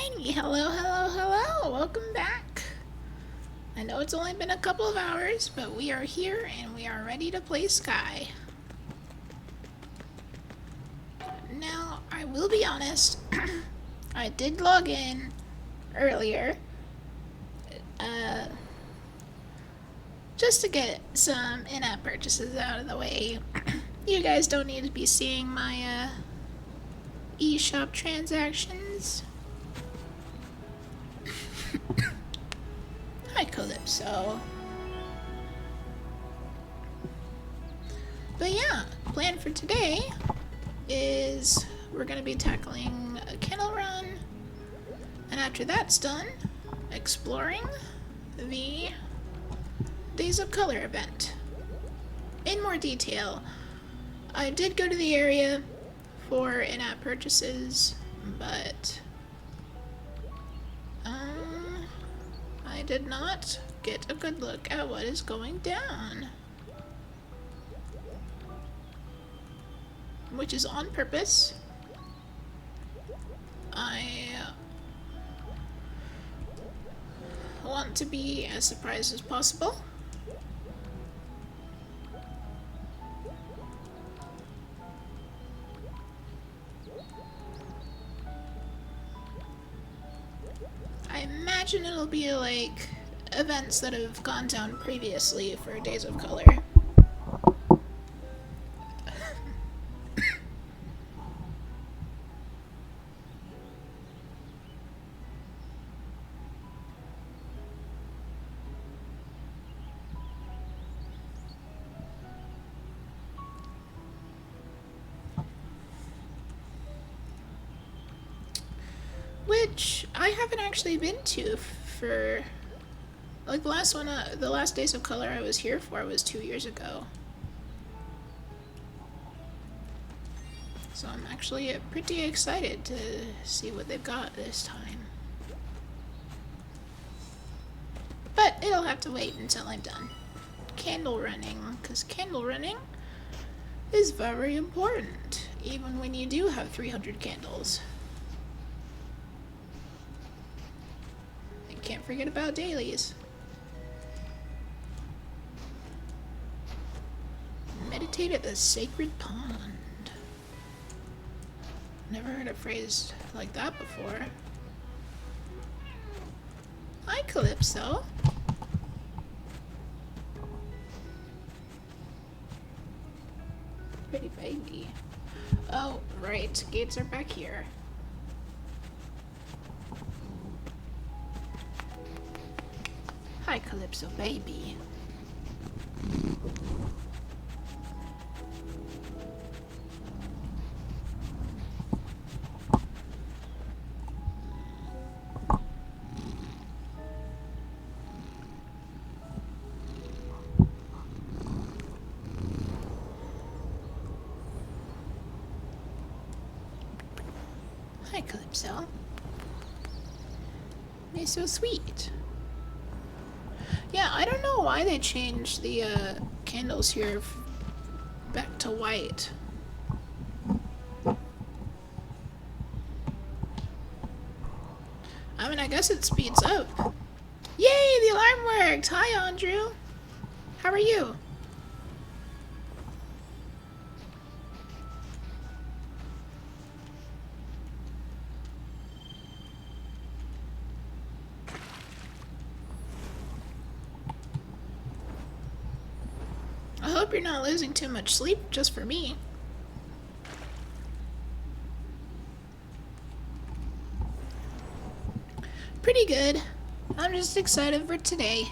Alrighty, hello, welcome back. I know it's only been a couple of hours, but we are here and we are ready to play Sky. Now, I will be honest, I did log in earlier, just to get some in-app purchases out of the way. You guys don't need to be seeing my, eShop transactions. Hi, Calypso. But yeah, plan for today is we're going to be tackling a kennel run, and after that's done, exploring the Days of Color event in more detail. I did go to the area for in-app purchases, but I did not get a good look at what is going down, which is on purpose. I want to be as surprised as possible. I imagine it'll be like events that have gone down previously for Days of Color. Which I haven't actually been to for, like, the last one, the last Days of Color I was here for was 2 years ago. So I'm actually pretty excited to see what they've got this time. But it'll have to wait until I'm done candle running, because candle running is very important, even when you do have 300 candles. Can't forget about dailies. Meditate at the sacred pond. Never heard a phrase like that before. Hi, Calypso. Pretty baby. Oh, right. Gates are back here. Hi, Calypso baby. Hi, Calypso. You're so sweet. Yeah, I don't know why they changed the candles here back to white. I mean, I guess it speeds up. Yay, the alarm worked! Hi, Andrew. How are you? I hope you're not losing too much sleep just for me. Pretty good. I'm just excited for today.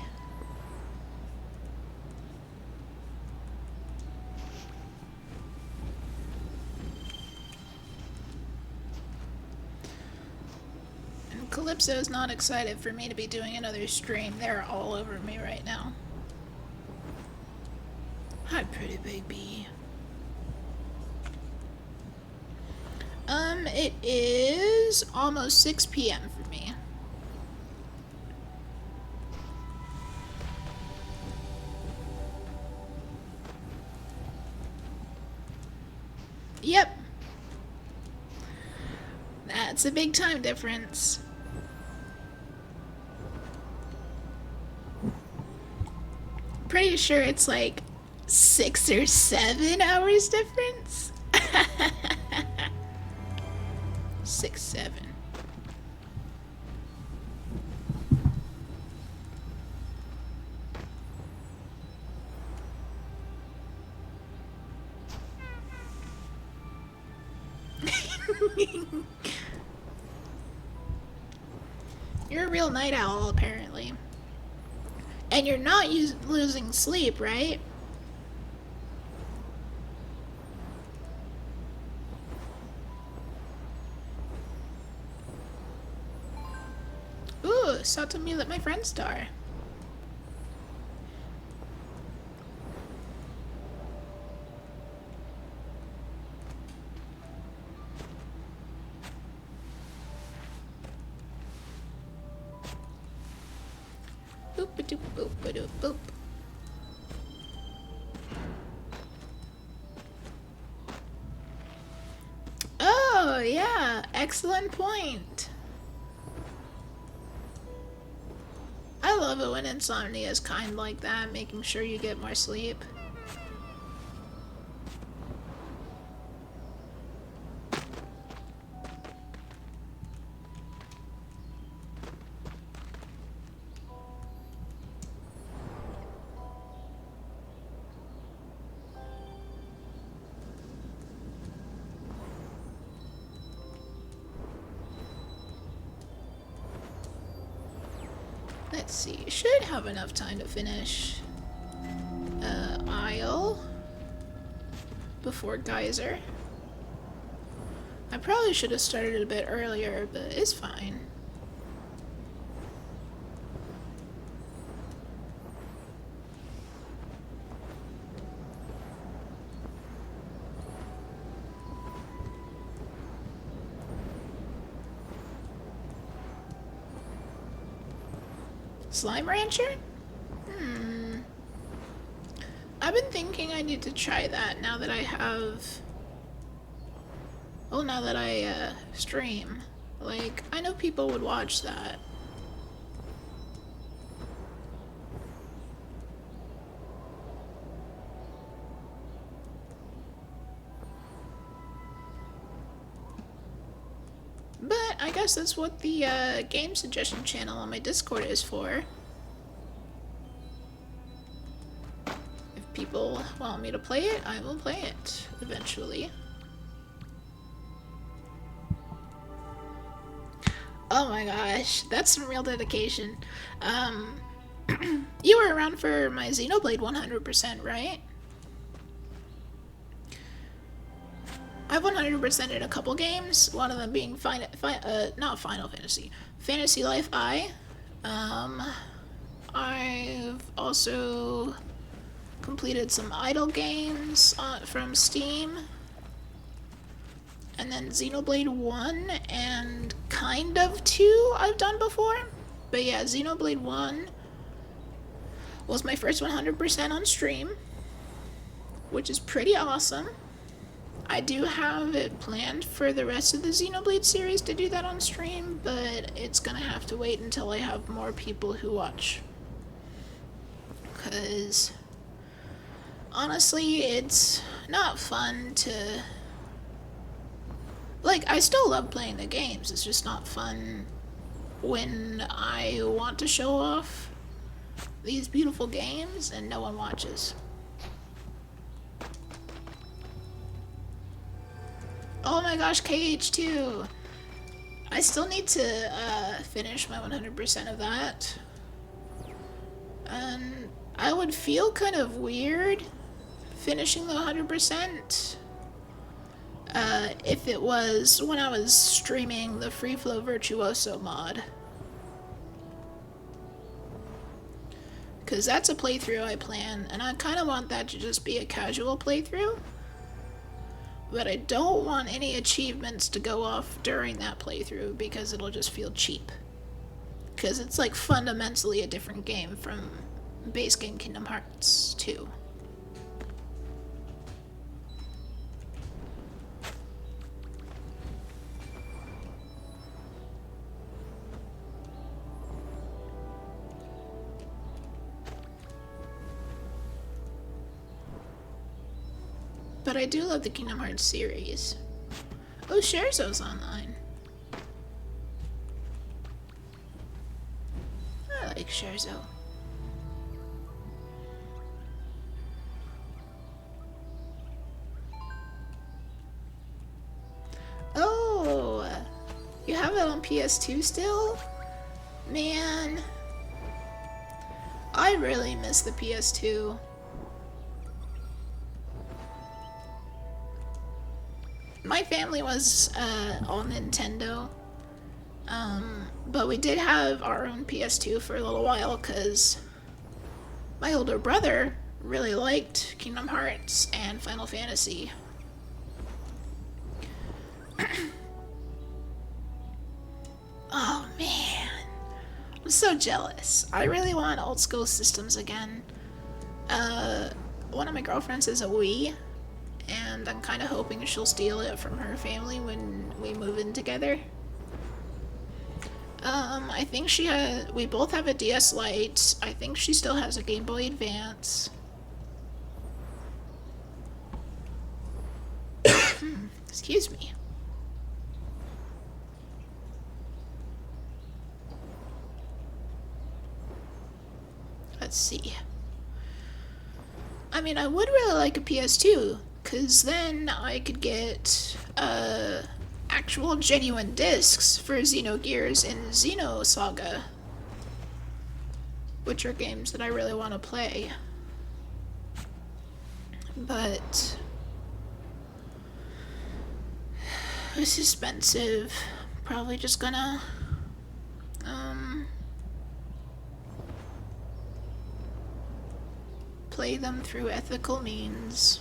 And Calypso's not excited for me to be doing another stream. They're all over me right now. Hi, pretty baby. It is almost 6 p.m. for me. Yep. That's a big time difference. pretty sure it's like 6 or 7 hours difference. 6, 7. You're a real night owl, apparently. And you're not losing sleep, right? Ooh, Satomu let my friend star. Boop-a-doop, boop-a-doop, boop. Oh, yeah. Excellent point. I love it when insomnia is kind like that, making sure you get more sleep. Let's see, should have enough time to finish Isle before Geyser. I probably should have started a bit earlier, but it's fine. Slime Rancher? I've been thinking I need to try that now that I have... Well, now that I stream. Like, I know people would watch that. But I guess that's what the game suggestion channel on my Discord is for. If people want me to play it, I will play it eventually. Oh my gosh, that's some real dedication. You were around for my Xenoblade 100%, right? I've 100%ed in a couple games, one of them being not Final Fantasy, Fantasy Life I. I've also completed some idle games from Steam. And then Xenoblade 1 and kind of 2 I've done before. But yeah, Xenoblade 1 was my first 100% on stream, which is pretty awesome. I do have it planned for the rest of the Xenoblade series to do that on stream, but it's gonna have to wait until I have more people who watch. Because honestly, it's not fun to... Like, I still love playing the games, it's just not fun when I want to show off these beautiful games and no one watches. Oh my gosh, KH2! I still need to finish my 100% of that. And I would feel kind of weird finishing the 100% if it was when I was streaming the Free Flow Virtuoso mod. Because that's a playthrough I plan, and I kind of want that to just be a casual playthrough. But I don't want any achievements to go off during that playthrough because it'll just feel cheap. Because it's like fundamentally a different game from base game Kingdom Hearts 2. But I do love the Kingdom Hearts series. Oh, Scherzo's online. I like Scherzo. Oh, you have it on PS2 still? Man, I really miss the PS2. My family was all Nintendo, but we did have our own PS2 for a little while because my older brother really liked Kingdom Hearts and Final Fantasy. Oh man, I'm so jealous. I really want old school systems again. One of my girlfriends has a Wii, and I'm kind of hoping she'll steal it from her family when we move in together. I think we both have a DS Lite. I think she still has a Game Boy Advance. Excuse me. Let's see. I mean, I would really like a PS2, because then I could get actual genuine discs for Xenogears and Xenosaga, which are games that I really want to play. But it's expensive. Probably just gonna play them through ethical means.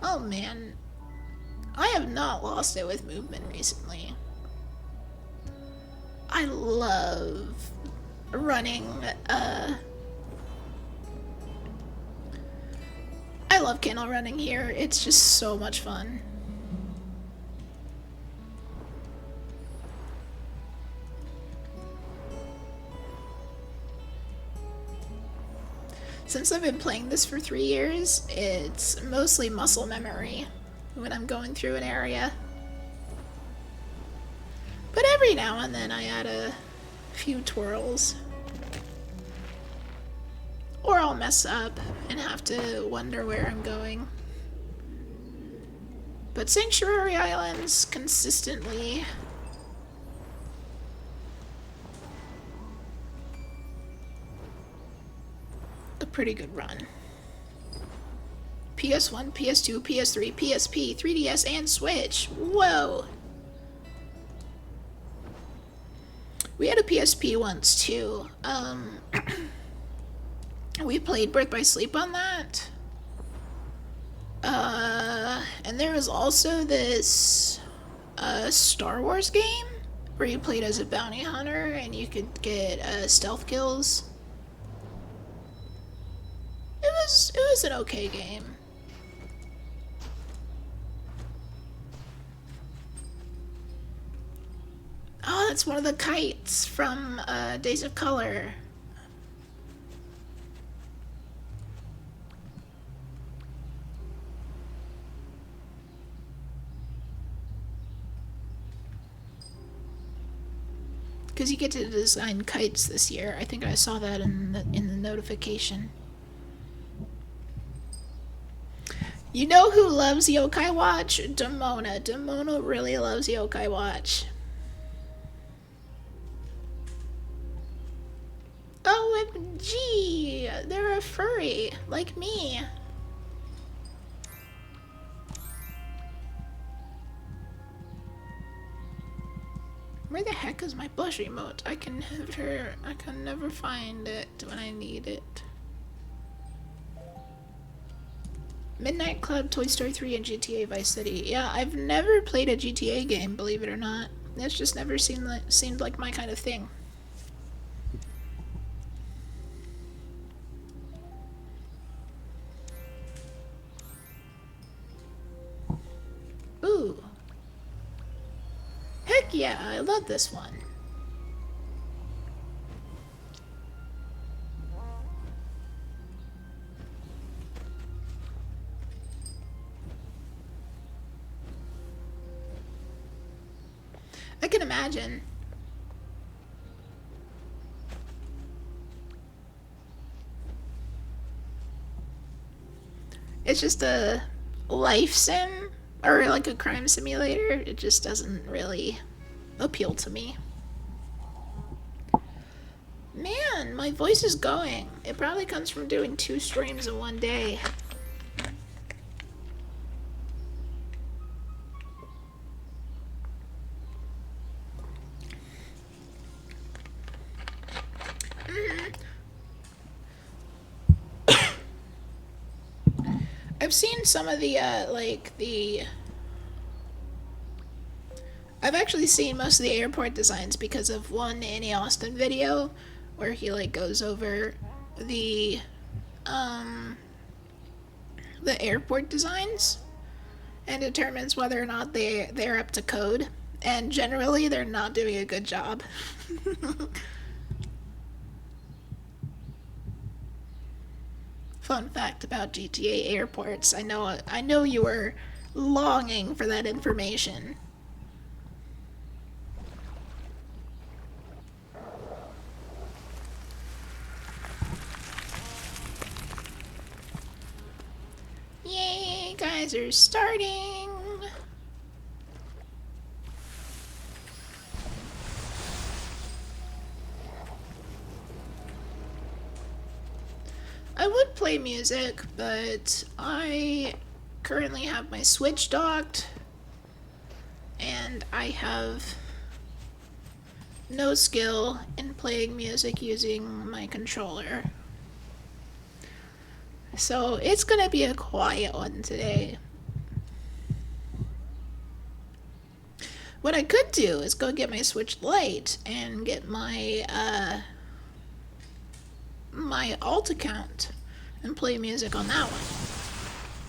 Oh man, I have not lost it with movement recently. I love running, I love kennel running here. It's just so much fun. Since I've been playing this for 3 years, it's mostly muscle memory when I'm going through an area. But every now and then I add a few twirls. Or I'll mess up and have to wonder where I'm going. But Sanctuary Islands consistently a pretty good run. PS1, PS2, PS3, PSP, 3DS, and Switch. Whoa! We had a PSP once too. We played Birth by Sleep on that. And there was also this Star Wars game where you played as a bounty hunter and you could get stealth kills. It was an okay game. Oh, that's one of the kites from Days of Color. Because you get to design kites this year. I think I saw that in the notification. You know who loves Yokai Watch? Demona. Demona really loves Yokai Watch. OMG! They're a furry, like me. Where the heck is my blush emote? I can never find it when I need it. Midnight Club, Toy Story 3, and GTA Vice City. Yeah, I've never played a GTA game, believe it or not. It's just never seemed like my kind of thing. Ooh. Heck yeah, I love this one. I can imagine. It's just a life sim or like a crime simulator. It just doesn't really appeal to me. Man, my voice is going. It probably comes from doing 2 streams in one day. I've seen some of the, I've actually seen most of the airport designs because of one Annie Austin video where he, like, goes over the airport designs and determines whether or not they're up to code. And generally, they're not doing a good job. Fun fact about GTA airports. I know you were longing for that information. Yay, guys are starting. I would play music, but I currently have my Switch docked, and I have no skill in playing music using my controller. So it's gonna be a quiet one today. What I could do is go get my Switch Lite and get my my alt account and play music on that one.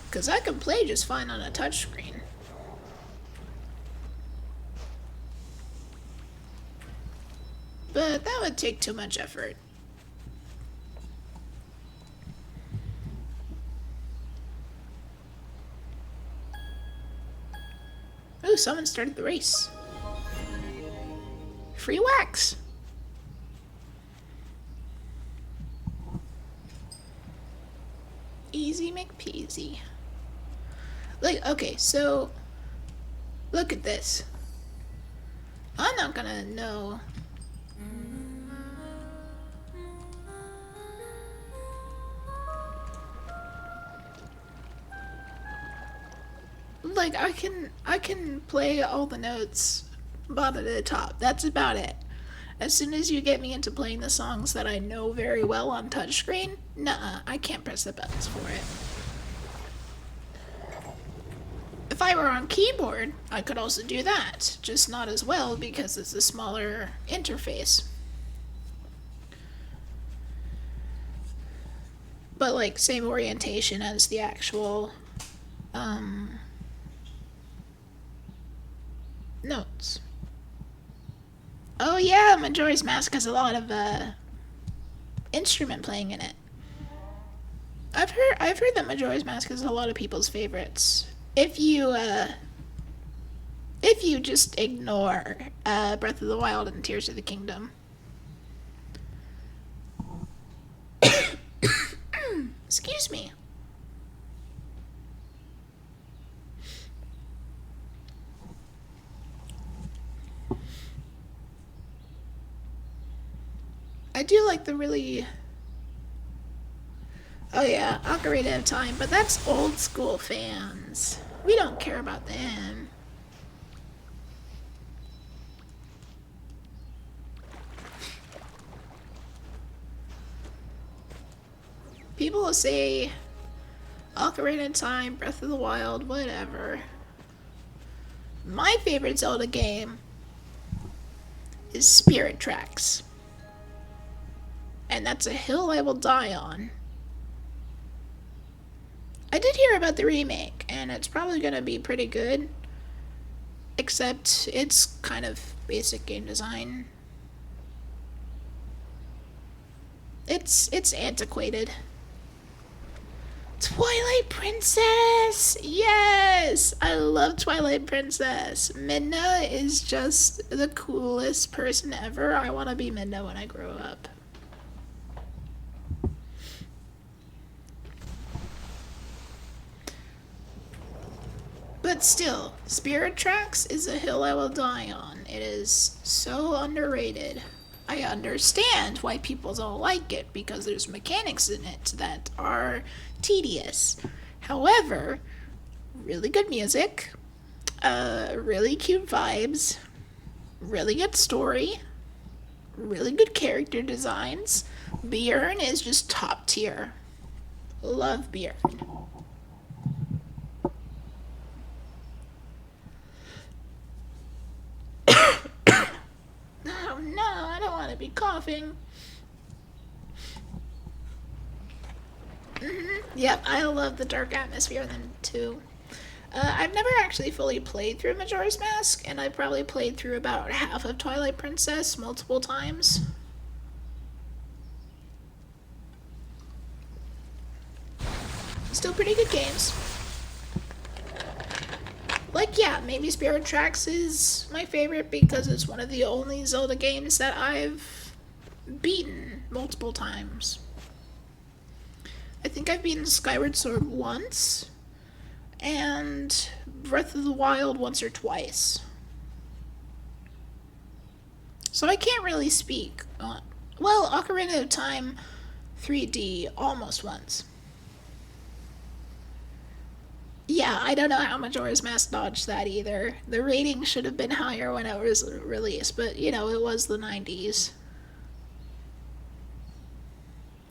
Because I can play just fine on a touchscreen. But that would take too much effort. Ooh, someone started the race. Free wax. Easy McPeasy. Like, okay, so look at this. I'm not gonna know. Like, I can play all the notes bottom to the top. That's about it. As soon as you get me into playing the songs that I know very well on touchscreen, nuh-uh, I can't press the buttons for it. If I were on keyboard, I could also do that, just not as well because it's a smaller interface. But, like, same orientation as the actual notes. Oh yeah, Majora's Mask has a lot of instrument playing in it. I've heard that Majora's Mask is a lot of people's favorites. If you just ignore Breath of the Wild and Tears of the Kingdom. Excuse me. I do like the really... Oh yeah, Ocarina of Time, but that's old school fans. We don't care about them. People will say Ocarina of Time, Breath of the Wild, whatever. My favorite Zelda game is Spirit Tracks. And that's a hill I will die on. I did hear about the remake, and it's probably gonna be pretty good. Except it's kind of basic game design. It's antiquated. Twilight Princess! Yes! I love Twilight Princess. Midna is just the coolest person ever. I want to be Midna when I grow up. But still, Spirit Tracks is a hill I will die on. It is so underrated. I understand why people don't like it because there's mechanics in it that are tedious. However, really good music, really cute vibes, really good story, really good character designs. Bjorn is just top tier. Love Bjorn. Oh no, I don't want to be coughing. Yep, I love the dark atmosphere then too. I've never actually fully played through Majora's Mask, and I probably played through about half of Twilight Princess multiple times. Still pretty good games. Like, yeah, maybe Spirit Tracks is my favorite because it's one of the only Zelda games that I've beaten multiple times. I think I've beaten Skyward Sword once, and Breath of the Wild once or twice. So I can't really speak on. Well, Ocarina of Time 3D almost once. Yeah, I don't know how Majora's Mask dodged that either. The rating should have been higher when it was released, but you know, it was the 90s.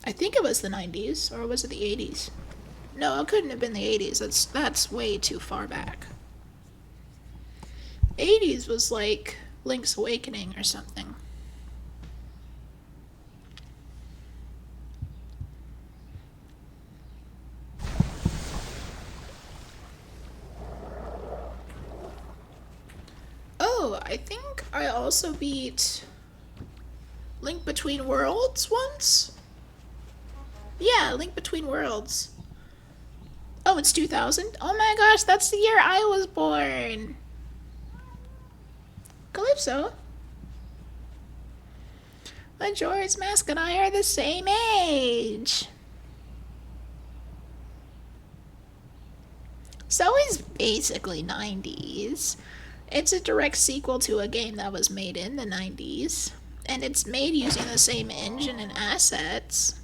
I think it was the 90s, or was it the 80s? No, it couldn't have been the 80s. That's way too far back. 80s was like Link's Awakening or something. Oh, I think I also beat Link Between Worlds once? Yeah, Link Between Worlds. Oh, it's 2000? Oh my gosh, that's the year I was born. Calypso? Majora's Mask and I are the same age. So is basically 90s. It's a direct sequel to a game that was made in the 90s, and it's made using the same engine and assets.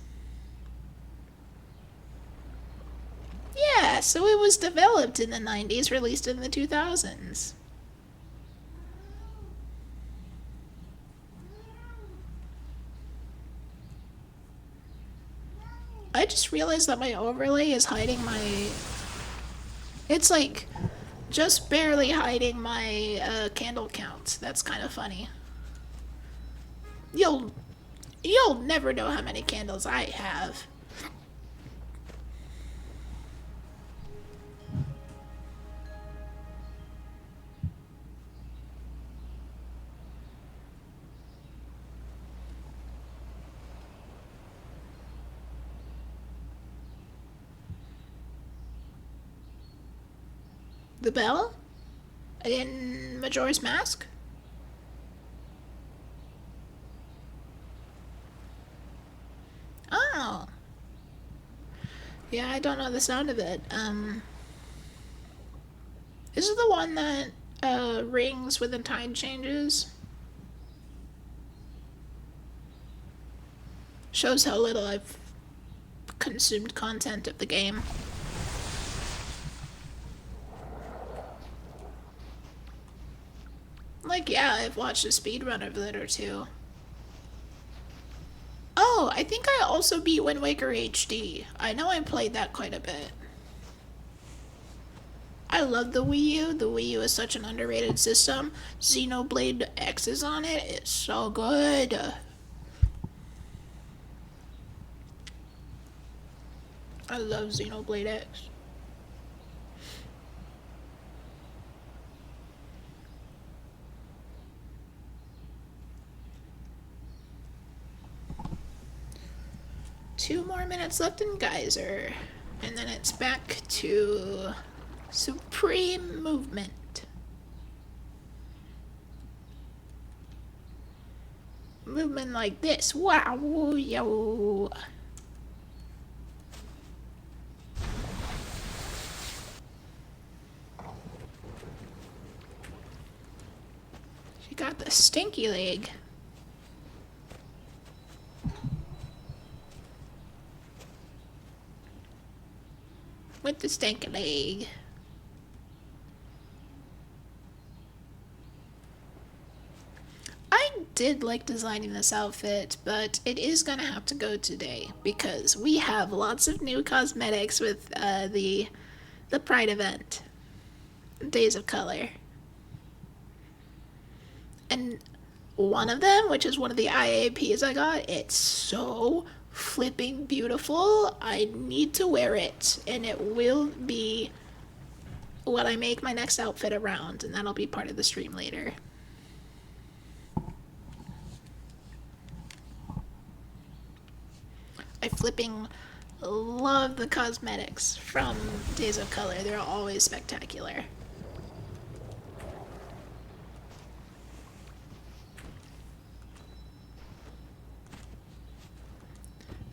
Yeah, so it was developed in the 90s, released in the 2000s. I just realized that my overlay is hiding my. It's like just barely hiding my candle count. That's kind of funny. You'll you'll never know how many candles I have. The bell in Majora's Mask? Oh. Yeah, I don't know the sound of it. Is it the one that rings when the tide changes? Shows how little I've consumed content of the game. Like, yeah, I've watched a speedrun of it or two. Oh, I think I also beat Wind Waker HD. I know I played that quite a bit. I love the Wii U. The Wii U is such an underrated system. Xenoblade X is on it. It's so good. I love Xenoblade X. 2 more minutes left in Geyser. And then it's back to Supreme Movement. Movement like this. Wow, yo. She got the stinky leg. With the stinky leg. I did like designing this outfit, but it is gonna have to go today because we have lots of new cosmetics with the Pride event, Days of Color. And one of them, which is one of the IAPs I got, it's so flipping beautiful. I need to wear it, and it will be what I make my next outfit around, and that'll be part of the stream later. I flipping love the cosmetics from Days of Color. They're always spectacular.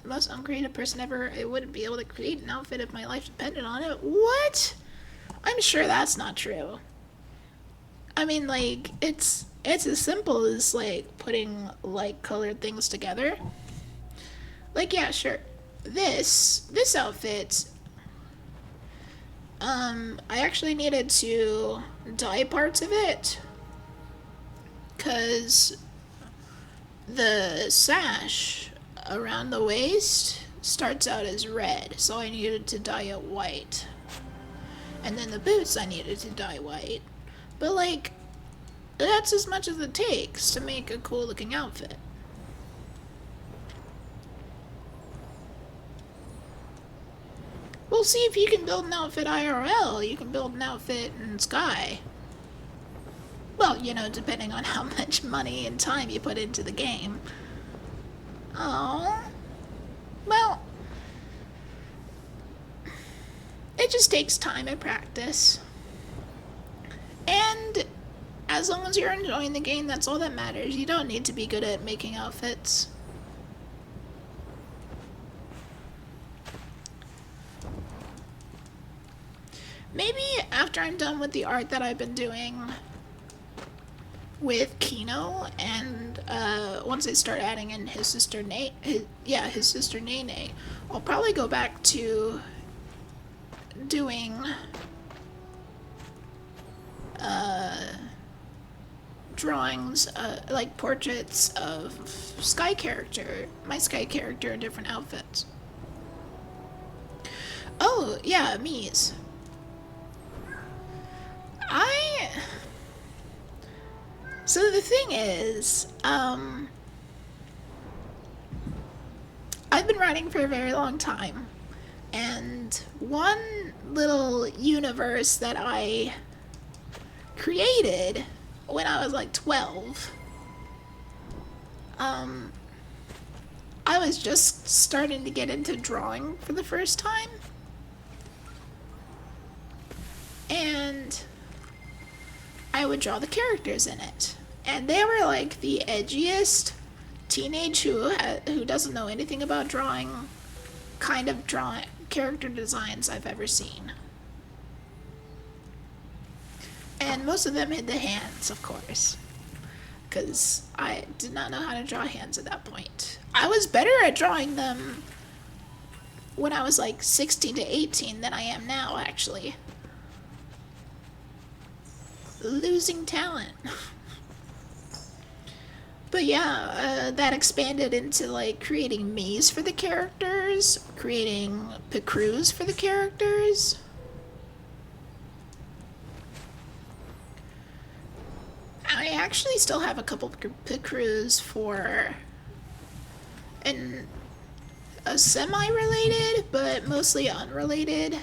The most uncreative person ever. I wouldn't be able to create an outfit if my life depended on it. What? I'm sure that's not true. I mean, like, it's as simple as, like, putting light colored things together. Like, yeah, sure. This outfit, I actually needed to dye parts of it, 'cause the sash around the waist starts out as red, so I needed to dye it white. And then the boots I needed to dye white. But, like, that's as much as it takes to make a cool looking outfit. We'll see if you can build an outfit IRL. You can build an outfit in Sky. Well, you know, depending on how much money and time you put into the game. Oh. Well, it just takes time and practice. And as long as you're enjoying the game, that's all that matters. You don't need to be good at making outfits. Maybe after I'm done with the art that I've been doing with Kino, and once I start adding in his sister Nene, his sister Nene, I'll probably go back to doing drawings, like portraits of my Sky character in different outfits. Oh, yeah, Mies. So the thing is, I've been writing for a very long time, and one little universe that I created when I was like 12, I was just starting to get into drawing for the first time, and I would draw the characters in it. And they were like the edgiest teenage who doesn't know anything about drawing kind of character designs I've ever seen. And most of them had the hands, of course, because I did not know how to draw hands at that point. I was better at drawing them when I was like 16 to 18 than I am now, actually. Losing talent. But yeah, that expanded into like creating Miis for the characters, creating Picroos for the characters. I actually still have a couple Picroos for a semi-related, but mostly unrelated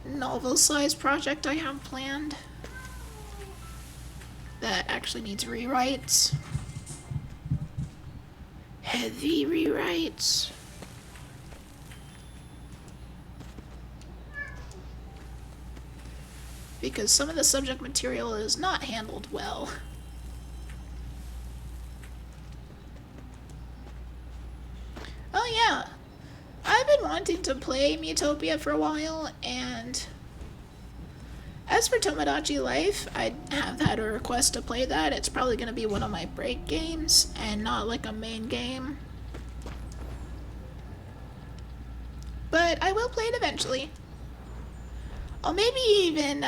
novel-sized project I have planned that actually needs rewrites. Heavy rewrites. Because some of the subject material is not handled well. Oh yeah, I've been wanting to play Miitopia for a while, and as for Tomodachi Life, I have had a request to play that. It's probably going to be one of my break games and not like a main game. But I will play it eventually. I'll maybe even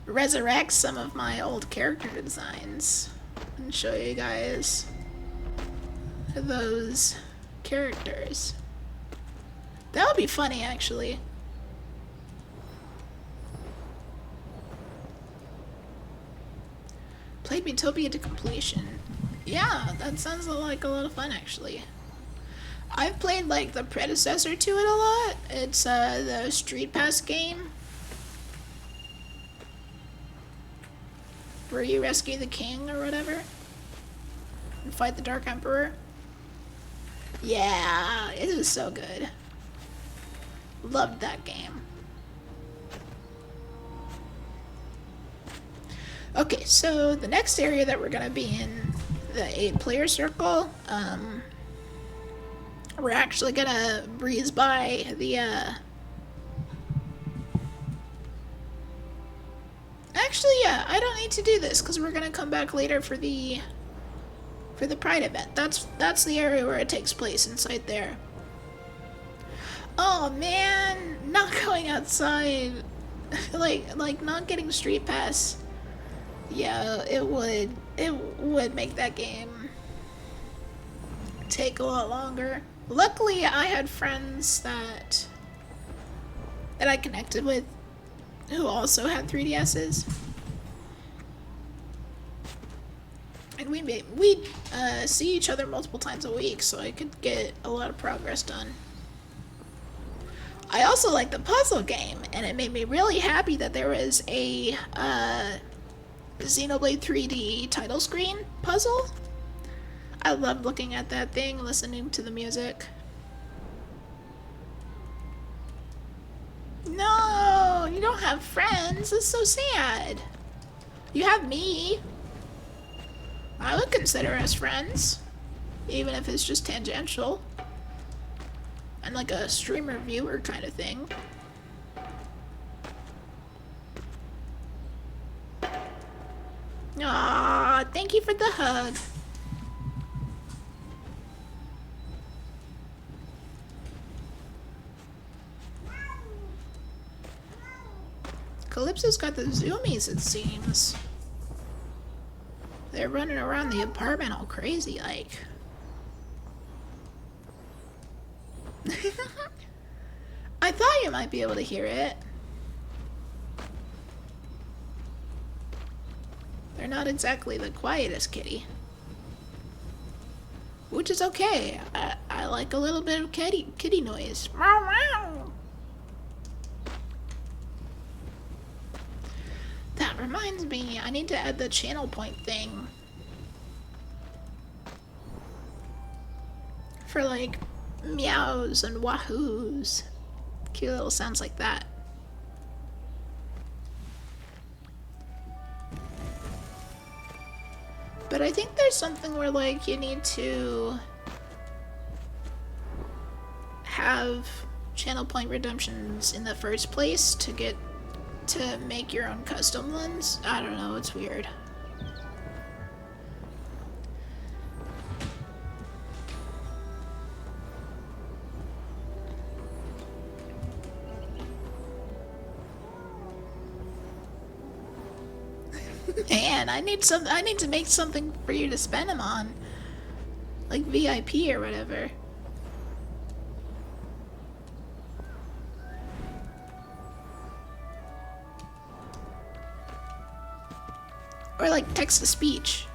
resurrect some of my old character designs and show you guys those characters. That would be funny, actually. Played Miitopia to completion. Yeah, that sounds like a lot of fun, actually. I've played like the predecessor to it a lot. It's the Street Pass game, where you rescue the king or whatever and fight the Dark Emperor. Yeah, it was so good. Loved that game. Okay, so the next area that we're gonna be in, the 8-player circle, we're actually gonna breeze by the, Actually, yeah, I don't need to do this, because we're gonna come back later for the Pride event. That's the area where it takes place, inside there. Oh man, not going outside. like not getting Street Pass. Yeah, it would make that game take a lot longer. Luckily, I had friends that I connected with who also had 3DSs. And we'd see each other multiple times a week, so I could get a lot of progress done. I also like the puzzle game, and it made me really happy that there was a Xenoblade 3D title screen puzzle. I loved looking at that thing, listening to the music. No, you don't have friends. That's so sad. You have me. I would consider us friends, even if it's just tangential and like a streamer viewer kind of thing. Aw, thank you for the hug. Calypso's got the zoomies, it seems. They're running around the apartment all crazy like. I thought you might be able to hear it. They're not exactly the quietest kitty. Which is okay. I like a little bit of kitty noise. Meow meow. That reminds me, I need to add the channel point thing. For like meows and wahoos. Cute little sounds like that. But I think there's something where like you need to have channel point redemptions in the first place to make your own custom ones. I don't know, it's weird. Man, I need to make something for you to spend them on. Like VIP or whatever. Or like text-to-speech.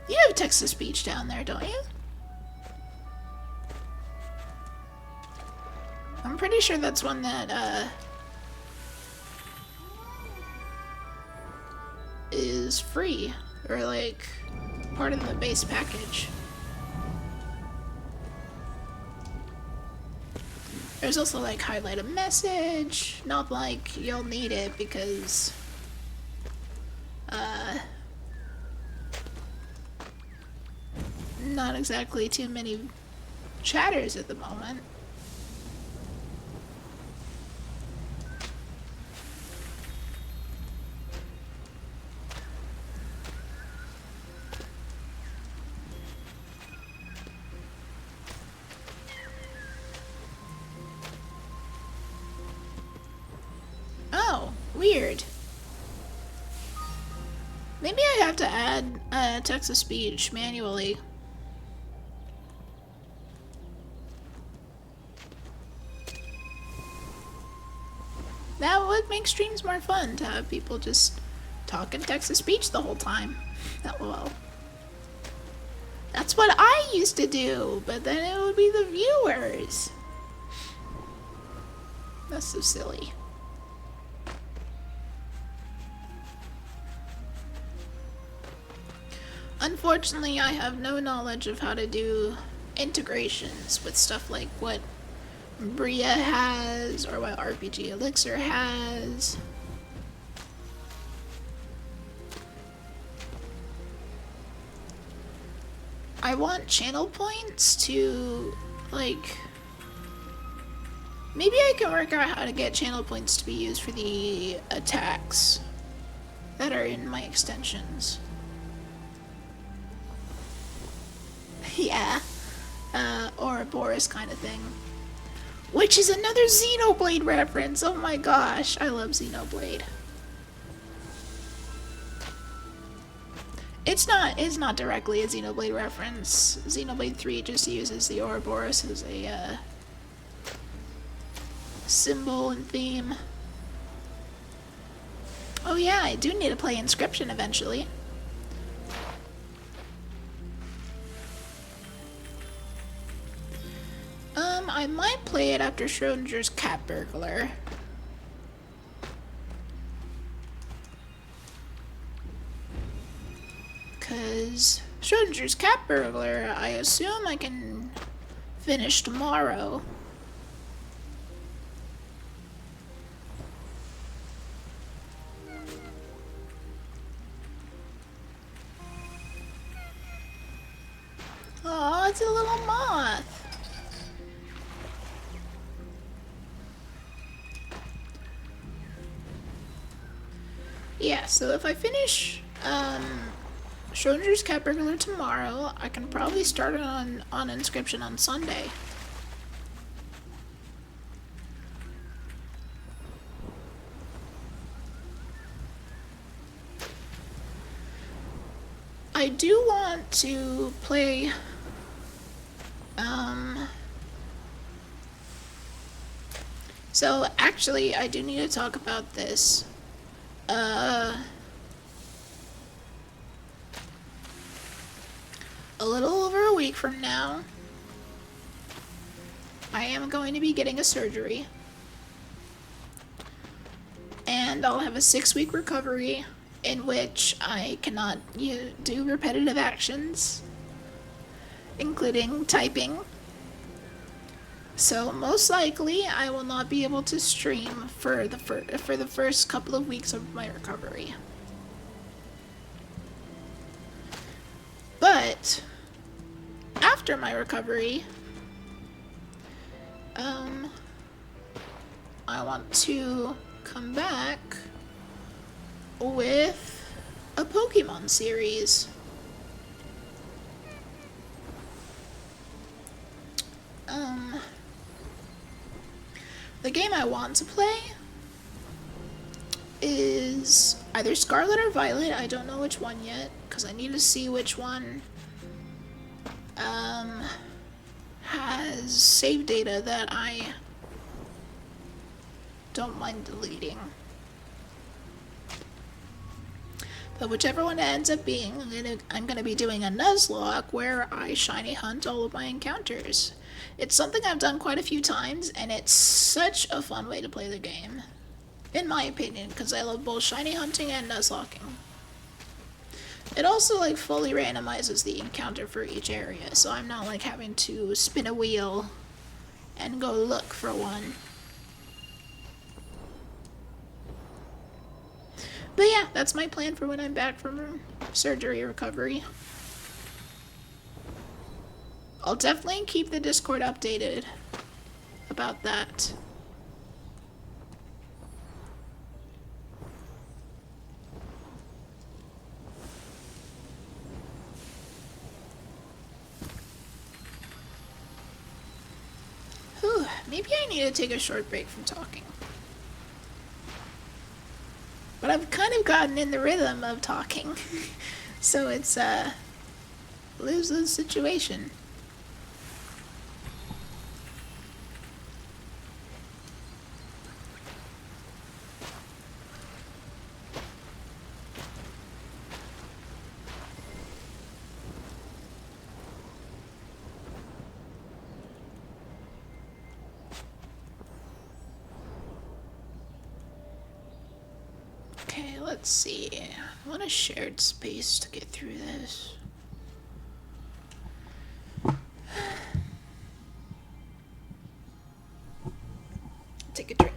You have text-to-speech down there, don't you? I'm pretty sure that's one that, is free. Or like, part of the base package. There's also like highlight a message. Not like you'll need it because not exactly too many chatters at the moment. Oh, weird. Maybe I have to add text-to-speech manually. That would make streams more fun to have people just talk in text-to-speech the whole time. LOL. That's what I used to do, but then it would be the viewers. That's so silly. Unfortunately, I have no knowledge of how to do integrations with stuff like what Bria has or what RPG Elixir has. I want channel points to, like, maybe I can work out how to get channel points to be used for the attacks that are in my extensions. Yeah, Ouroboros kind of thing. Which is another Xenoblade reference. Oh my gosh, I love Xenoblade. It's not directly a Xenoblade reference. Xenoblade 3 just uses the Ouroboros as a symbol and theme. Oh yeah, I do need to play Inscription eventually. I might play it after Schrodinger's Cat Burglar. Because Schrodinger's Cat Burglar, I assume I can finish tomorrow. Oh, it's a little moth. Yeah, so if I finish Schrodinger's Cat Burglar tomorrow, I can probably start it on Inscription on Sunday. I do want to play so actually I do need to talk about this. A little over a week from now, I am going to be getting a surgery. And I'll have a 6-week recovery in which I cannot do repetitive actions, including typing. So most likely I will not be able to stream for the first couple of weeks of my recovery. But after my recovery, I want to come back with a Pokemon series. The game I want to play is either Scarlet or Violet. I don't know which one yet, because I need to see which one has save data that I don't mind deleting. But whichever one it ends up being, I'm gonna be doing a Nuzlocke where I shiny hunt all of my encounters. It's something I've done quite a few times, and it's such a fun way to play the game, in my opinion, because I love both shiny hunting and Nuzlocking. It also like fully randomizes the encounter for each area, so I'm not like having to spin a wheel and go look for one. But yeah, that's my plan for when I'm back from surgery recovery. I'll definitely keep the Discord updated about that. Whew, maybe I need to take a short break from talking. But I've kind of gotten in the rhythm of talking. So it's a lose-lose situation. Okay, let's see. I want a shared space to get through this. Take a drink.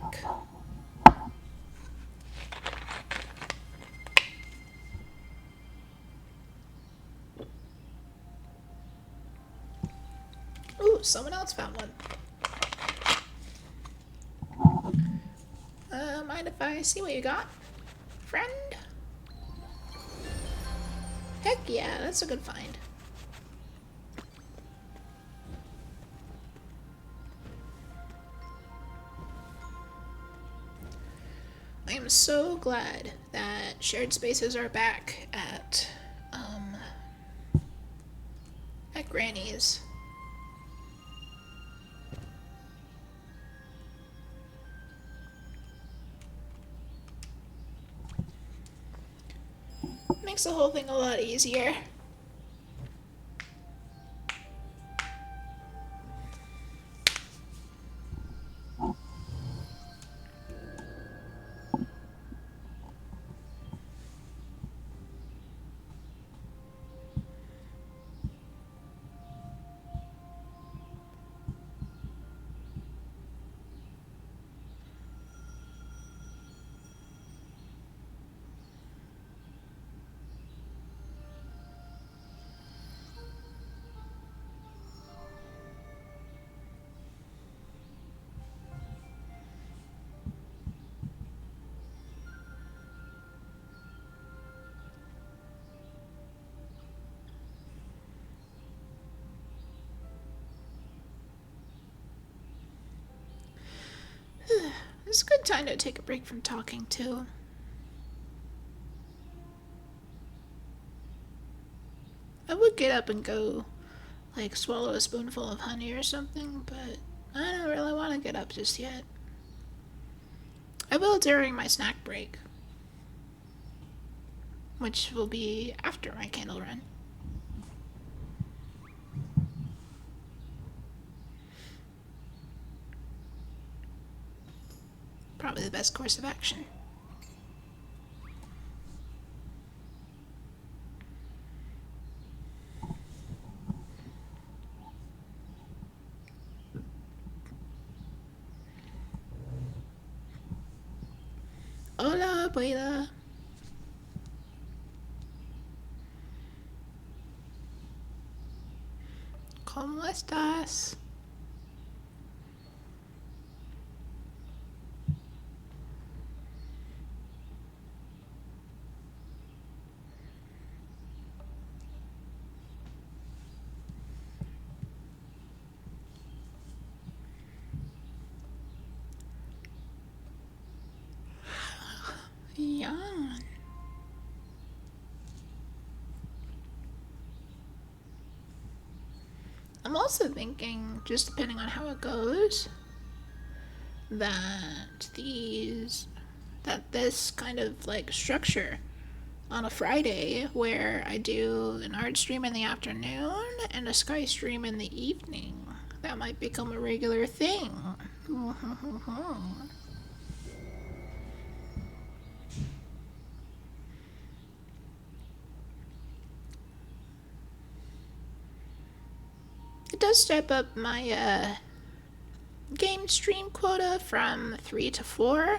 Ooh, someone else found one. Mind if I see what you got, friend? Heck yeah, that's a good find. I am so glad that shared spaces are back at Granny's. Makes the whole thing a lot easier. It's a good time to take a break from talking, too. I would get up and go, like, swallow a spoonful of honey or something, but I don't really want to get up just yet. I will during my snack break, which will be after my candle run. Probably the best course of action. Hola, abuela. ¿Cómo estás? Yawn. I'm also thinking, just depending on how it goes, that this kind of like structure on a Friday where I do an art stream in the afternoon and a Sky stream in the evening, that might become a regular thing. It does step up my game stream quota from 3 to 4.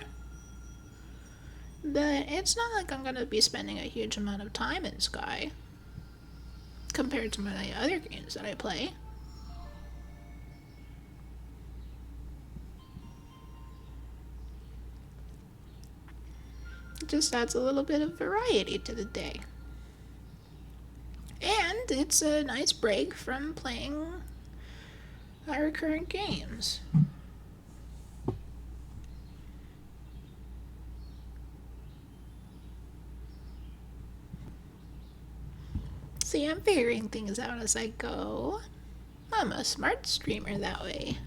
But it's not like I'm going to be spending a huge amount of time in Sky compared to my other games that I play. It just adds a little bit of variety to the day. And it's a nice break from playing our current games. See, I'm figuring things out as I go. I'm a smart streamer that way.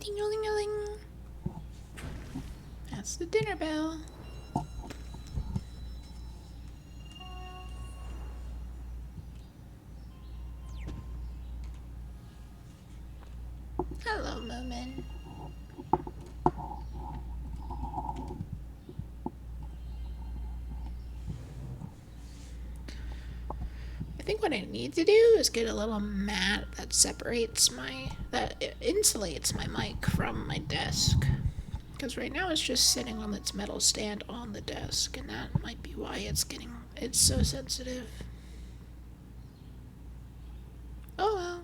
Ding-a-ling-a-ling. That's the dinner bell. Hello, Moomin. I think what I need to do is get a little mat that insulates my mic from my desk. Because right now it's just sitting on its metal stand on the desk, and that might be why it's so sensitive. Oh well.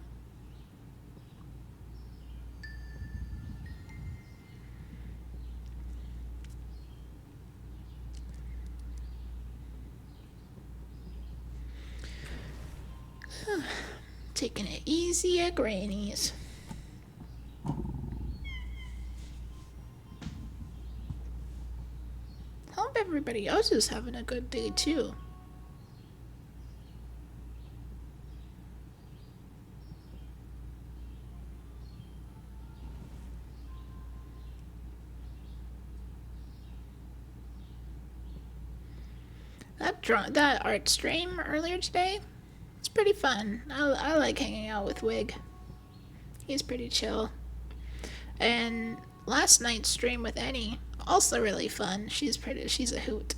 Taking it easy at Granny's. Hope everybody else is having a good day too. That art stream earlier today, it's pretty fun. I like hanging out with Wig. He's pretty chill. And last night's stream with Annie, also really fun. She's a hoot.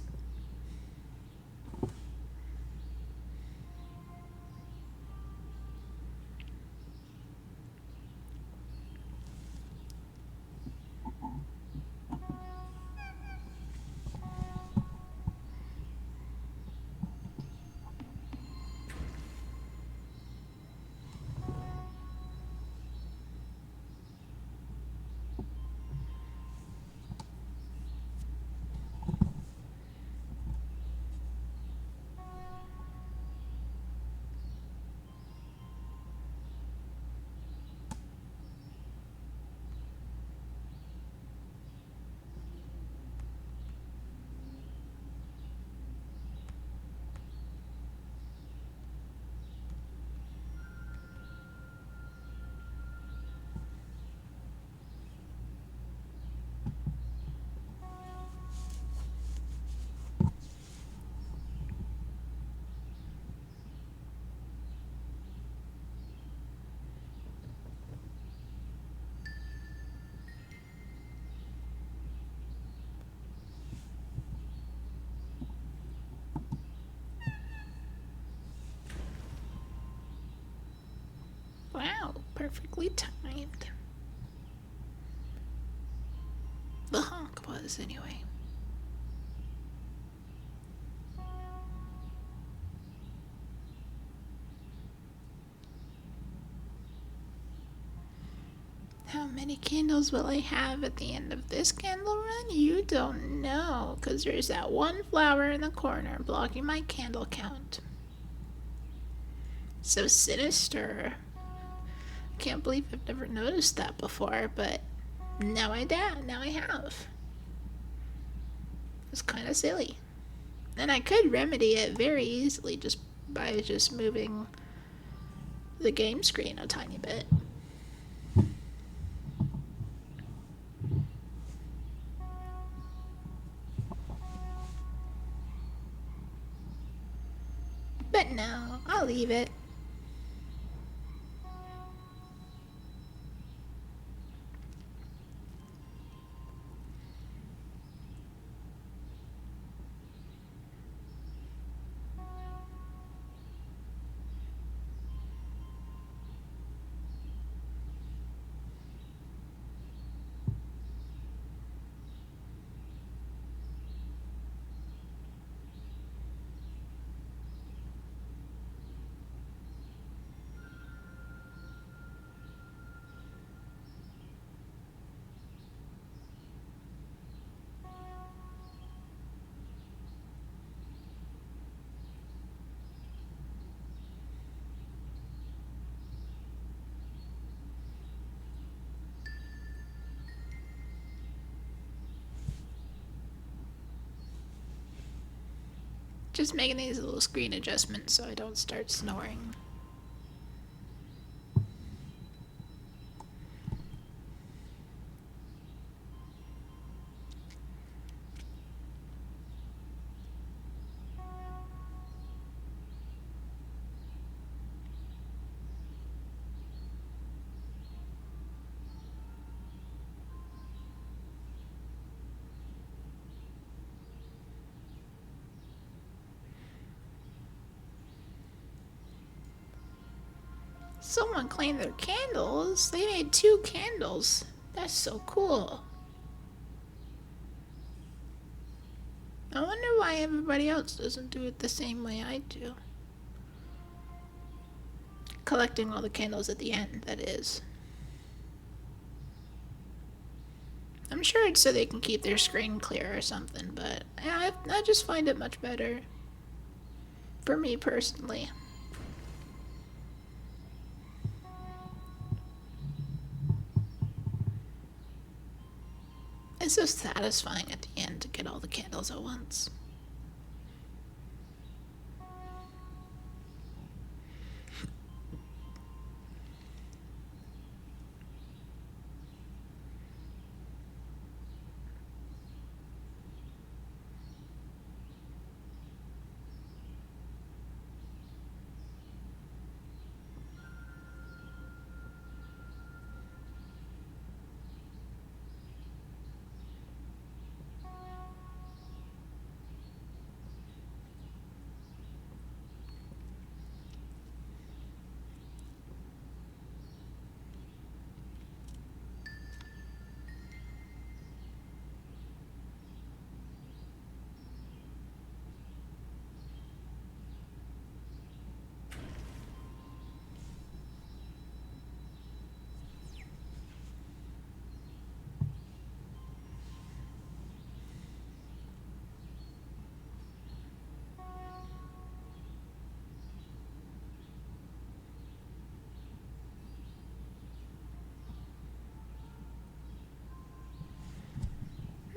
Wow, perfectly timed. The honk was, anyway. How many candles will I have at the end of this candle run? You don't know, because there's that one flower in the corner blocking my candle count. So sinister. Can't believe I've never noticed that before, but now I have. It's kind of silly. And I could remedy it very easily just by just moving the game screen a tiny bit. But no, I'll leave it. Just making these little screen adjustments so I don't start snoring. Someone claimed their candles. They made 2 candles. That's so cool. I wonder why everybody else doesn't do it the same way I do. Collecting all the candles at the end, that is. I'm sure it's so they can keep their screen clear or something, but I just find it much better. For me personally. It's so satisfying at the end to get all the candles at once.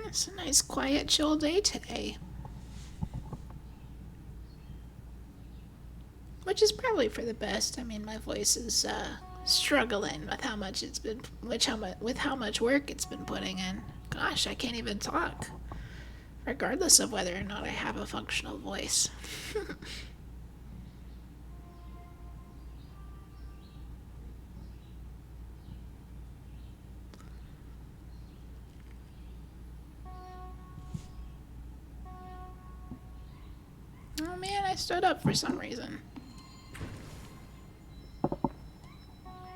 It's a nice, quiet, chill day today. Which is probably for the best. I mean, my voice is struggling with how much it's been, with how much work it's been putting in. Gosh, I can't even talk, regardless of whether or not I have a functional voice. Oh man, I stood up for some reason.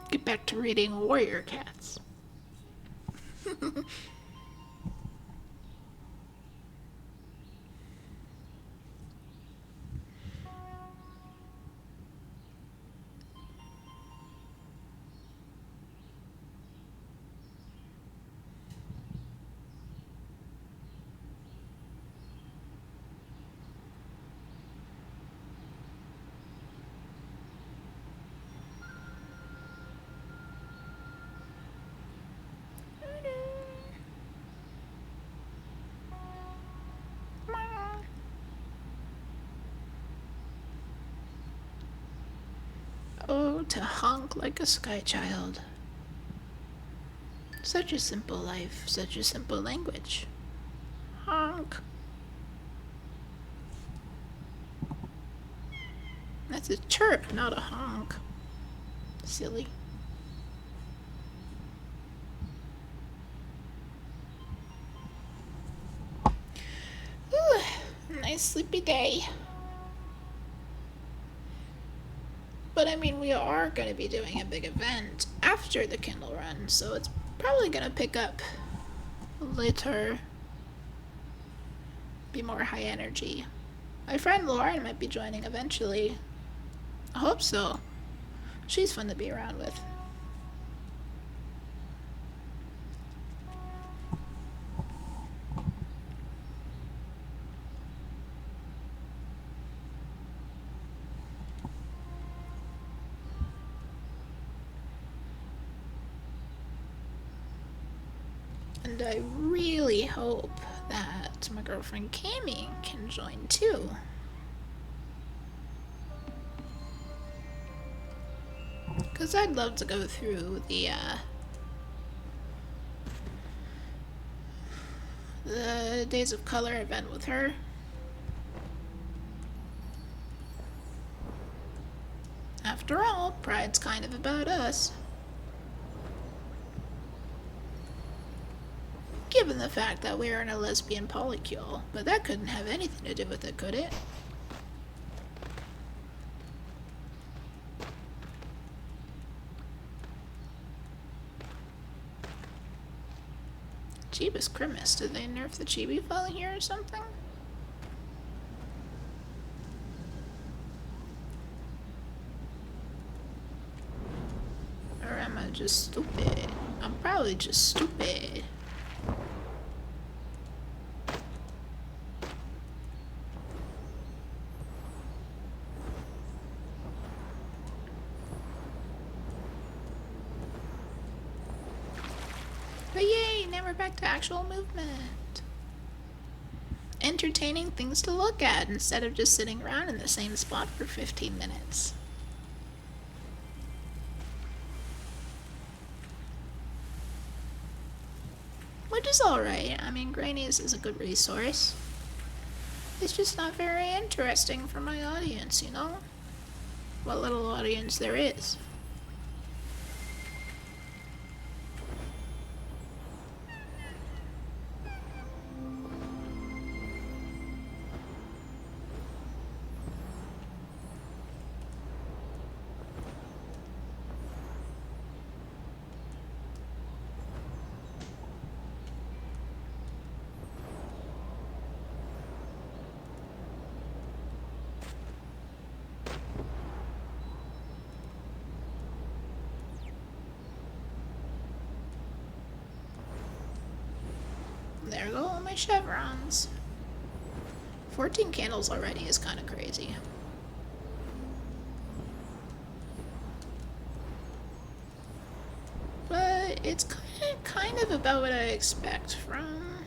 Get back to reading Warrior Cats. Oh, to honk like a sky child. Such a simple life, such a simple language. Honk. That's a chirp, not a honk. Silly. Ooh, nice sleepy day. But I mean, we are going to be doing a big event after the Kindle Run, so it's probably going to pick up later. Be more high energy. My friend Lauren might be joining eventually. I hope so. She's fun to be around with. And I really hope that my girlfriend Cami can join too. Because I'd love to go through the Days of Color event with her. After all, Pride's kind of about us. Given the fact that we're in a lesbian polycule, but that couldn't have anything to do with it, could it? Jeebus Crimus, did they nerf the chibi fella here or something? Or am I just stupid? I'm probably just stupid. But yay, now we're back to actual movement. Entertaining things to look at instead of just sitting around in the same spot for 15 minutes. Which is alright. I mean, Granny's is a good resource. It's just not very interesting for my audience, you know? What little audience there is. There go all my chevrons. 14 candles already is kind of crazy. But it's kind of about what I expect from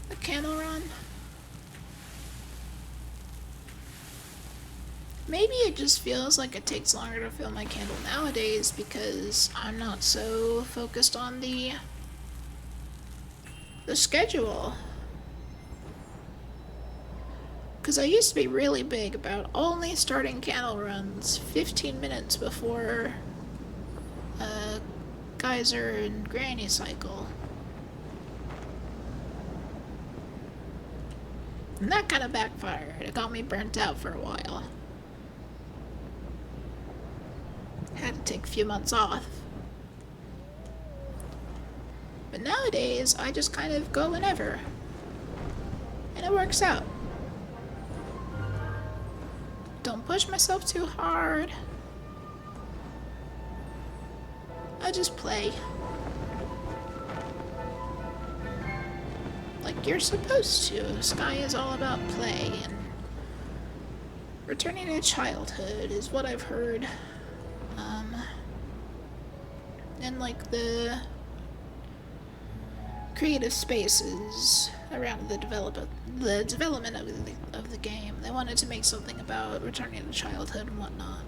the candle run. Maybe it just feels like it takes longer to fill my candle nowadays because I'm not so focused on the schedule. Because I used to be really big about only starting candle runs 15 minutes before Geyser and Granny cycle. And that kind of backfired. It got me burnt out for a while. Had to take a few months off. But nowadays, I just kind of go whenever. And it works out. Don't push myself too hard. I just play. Like you're supposed to. Sky is all about play, and returning to childhood is what I've heard. And like the creative spaces around the development of the game. They wanted to make something about returning to childhood and whatnot.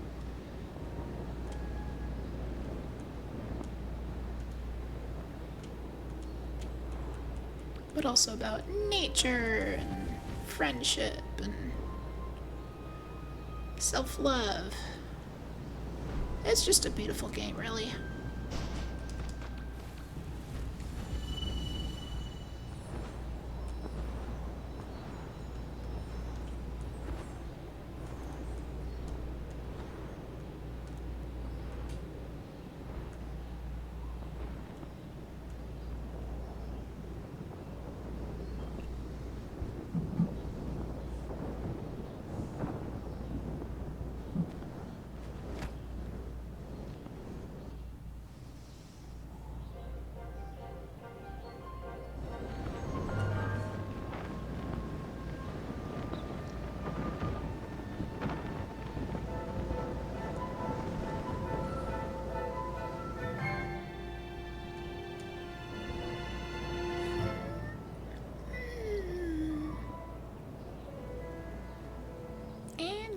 But also about nature and friendship and self-love. It's just a beautiful game, really.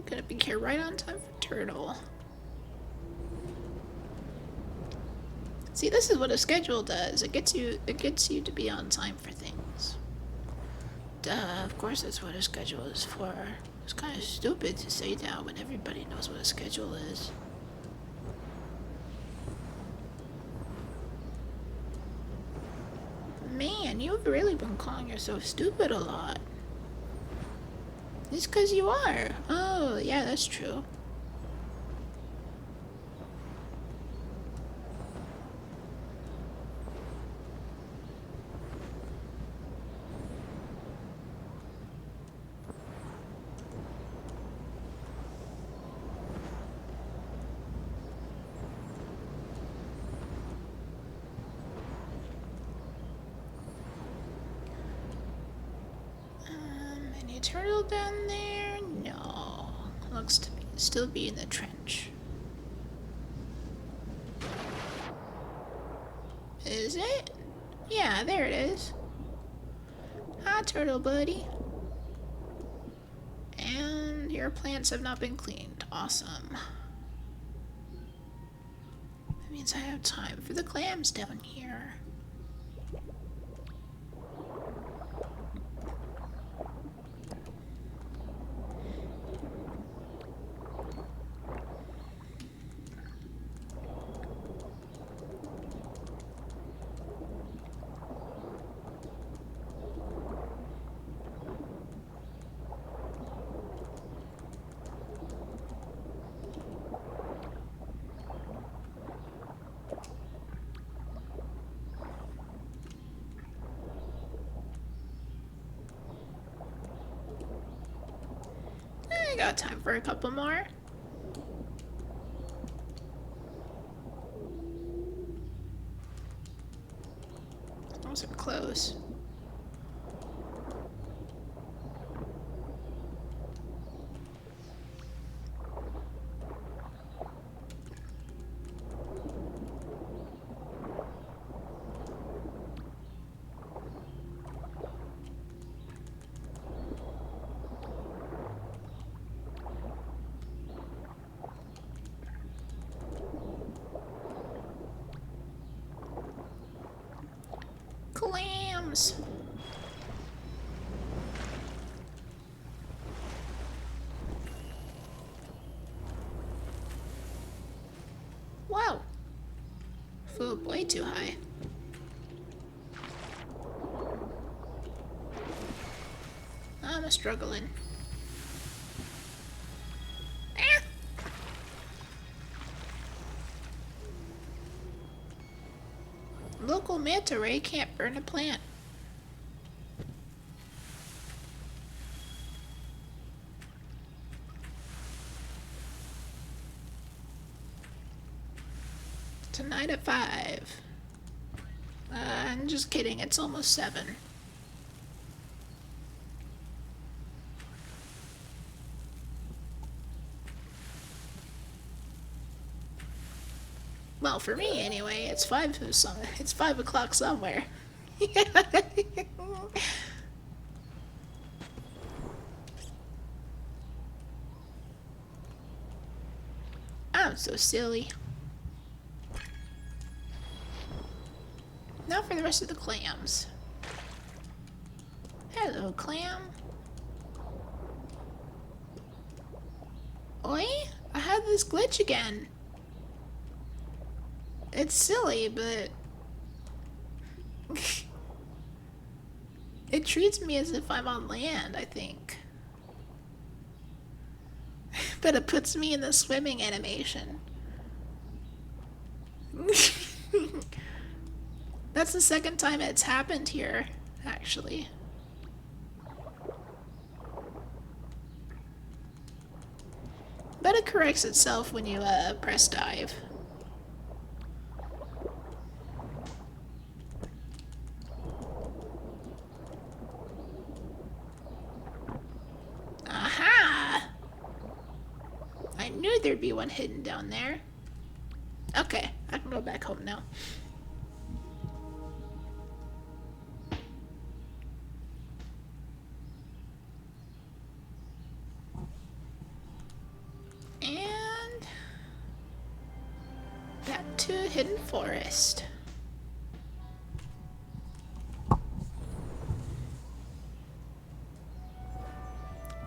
Gonna be here right on time for Turtle. See, this is what a schedule does. It gets you to be on time for things. Duh, of course that's what a schedule is for. It's kind of stupid to say that when everybody knows what a schedule is. Man, you've really been calling yourself stupid a lot. It's 'cause you are. Oh, yeah, that's true. Any turtle down there? No. Looks to still be in the trench. Is it? Yeah, there it is. Hi, turtle buddy. And your plants have not been cleaned. Awesome. That means I have time for the clams down here. I got time for a couple more. Those are close. Clams! Wow! Flew up way too high. I'm struggling. Ah! Local manta ray can't burn a plant. Tonight at 5. I'm just kidding, it's almost 7. Well, for me anyway, it's 5 o'clock somewhere. Sounds so silly. Now for the rest of the clams. Hello, clam. Oi? I had this glitch again. It's silly, but it treats me as if I'm on land, I think. But it puts me in the swimming animation. That's the second time it's happened here, actually. But it corrects itself when you press dive. Aha! I knew there'd be one hidden down there. Okay, I can go back home now. And got to Hidden Forest.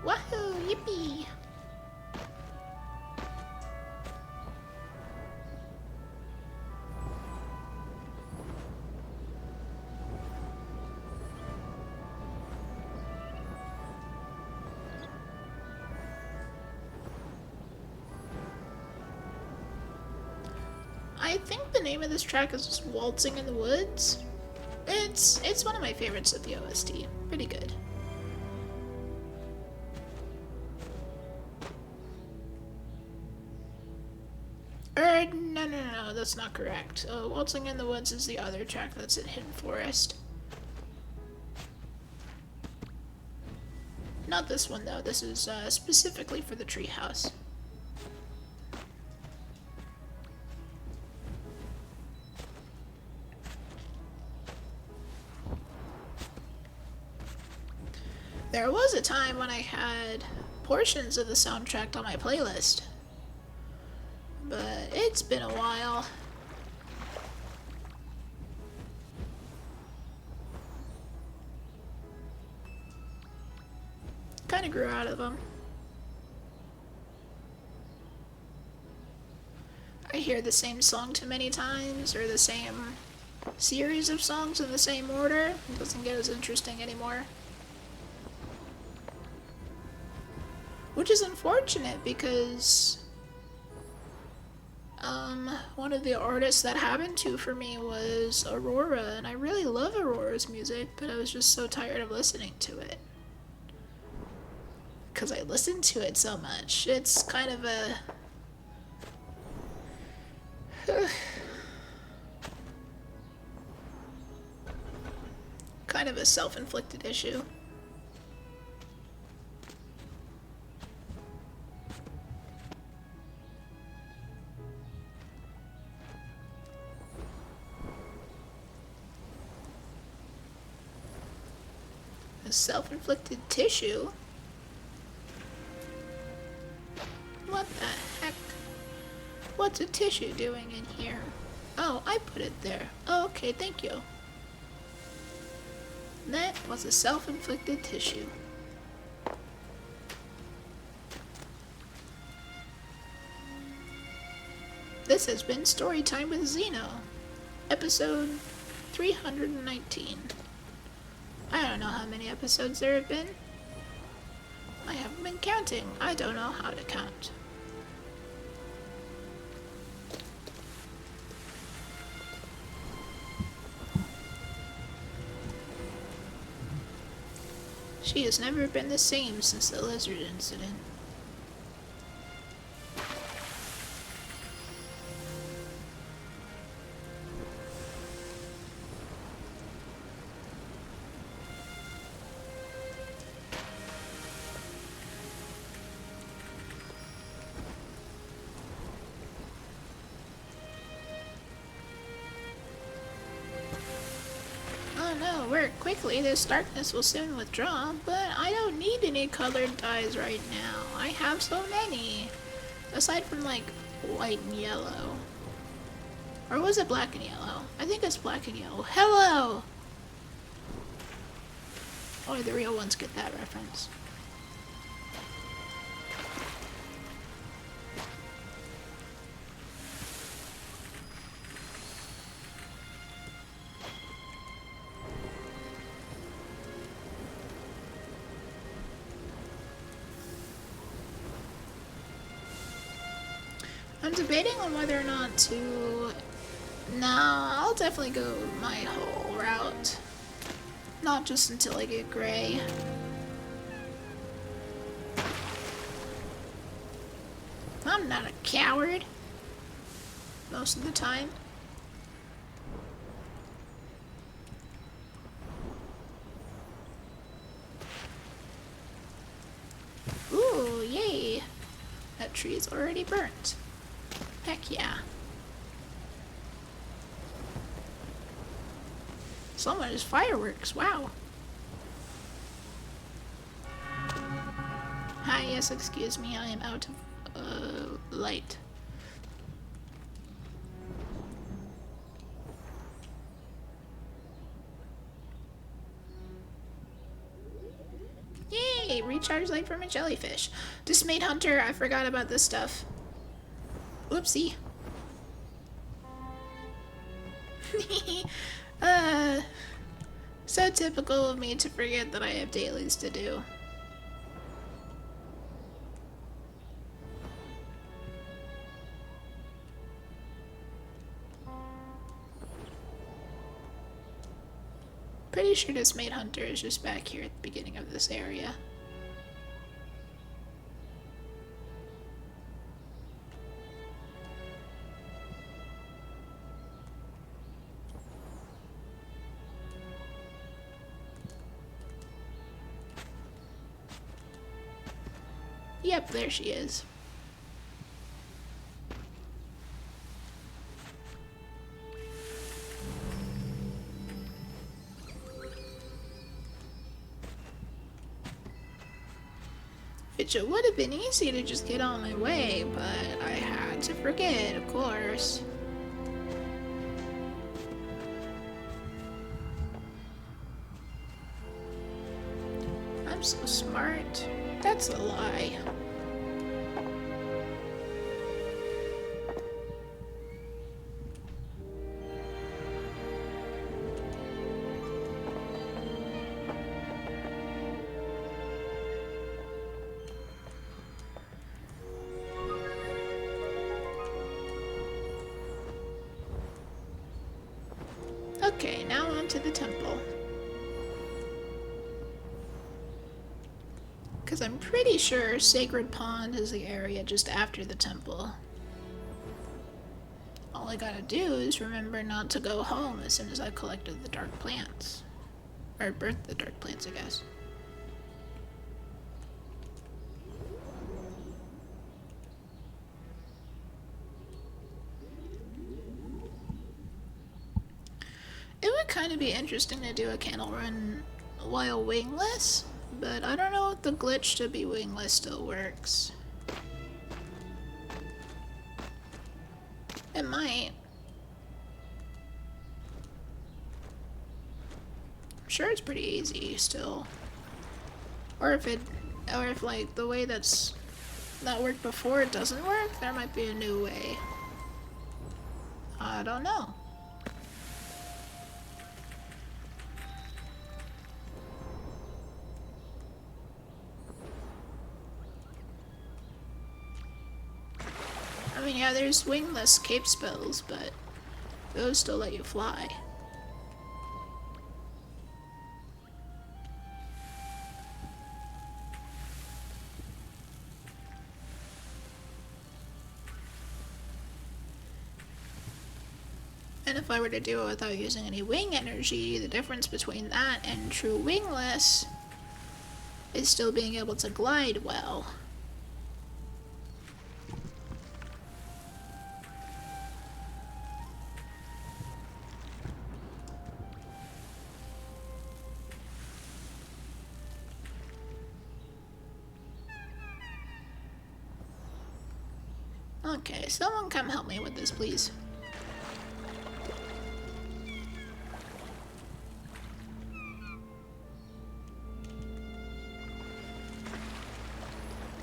Wahoo! Yippee! I think the name of this track is just Waltzing in the Woods. It's one of my favorites of the OST. Pretty good. No, that's not correct. Waltzing in the Woods is the other track that's in Hidden Forest. Not this one, though. This is specifically for the treehouse. There was a time when I had portions of the soundtrack on my playlist, but it's been a while. Kind of grew out of them. I hear the same song too many times, or the same series of songs in the same order. It doesn't get as interesting anymore. Which is unfortunate because one of the artists that happened to for me was Aurora, and I really love Aurora's music, but I was just so tired of listening to it. Because I listened to it so much. It's kind of a... kind of a self-inflicted issue. Self-inflicted tissue? What the heck? What's a tissue doing in here? Oh, I put it there. Oh, okay, thank you. That was a self-inflicted tissue. This has been Storytime with Xeno, episode 319. I don't know how many episodes there have been. I haven't been counting. I don't know how to count. She has never been the same since the lizard incident. No, work quickly. This darkness will soon withdraw, but I don't need any colored dyes right now. I have so many. Aside from, like, white and yellow. Or was it black and yellow? I think it's black and yellow. Hello! Only the real ones get that reference. I'm debating on whether or not to... No, I'll definitely go my whole route. Not just until I get gray. I'm not a coward. Most of the time. Ooh, yay! That tree is already burnt. Heck yeah. Someone is fireworks, wow. Hi, yes, excuse me, I am out of light. Yay, recharge light from a jellyfish. Dismayed Hunter, I forgot about this stuff. Whoopsie. So typical of me to forget that I have dailies to do. Pretty sure Dismayed Hunter is just back here at the beginning of this area. Yep, there she is. Which it would have been easy to just get on my way, but I had to forget, of course. I'm so smart. That's a lie. Okay, now on to the temple. Because I'm pretty sure Sacred Pond is the area just after the temple. All I gotta do is remember not to go home as soon as I collected the dark plants. Or birthed the dark plants, I guess. It would kind of be interesting to do a candle run while wingless, but I don't know if the glitch to be wingless still works. It might. I'm sure it's pretty easy still. Or if like the way that worked before it doesn't work, there might be a new way. I don't know. I mean, yeah, there's wingless cape spells, but those still let you fly. And if I were to do it without using any wing energy, the difference between that and true wingless is still being able to glide well. Okay, someone come help me with this, please.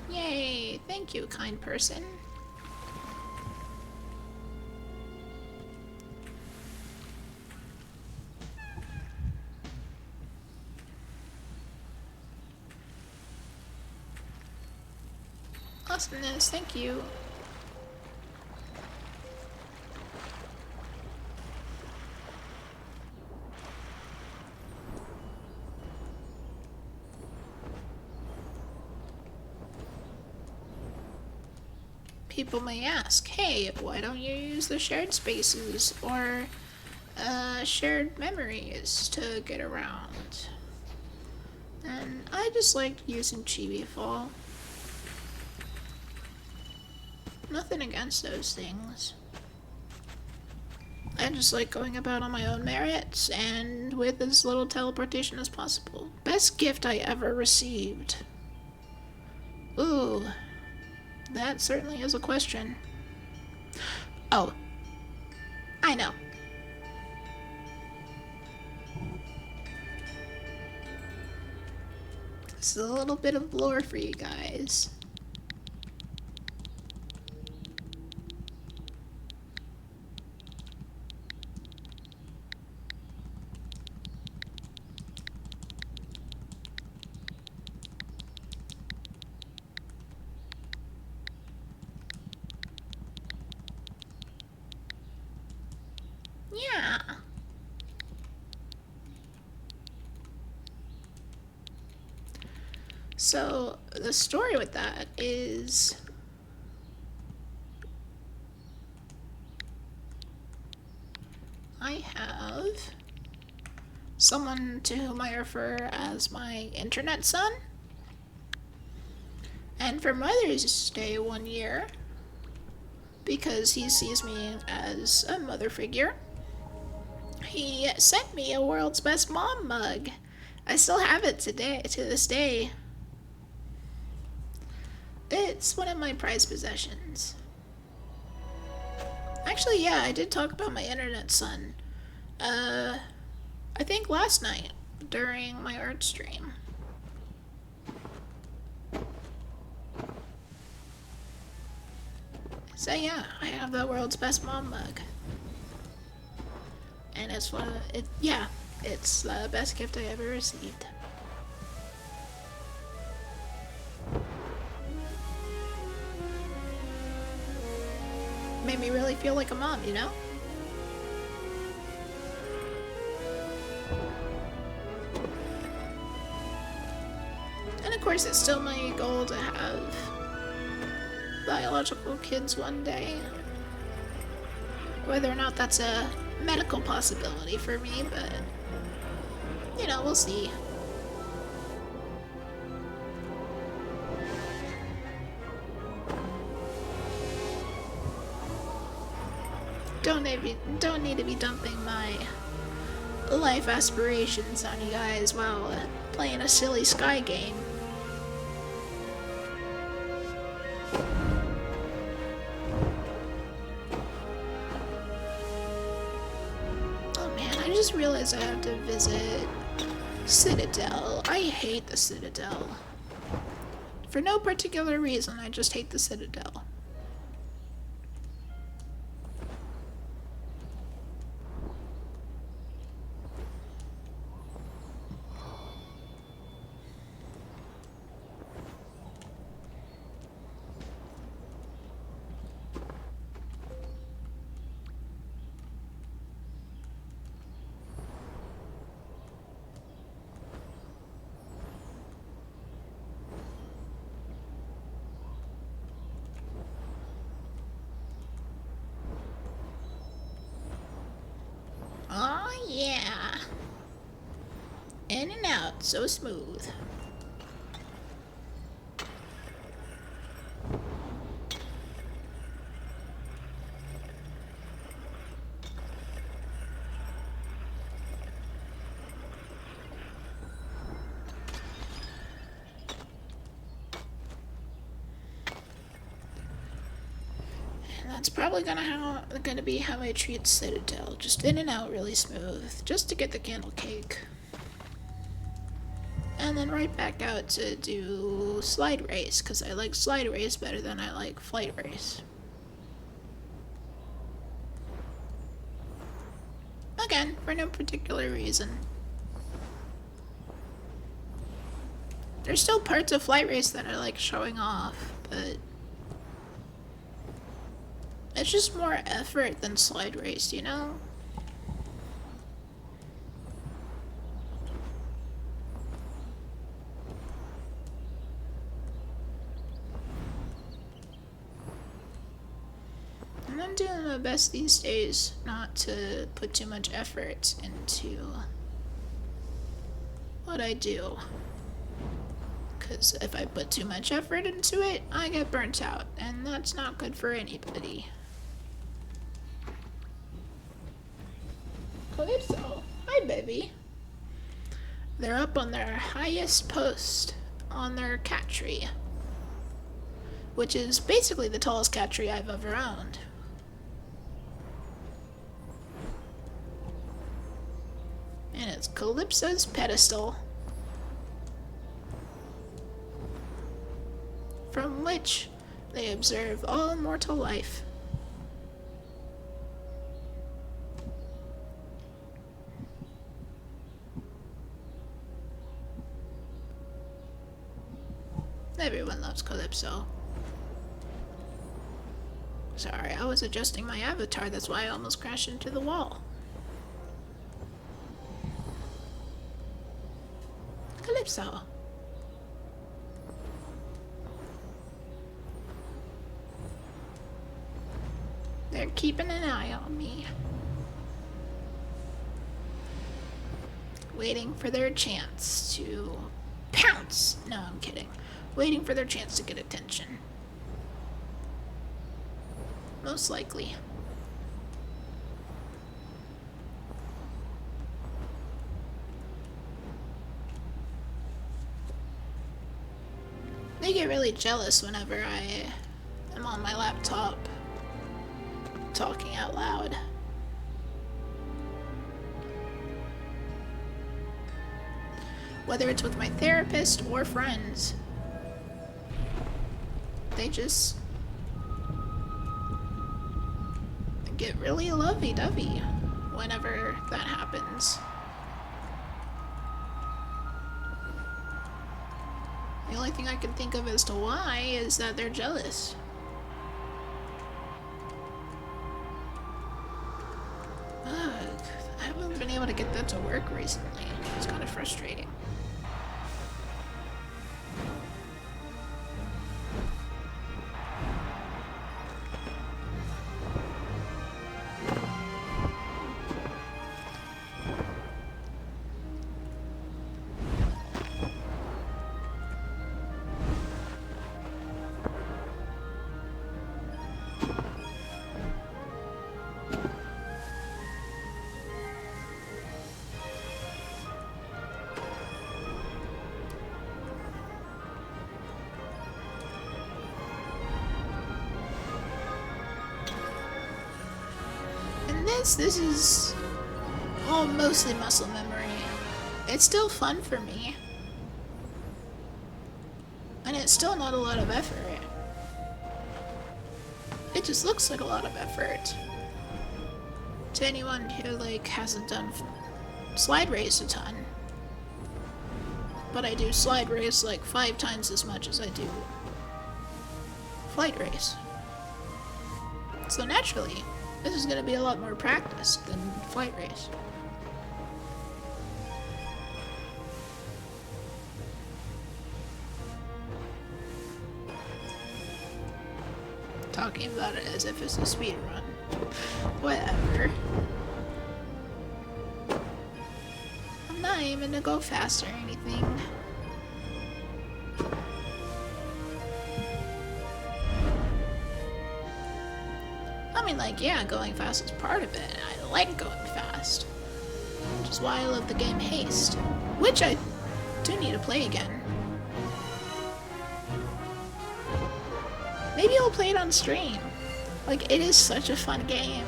Yay! Thank you, kind person. Awesomeness, thank you. People may ask, hey, why don't you use the shared spaces or shared memories to get around? And I just liked using Chibi Fall. Nothing against those things. I just like going about on my own merits and with as little teleportation as possible. Best gift I ever received. Ooh, that certainly is a question. Oh, I know. This is a little bit of lore for you guys. Yeah. So, the story with that is I have someone to whom I refer as my internet son. And for Mother's Day one year, because he sees me as a mother figure, he sent me a World's Best Mom mug. I still have it to this day. It's one of my prized possessions. Actually, yeah, I did talk about my internet son. I think last night during my art stream. So yeah, I have the World's Best Mom mug. And it's it's the best gift I ever received. Made me really feel like a mom, you know? And of course, it's still my goal to have biological kids one day. Whether or not that's a medical possibility for me, but you know, we'll see. Don't need to be dumping my life aspirations on you guys while playing a silly Sky game. Oh man, I just realized I have to visit Citadel. I hate the Citadel. For no particular reason, I just hate the Citadel. Oh yeah. In and out, so smooth. That's probably gonna be how I treat Citadel. Just in and out really smooth, just to get the candle cake. And then right back out to do slide race, because I like slide race better than I like flight race. Again, for no particular reason. There's still parts of flight race that I like showing off, but it's just more effort than slide race, you know? And I'm doing my best these days not to put too much effort into what I do. Because if I put too much effort into it, I get burnt out, and that's not good for anybody. Calypso, hi baby. They're up on their highest post on their cat tree, which is basically the tallest cat tree I've ever owned. And it's Calypso's pedestal, from which they observe all mortal life. Everyone loves Calypso. Sorry, I was adjusting my avatar, that's why I almost crashed into the wall. Calypso. They're keeping an eye on me. Waiting for their chance to pounce. No, I'm kidding. Waiting for their chance to get attention. Most likely. They get really jealous whenever I am on my laptop talking out loud. Whether it's with my therapist or friends, they just get really lovey-dovey whenever that happens. The only thing I can think of as to why is that they're jealous. Ugh, I haven't been able to get that to work recently. It's kind of frustrating. This is all mostly muscle memory. It's still fun for me. And it's still not a lot of effort. It just looks like a lot of effort. To anyone who, like, hasn't done slide race a ton. But I do slide race like 5 times as much as I do flight race. So naturally, this is going to be a lot more practice than flight race. Talking about it as if it's a speed run. Whatever. I'm not aiming to go fast or anything. I mean, like, yeah, going fast is part of it. I like going fast. Which is why I love the game Haste. Which I do need to play again. Maybe I'll play it on stream. Like, it is such a fun game.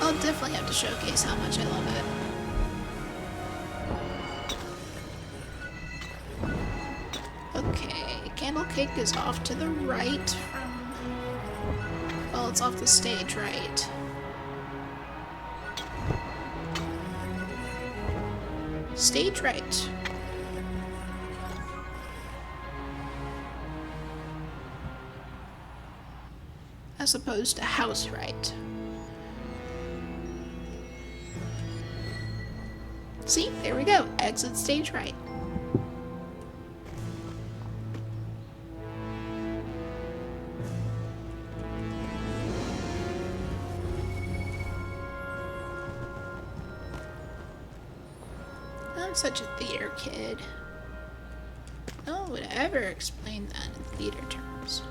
I'll definitely have to showcase how much I love it. Okay, Candle Cake is off to the right from... Well, it's off the stage, right? Stage right. As opposed to house right. See, there we go. Exit stage right. I'm such a theater kid. No one would ever explain that in theater terms.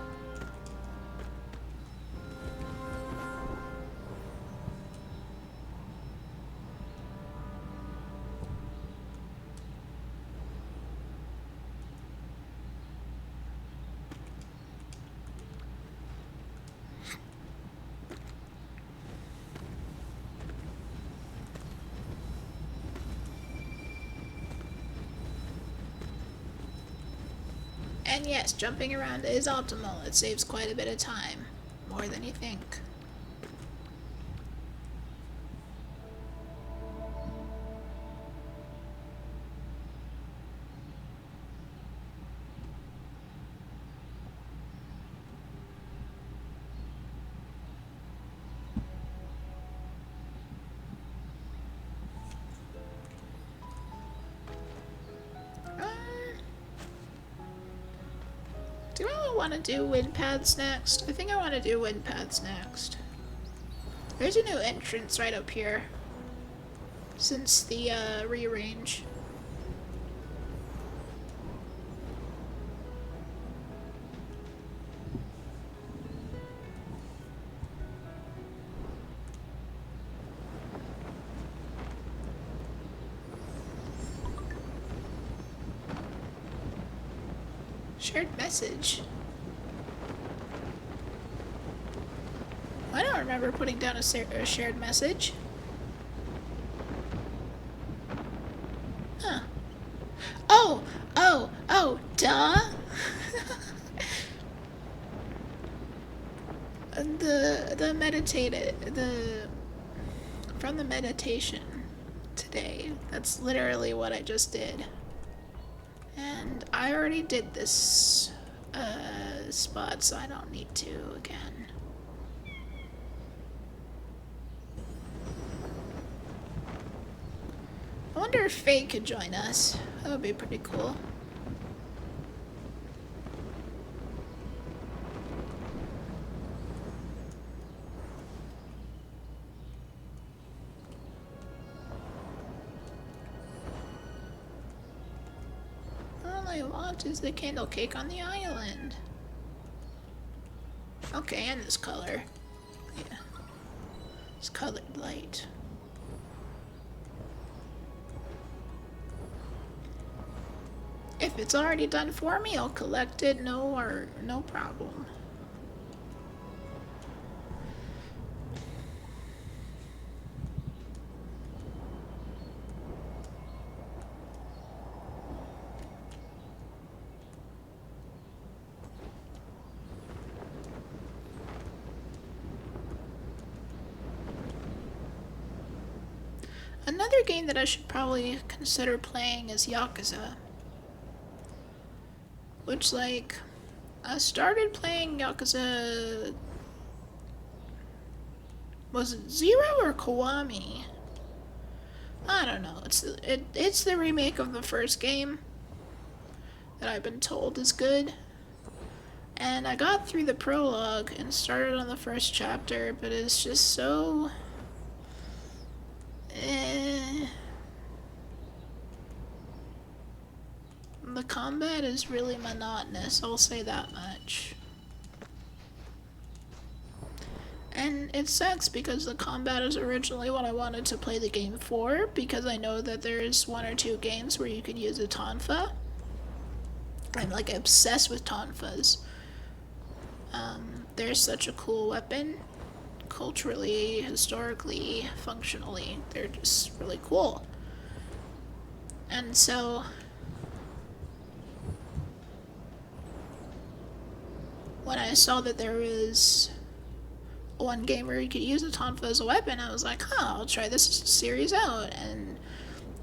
And yes, jumping around is optimal. It saves quite a bit of time. More than you think. Do I want to do wind paths next? I think I want to do wind paths next. There's a new entrance right up here. Since the rearrange. Shared message. I don't remember putting down a shared message. Huh. Oh, duh. From the meditation today. That's literally what I just did. And I already did this spot, so I don't need to again. I wonder if Faye could join us. That would be pretty cool. All I want is the candle cake on the island. Okay, and this color. Yeah. It's colored light. If it's already done for me, I'll collect it, no problem. Another game that I should probably consider playing is Yakuza. Which, like, I started playing Yakuza... Was it Zero or Kiwami? I don't know. It's the remake of the first game that I've been told is good. And I got through the prologue and started on the first chapter, but it's just so... The combat is really monotonous, I'll say that much. And it sucks because the combat is originally what I wanted to play the game for, because I know that there's one or two games where you can use a tonfa. I'm like obsessed with tonfas. They're such a cool weapon. Culturally, historically, functionally, they're just really cool. And so when I saw that there was one game where you could use a tonfa as a weapon, I was like, huh, I'll try this series out. And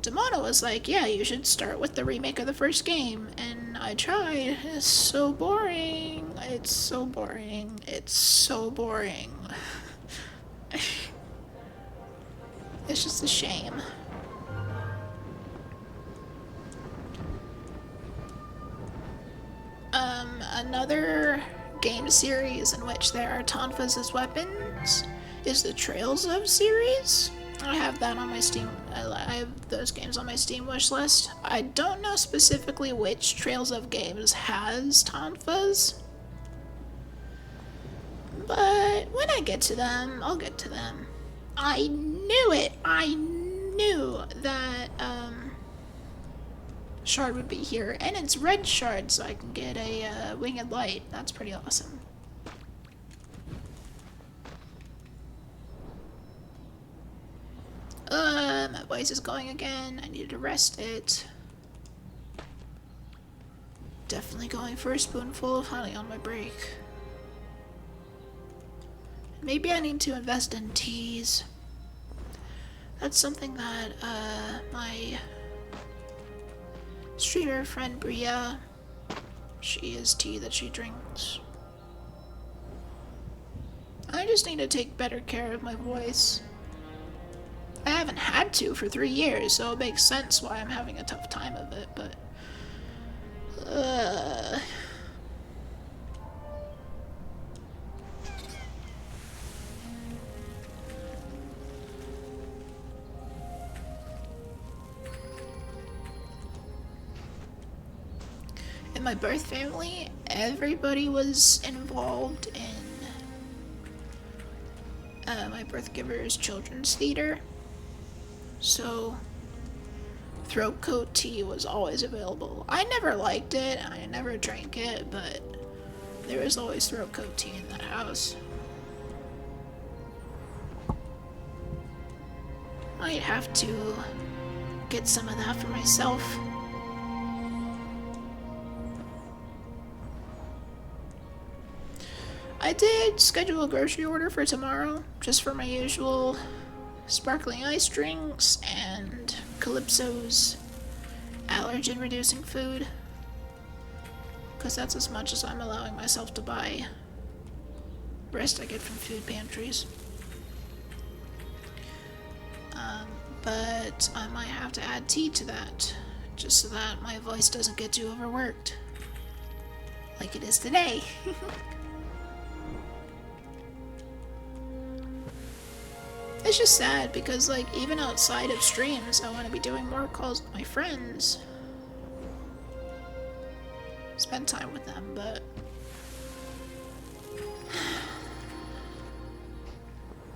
Demona was like, yeah, you should start with the remake of the first game. And I tried. It's so boring. It's so boring. It's so boring. It's just a shame. Another game series in which there are tonfas as weapons is the Trails of series. I have that on my Steam. I have those games on my Steam wish list. I don't know specifically which Trails of games has tonfas, but when I get to them, I'll get to them. I knew it. I knew that Shard would be here, and it's red Shard, so I can get a winged light. That's pretty awesome. My voice is going again. I need to rest it. Definitely going for a spoonful of honey on my break. Maybe I need to invest in teas. That's something that my streamer friend Bria, she has tea that she drinks. I just need to take better care of my voice. I haven't had to for 3 years, so it makes sense why I'm having a tough time of it, but in my birth family, everybody was involved in my birth giver's children's theater. So throat coat tea was always available. I never liked it, I never drank it, but there was always throat coat tea in that house. Might have to get some of that for myself. I did schedule a grocery order for tomorrow, just for my usual sparkling ice drinks and Calypso's allergen reducing food, because that's as much as I'm allowing myself to buy. The rest I get from food pantries. But I might have to add tea to that, just so that my voice doesn't get too overworked, like it is today. It's just sad because, like, even outside of streams, I want to be doing more calls with my friends. Spend time with them, but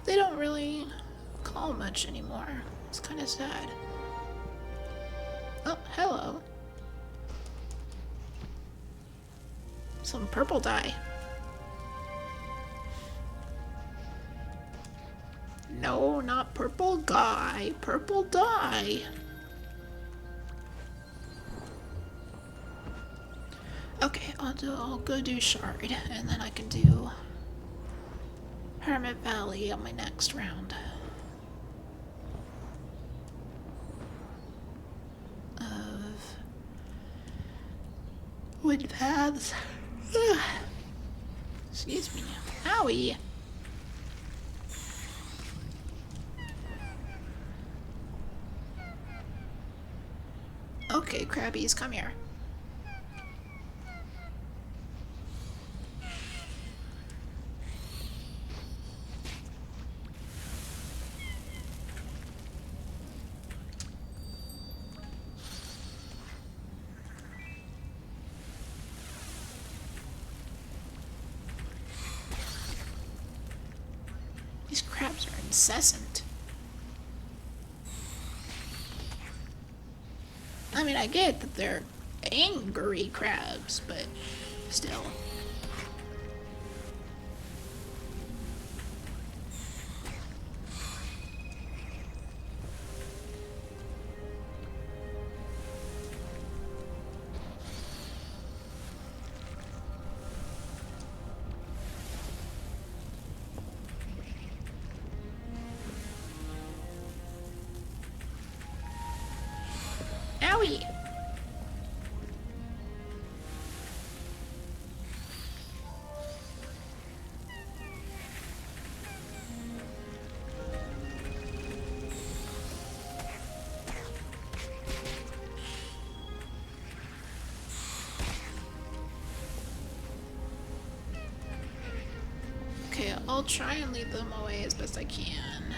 they don't really call much anymore. It's kind of sad. Oh, hello. Some purple dye. No, not purple guy. Purple dye. Okay, I'll go do Shard, and then I can do Hermit Valley on my next round of wood paths. Excuse me. Owie. Okay, Crabbies, come here. These crabs are incessant. I mean, I get that they're angry crabs, but still. Owie! Okay, I'll try and lead them away as best I can.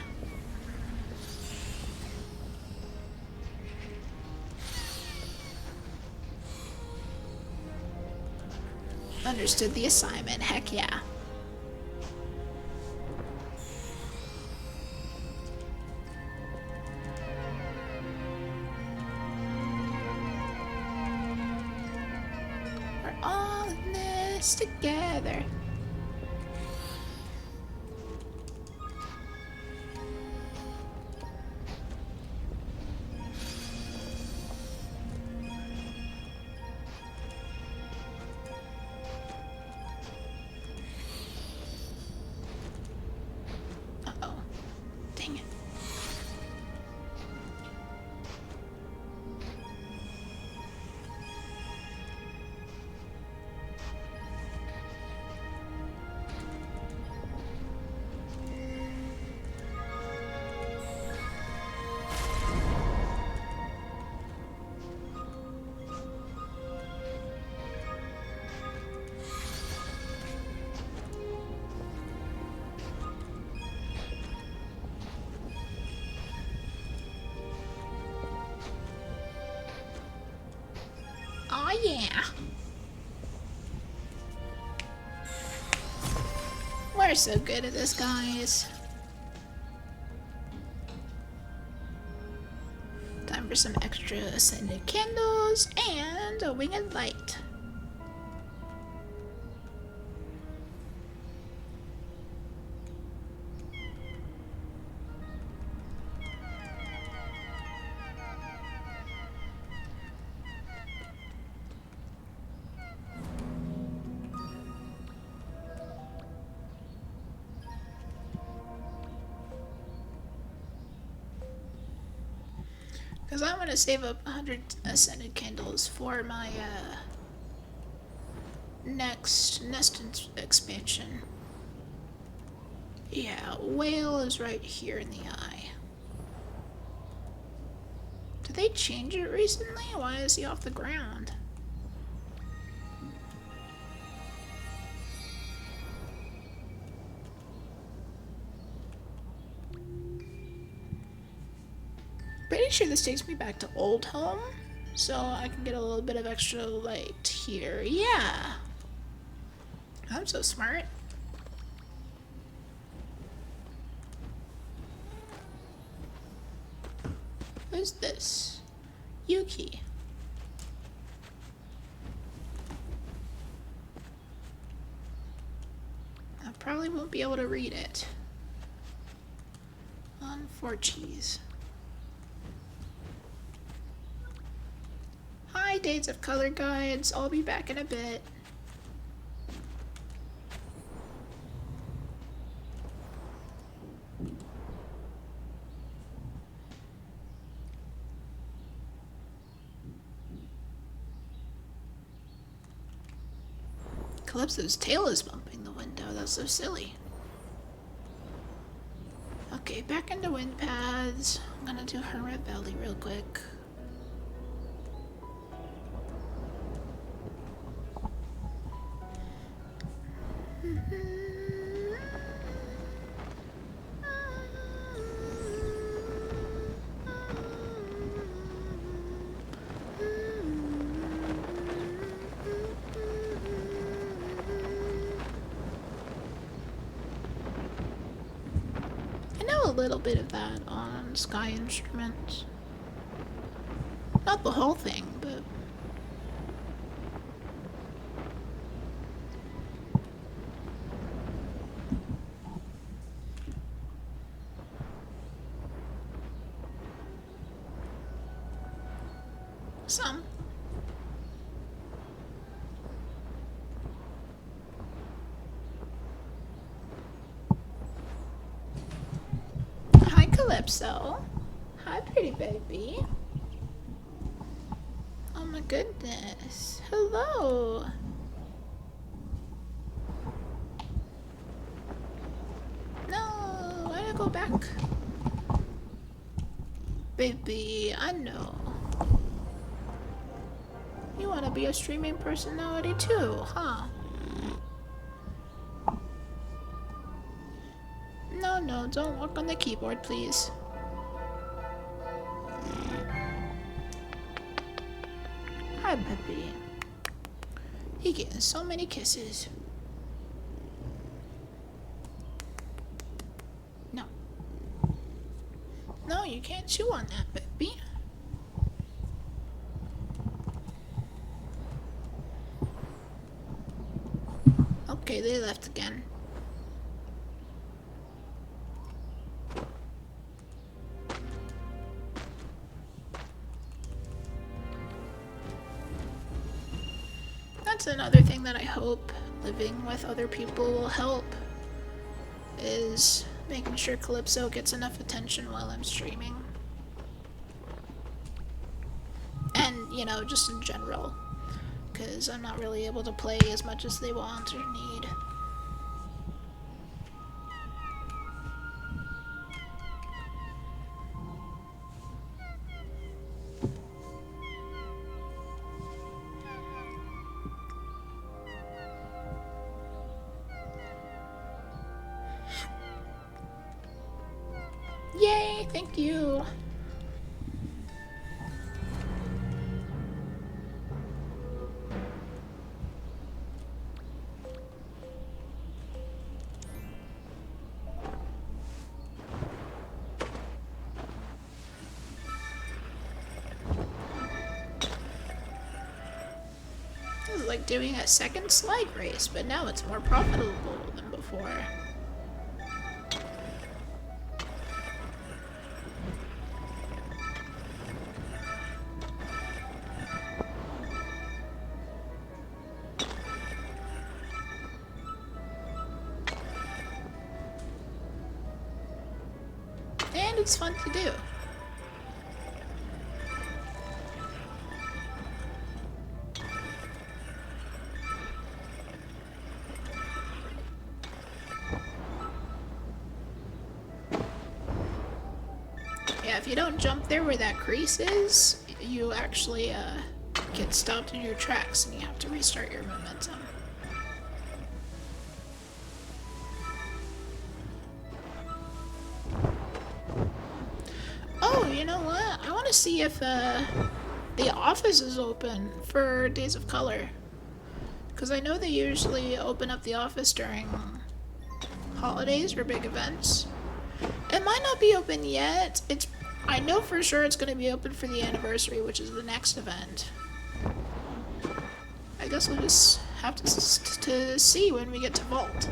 Understood the assignment, heck yeah. We're all in this together. Uh-oh. Dang it. Oh yeah. We're so good at this, guys. Time for some extra scented candles and a winged light. Because I want to save up 100 scented candles for my next nest expansion. Yeah, whale is right here in the eye. Did they change it recently? Why is he off the ground? Pretty sure this takes me back to Old Home, so I can get a little bit of extra light here. Yeah! I'm so smart. Who's this? Yuki. I probably won't be able to read it. Unfortunately. Hi, Days of Color Guides. I'll be back in a bit. Calypso's tail is bumping the window. That's so silly. Okay, back into wind paths. I'm gonna do Hermit Valley real quick. little bit of that on Sky Instruments. Not the whole thing, but... some. Hi, Calypso. Hi, pretty baby. Oh my goodness. Hello. No, why'd I go back? Baby, I know. You want to be a streaming personality too, huh? No, don't walk on the keyboard, please. Hi, baby. He getting so many kisses. No. No, you can't chew on that, baby. Okay, they left again. That's another thing that I hope living with other people will help, is making sure Calypso gets enough attention while I'm streaming. And, you know, just in general, because I'm not really able to play as much as they want or need. Yay, thank you. This is like doing a second slide race, but now it's more profitable than before. And it's fun to do. Yeah, if you don't jump there where that crease is, you actually get stopped in your tracks and you have to restart your momentum. Oh, you know what? I want to see if the office is open for Days of Color. Because I know they usually open up the office during holidays or big events. It might not be open yet. I know for sure it's going to be open for the anniversary, which is the next event. I guess we'll just have to see when we get to Vault.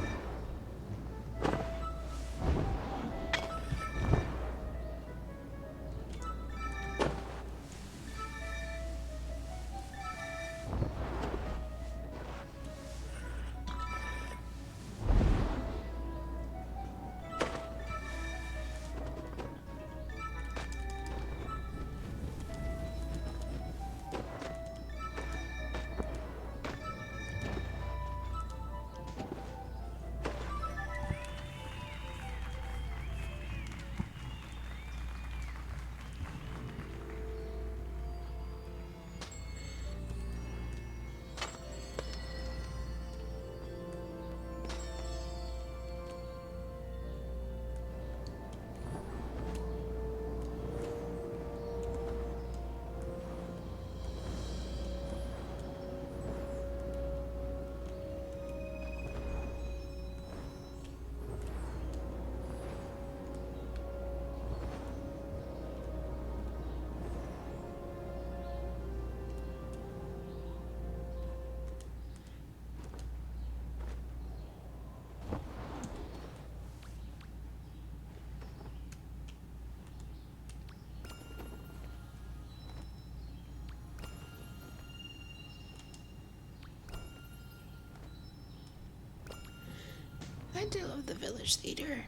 do love the village theater.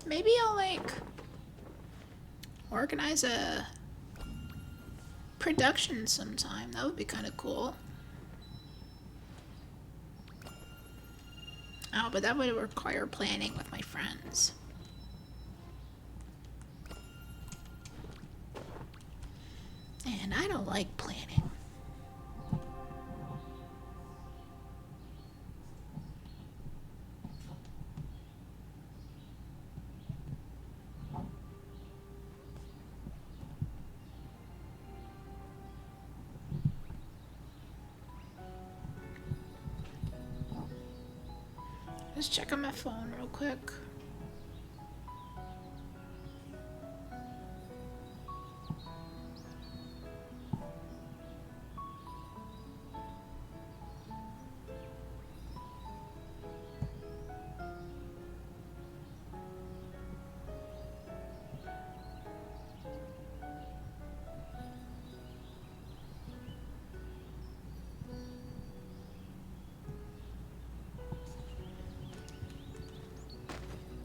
Maybe I'll like organize a production sometime. That would be kind of cool. Oh, but that would require planning with my friends. And I don't like planning. Just checking my phone real quick.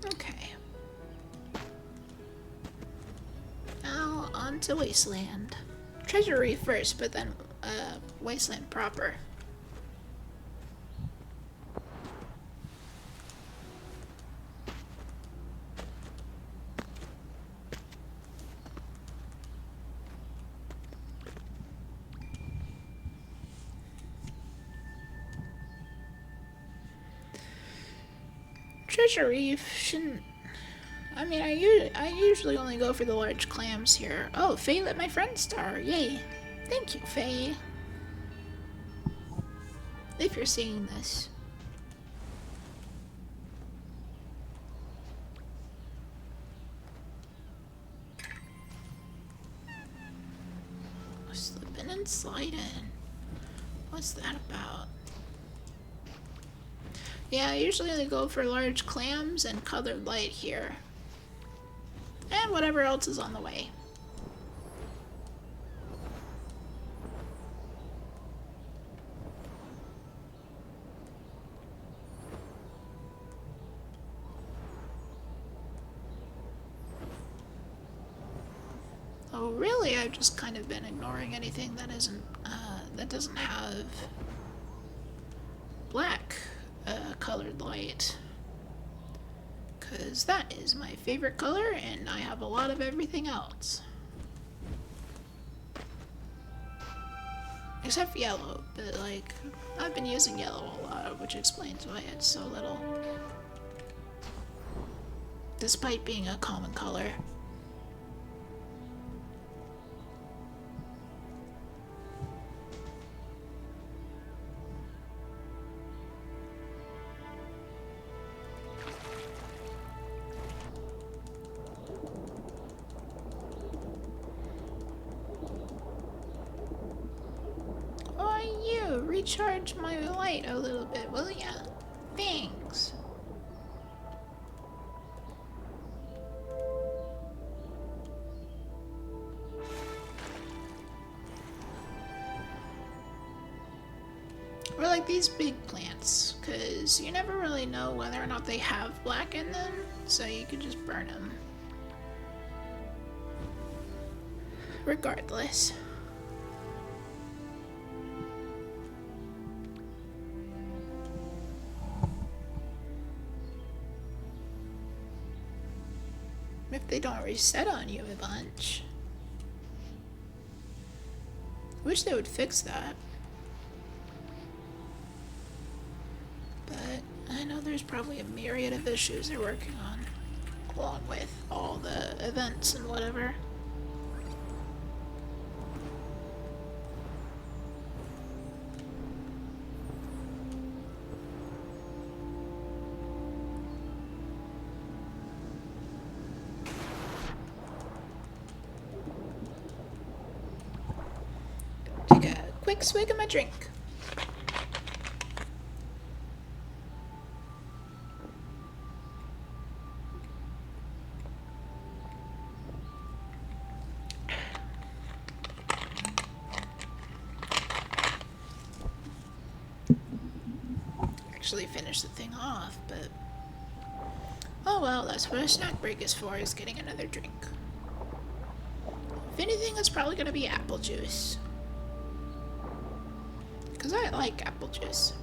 Okay. Now on to Wasteland. Treasury first, but then Wasteland proper. Treasure Reef shouldn't. I mean, I usually only go for the large clams here. Oh, Faye let my friend star. Yay. Thank you, Faye. If you're seeing this. Slipping and sliding. What's that about? Yeah, I usually only go for large clams and colored light here. And whatever else is on the way. Oh, really? I've just kind of been ignoring anything that isn't, that doesn't have black colored light. Because that is my favorite color, and I have a lot of everything else. Except yellow, but like, I've been using yellow a lot, which explains why it's so little. Despite being a common color. Recharge my light a little bit, will ya? Thanks. Or like these big plants, because you never really know whether or not they have black in them, so you could just burn them. Regardless. If they don't reset on you a bunch. Wish they would fix that. But I know there's probably a myriad of issues they're working on, along with all the events and whatever. Take a quick swig of my drink. actually finish the thing off, but... Oh well, that's what a snack break is for, is getting another drink. If anything, it's probably gonna be apple juice. Because I like apple juice.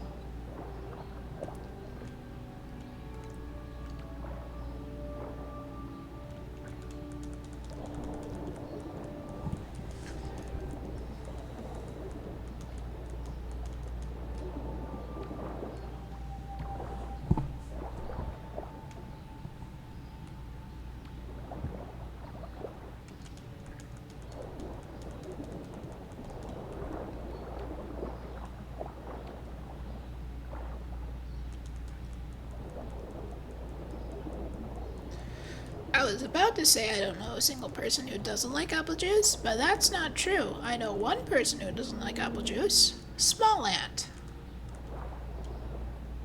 I was about to say I don't know a single person who doesn't like apple juice, but that's not true. I know one person who doesn't like apple juice. Smallant.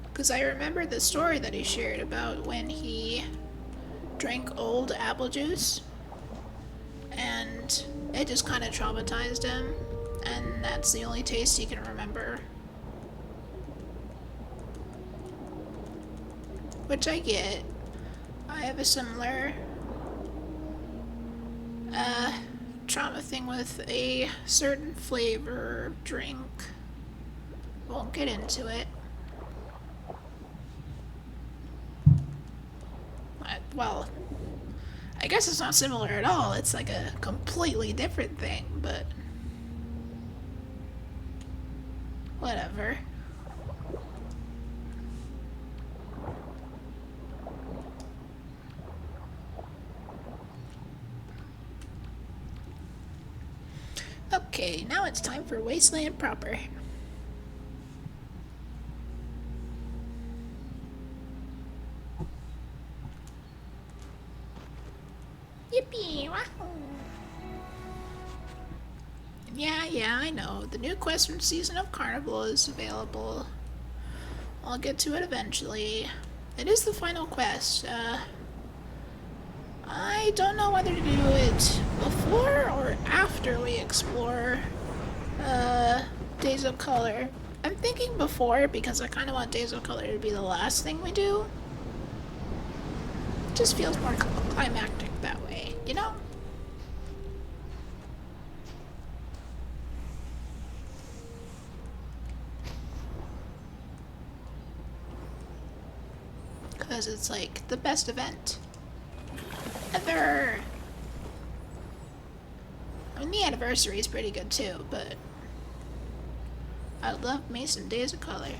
Because I remember the story that he shared about when he drank old apple juice and it just kind of traumatized him, and that's the only taste he can remember. Which I get. I have a similar trauma thing with a certain flavor drink. Won't get into it. Well, I guess it's not similar at all. It's like a completely different thing, but whatever. Okay, now it's time for Wasteland proper. Yippee! Wahoo! Yeah, I know. The new quest from Season of Carnival is available. I'll get to it eventually. It is the final quest. I don't know whether to do it before or after we explore Days of Color. I'm thinking before because I kind of want Days of Color to be the last thing we do. It just feels more climactic that way, you know? Because it's like the best event ever. I mean, the anniversary is pretty good too, but I love me some Days of Color.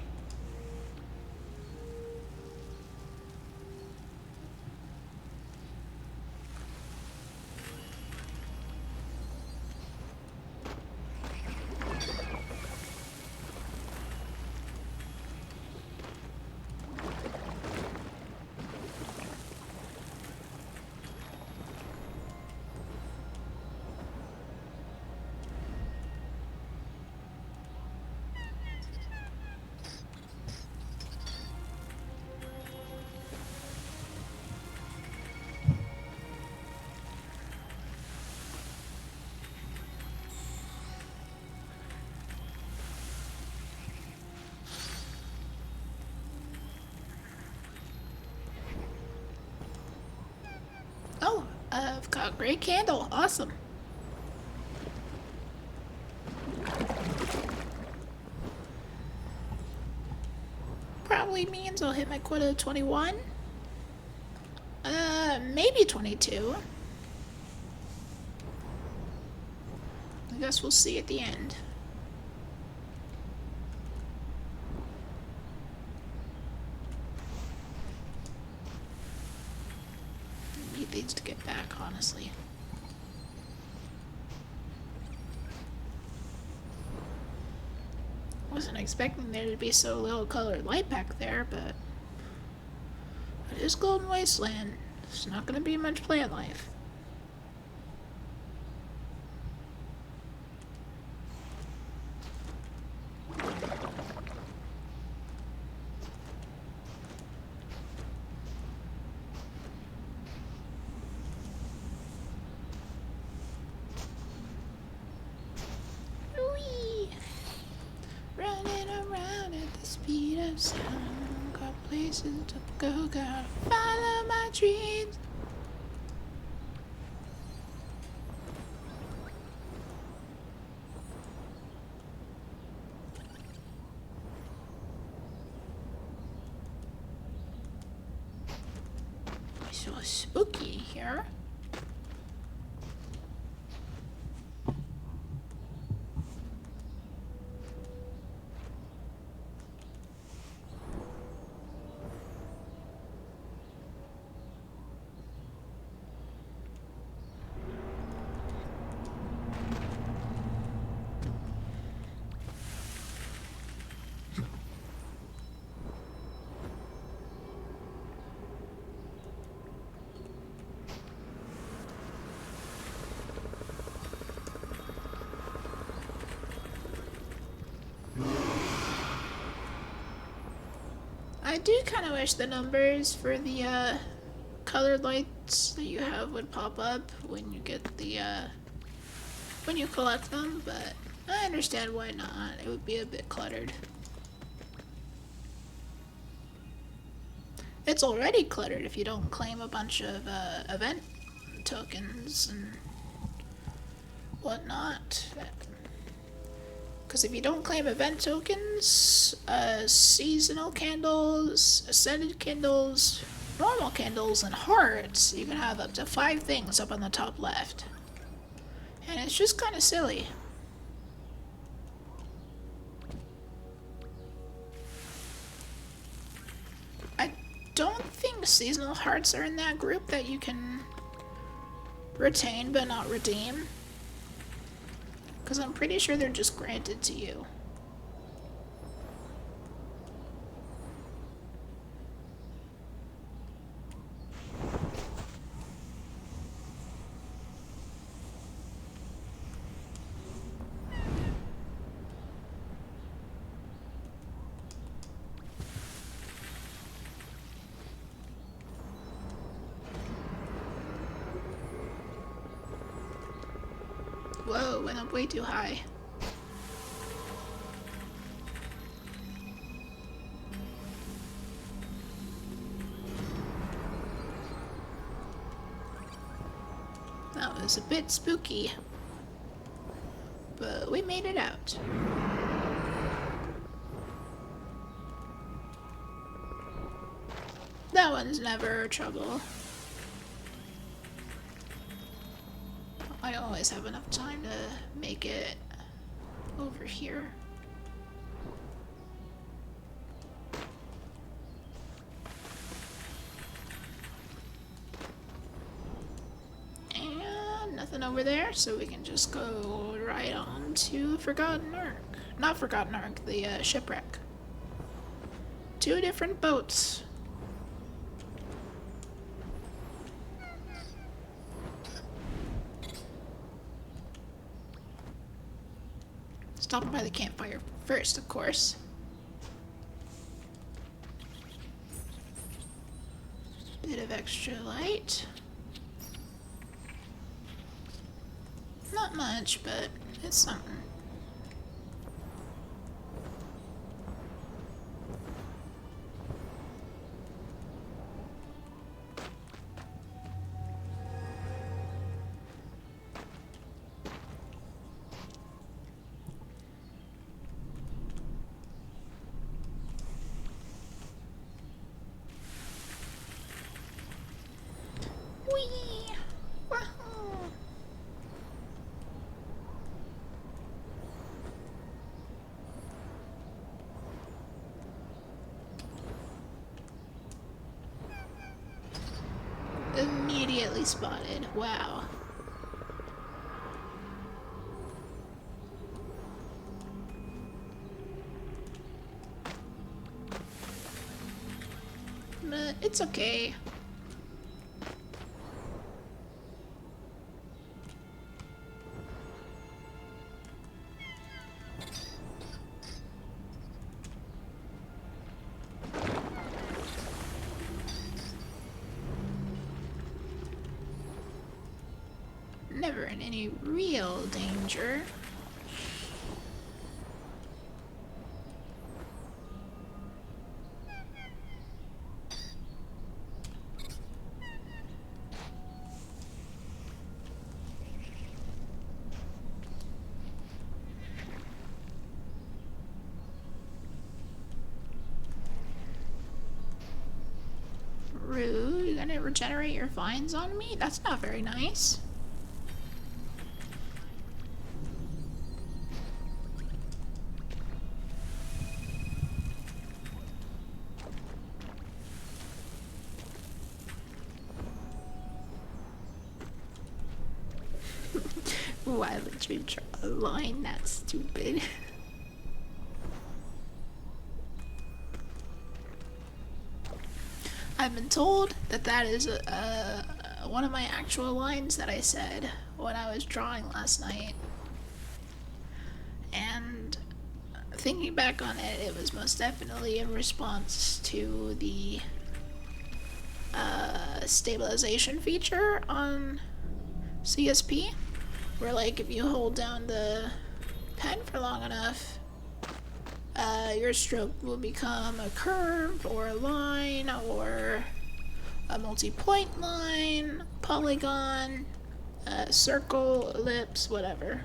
Oh, I've got a great candle. Awesome. Probably means I'll hit my quota of 21. Maybe 22. I guess we'll see at the end. I need these to get back, honestly. Wasn't expecting there to be so little colored light back there, but it is Golden Wasteland. There's not going to be much plant life. Whee! Running around at the speed of sound. places to go, gotta follow my dreams. So spooky here. I do kind of wish the numbers for the colored lights that you have would pop up when you get the when you collect them, but I understand why not. It would be a bit cluttered. It's already cluttered if you don't claim a bunch of event tokens and whatnot. Because if you don't claim event tokens, seasonal candles, ascended candles, normal candles, and hearts, you can have up to 5 things up on the top left. And it's just kind of silly. I don't think seasonal hearts are in that group that you can retain but not redeem. Because I'm pretty sure they're just granted to you. Whoa, went up way too high. That was a bit spooky, but we made it out. That one's never trouble. I always have enough time to make it over here. And nothing over there, so we can just go right on to Forgotten Ark. Not Forgotten Ark, the shipwreck. 2 different boats. Stopping by the campfire first, of course. Bit of extra light. Not much, but it's something. Whee! Wahoo! Immediately spotted. Wow. But it's okay. Never in any real danger. rude. You're gonna regenerate your vines on me? That's not very nice. Why would you draw a line that stupid? I've been told that that is one of my actual lines that I said when I was drawing last night. And thinking back on it, it was most definitely in response to the stabilization feature on CSP, where like if you hold down the pen for long enough, your stroke will become a curve or a line or a multi-point line, polygon, circle, ellipse, whatever.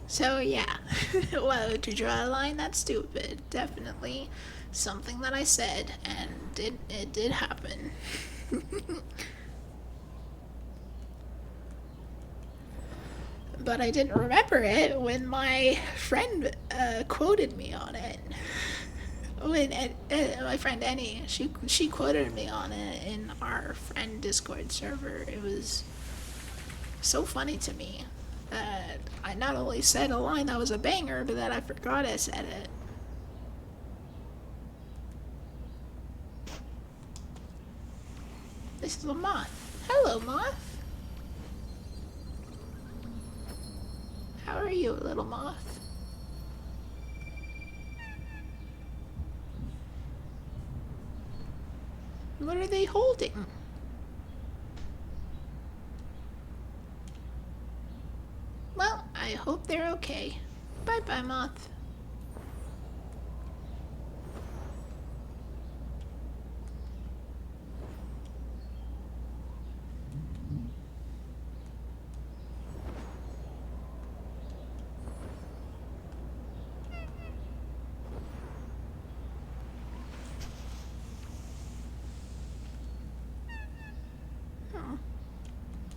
So yeah, why would you draw a line that's stupid? Definitely something that I said, and it did happen. But I didn't remember it when my friend quoted me on it. When my friend Annie, she quoted me on it in our friend Discord server. It was so funny to me that I not only said a line that was a banger, but that I forgot I said it. This is a moth. Hello, moth. How are you, little moth? What are they holding? Well, I hope they're okay. Bye-bye, moth.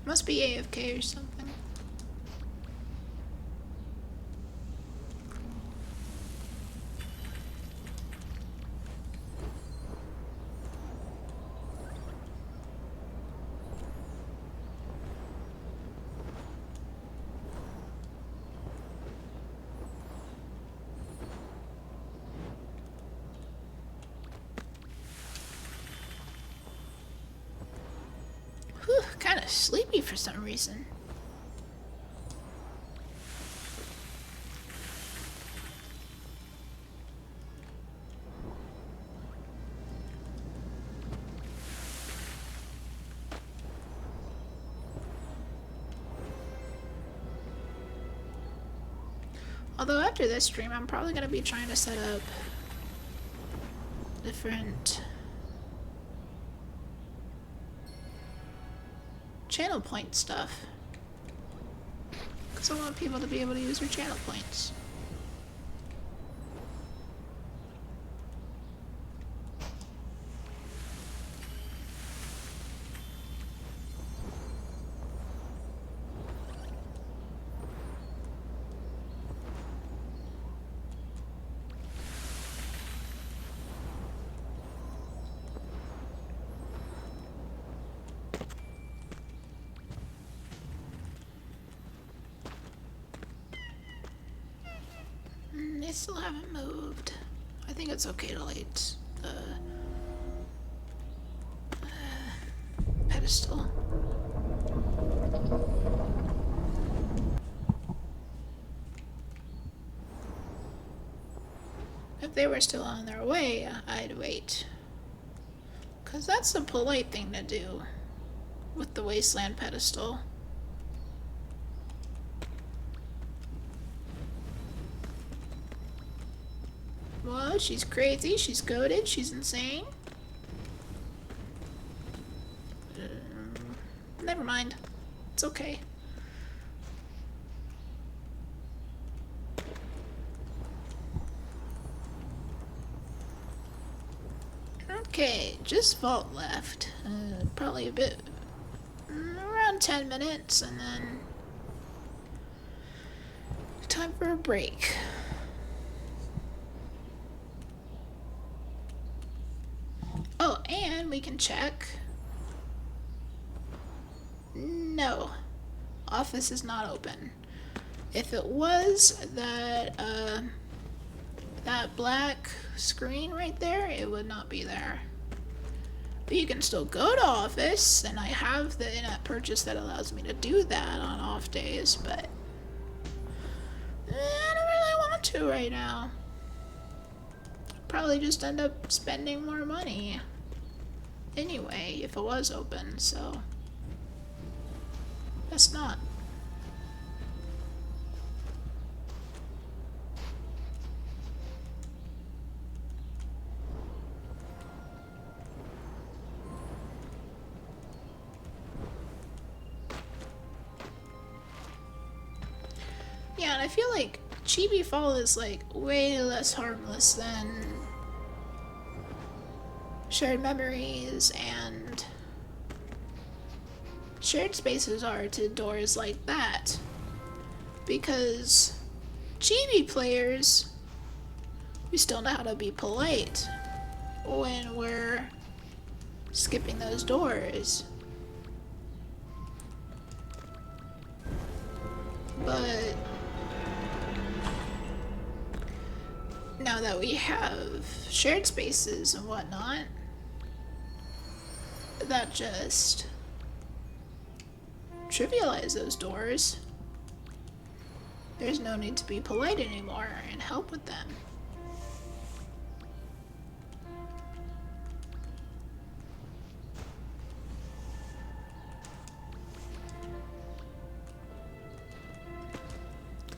Must be AFK or something. Whew, kind of sleepy for some reason. Although after this stream, I'm probably going to be trying to set up different channel point stuff. Because I want people to be able to use their channel points. They still haven't moved. I think it's okay to light the pedestal. If they were still on their way, I'd wait. 'Cause that's the polite thing to do with the Wasteland pedestal. Whoa, she's crazy, she's goated, she's insane. Never mind. It's okay. Okay, just vault left. Probably a bit, around 10 minutes, and then time for a break. Oh, and we can check. No, office is not open. If it was, that black screen right there, it would not be there. But you can still go to office, and I have the in-app purchase that allows me to do that on off days, but I don't really want to right now. Probably just end up spending more money anyway if it was open, so that's not. Yeah, and I feel like Chibi Fall is like way less harmless than shared memories and shared spaces are to doors like that. Because Chibi players, we still know how to be polite when we're skipping those doors. But now that we have shared spaces and whatnot, that just trivialize those doors. There's no need to be polite anymore and help with them.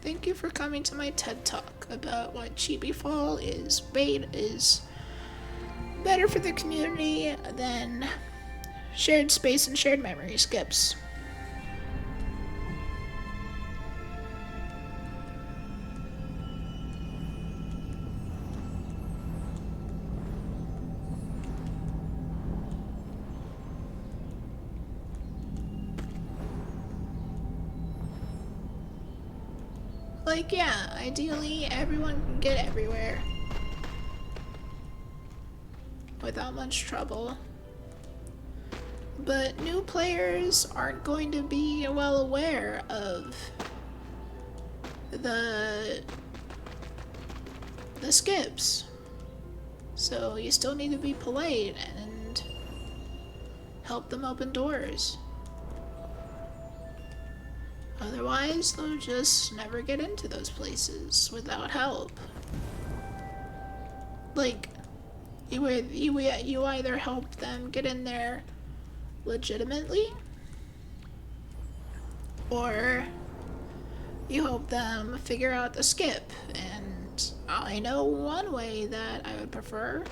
Thank you for coming to my TED Talk about why Chibi Fall is better for the community than shared space and shared memory skips. Like, yeah, ideally everyone can get everywhere without much trouble. But new players aren't going to be well aware of the skips. So you still need to be polite and help them open doors. Otherwise, they'll just never get into those places without help. Like, you either help them get in there legitimately, or you help them figure out the skip. And I know one way that I would prefer.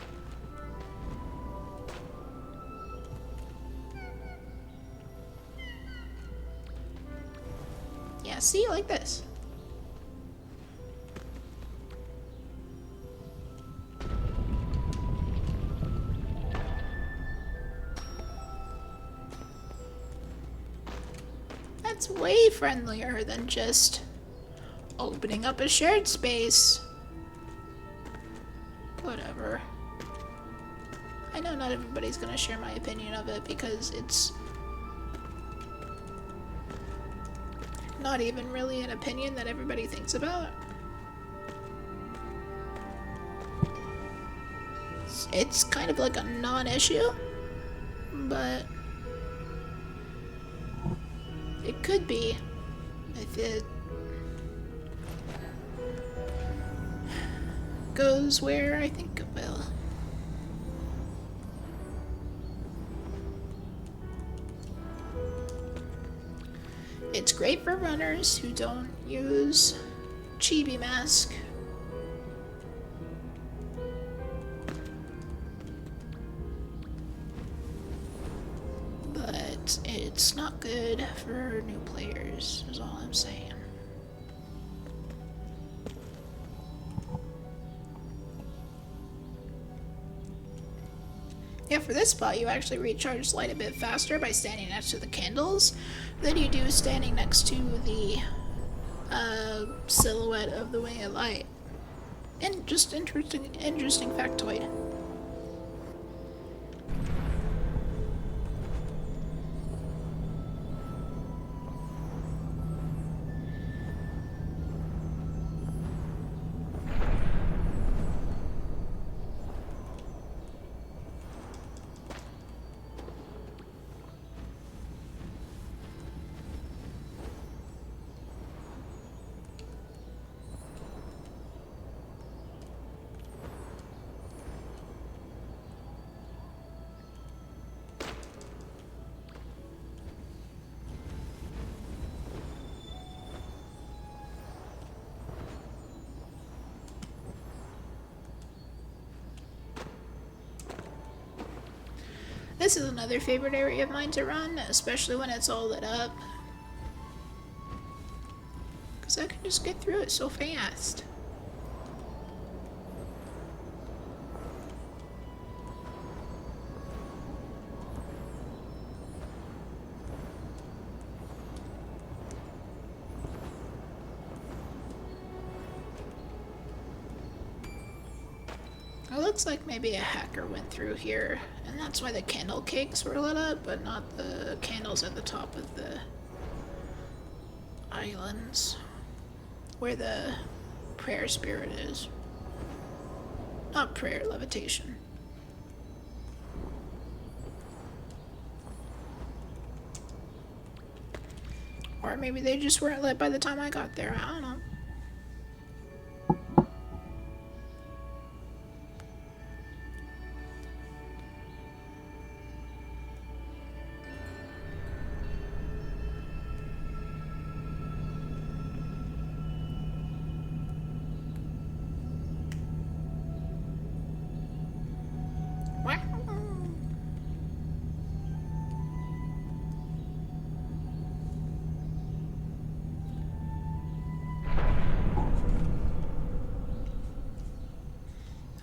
Yeah, see, like this. That's way friendlier than just opening up a shared space. Whatever. I know not everybody's gonna share my opinion of it because it's not even really an opinion that everybody thinks about. It's kind of like a non-issue, but it could be if it goes where I think it will. It's great for runners who don't use Chibi Mask. But it's not good for new players, is all I'm saying. Yeah, for this spot, you actually recharge light a bit faster by standing next to the candles than you do standing next to the silhouette of the Wing of Light. And just interesting factoid. This is another favorite area of mine to run, especially when it's all lit up. Because I can just get through it so fast. It looks like maybe a hacker went through here, and that's why the candle cakes were lit up, but not the candles at the top of the islands, where the prayer spirit is. Not prayer, levitation. Or maybe they just weren't lit by the time I got there, I don't know.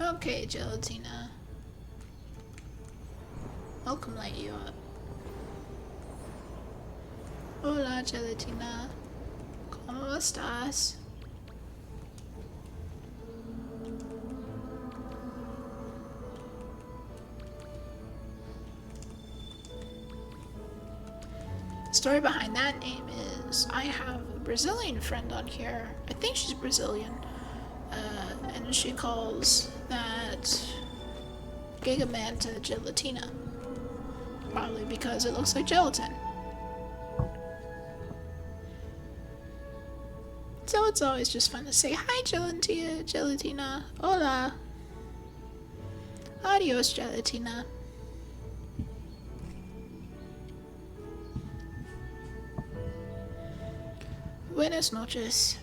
Okay, Gelatina. Welcome, light you up. Hola, Gelatina. ¿Cómo estás? The story behind that name is I have a Brazilian friend on here. I think she's Brazilian. And she calls that Gigamanta Gelatina. Probably because it looks like gelatin. So it's always just fun to say, hi Gelatina. Hola. Adios, Gelatina. Buenas noches.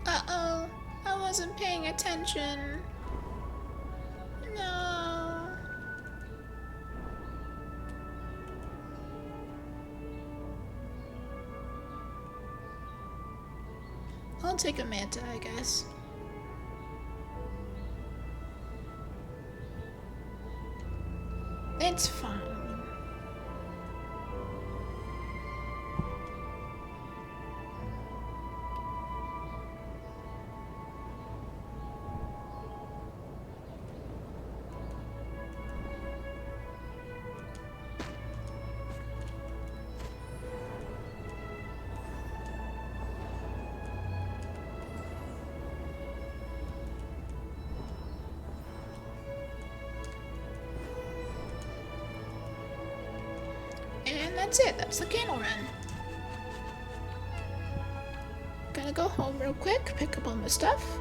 Uh-oh, I wasn't paying attention. No. I'll take a Manta, I guess. It's fine. And that's it. That's the candle run. Gonna go home real quick, pick up all my stuff.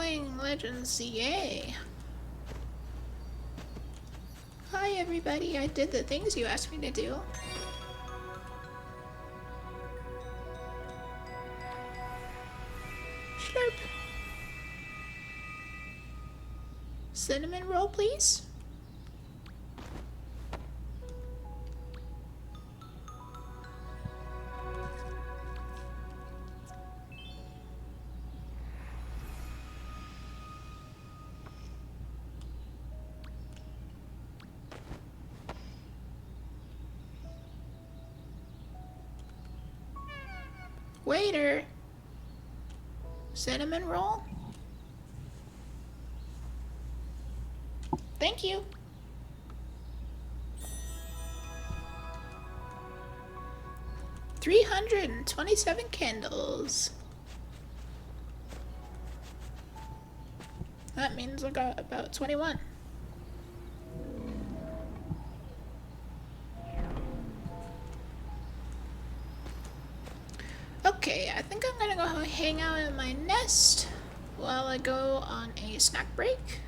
playing Legends CA. Hi everybody, I did the things you asked me to do. Slurp. Cinnamon roll, please. Waiter. Cinnamon roll. Thank you. $327 candles. That means I got about 21. Okay, I think I'm gonna go hang out in my nest while I go on a snack break.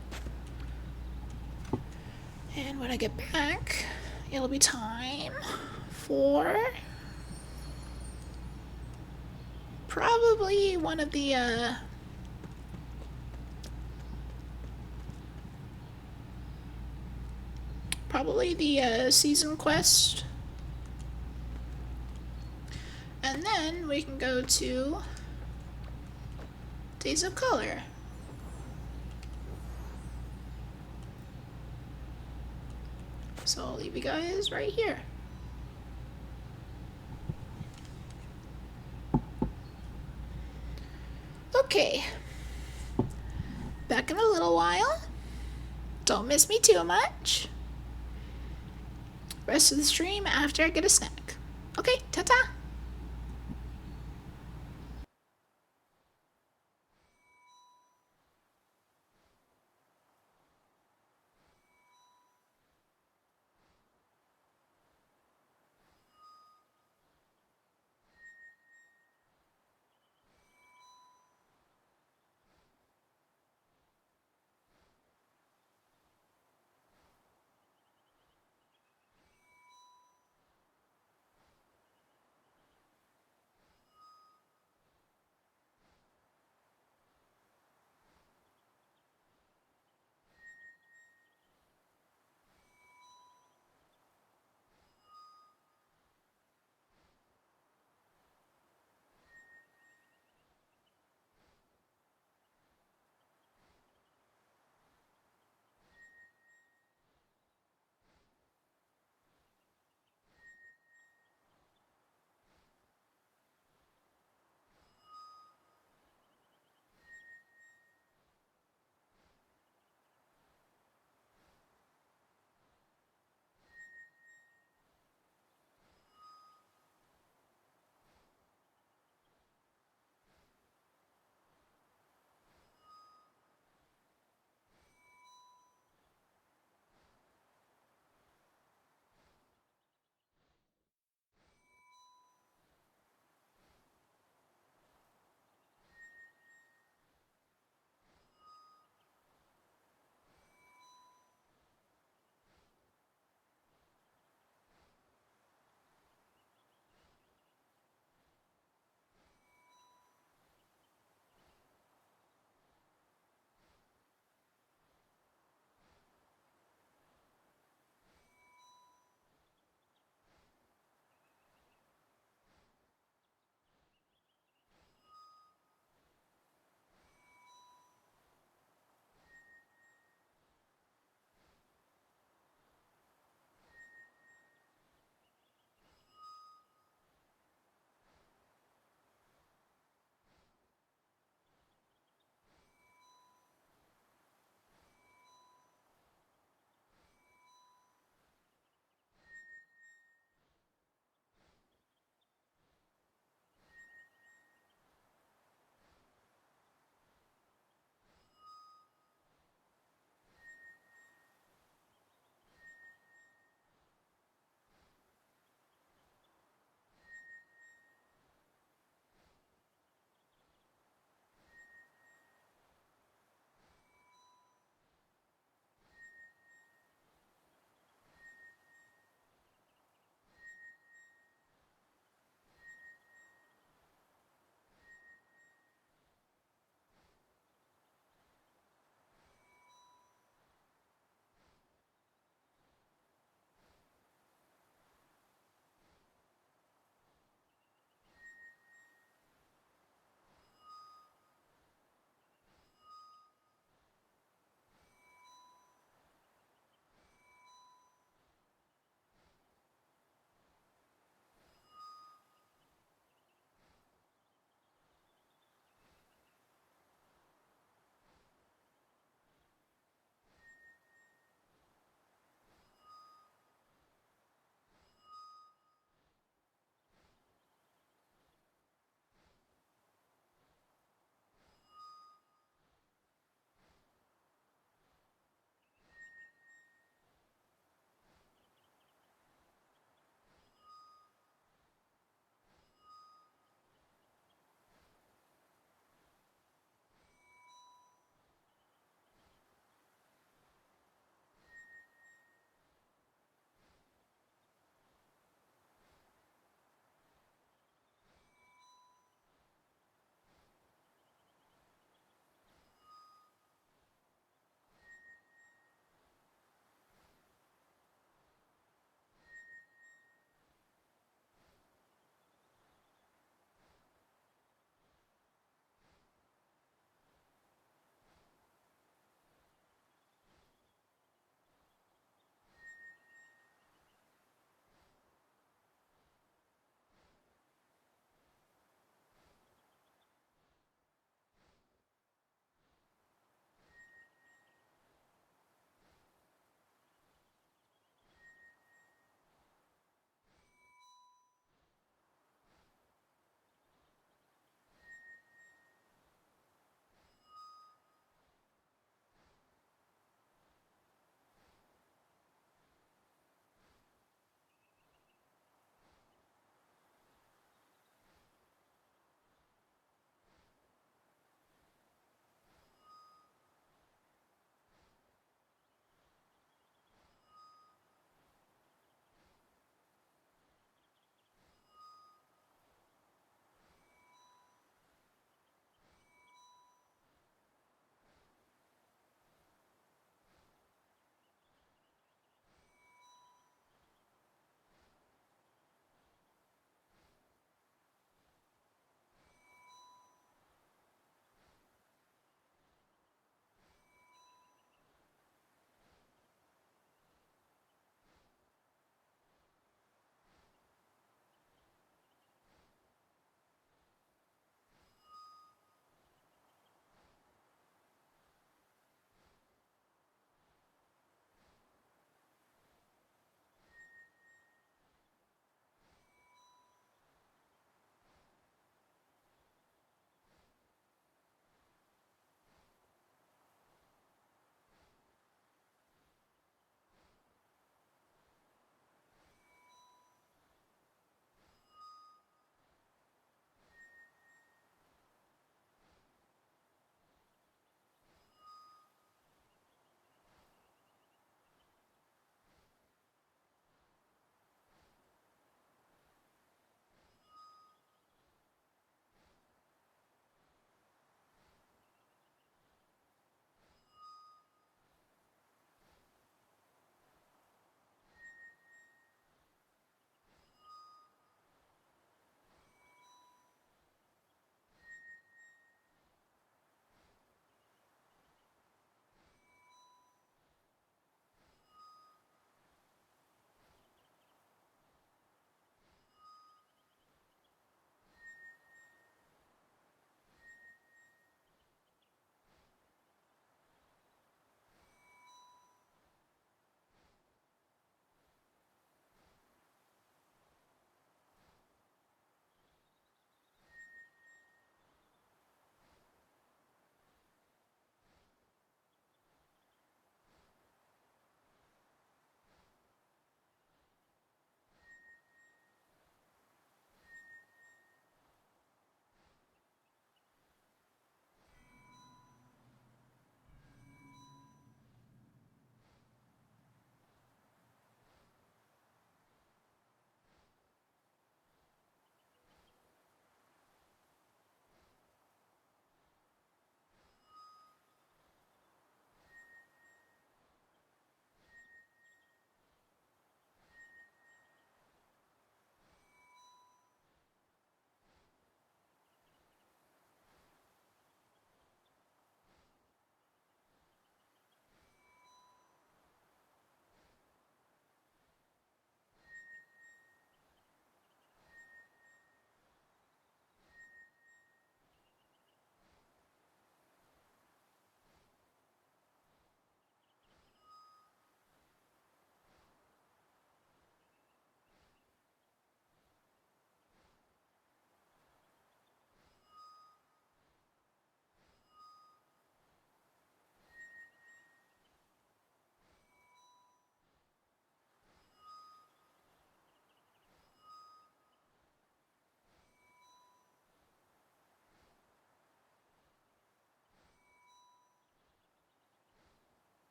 And when I get back, it'll be time for probably one of the season quest. And then we can go to Days of Color. So I'll leave you guys right here. Okay. Back in a little while. Don't miss me too much. Rest of the stream after I get a snack. Okay, ta-ta!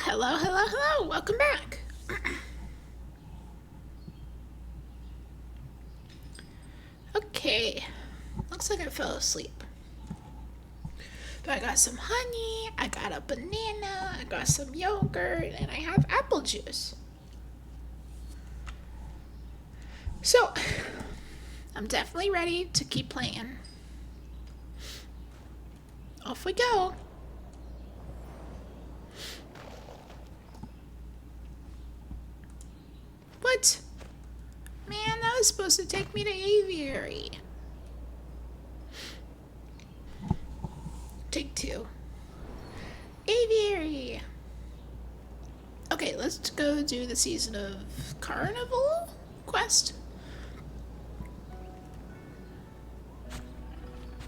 hello, hello, hello. Welcome back. Okay. Looks like I fell asleep. But I got some honey, I got a banana, I got some yogurt, and I have apple juice. So, I'm definitely ready to keep playing. Off we go. What? Man, that was supposed to take me to aviary. Take 2. Aviary. Okay, let's go do the Season of Carnival quest.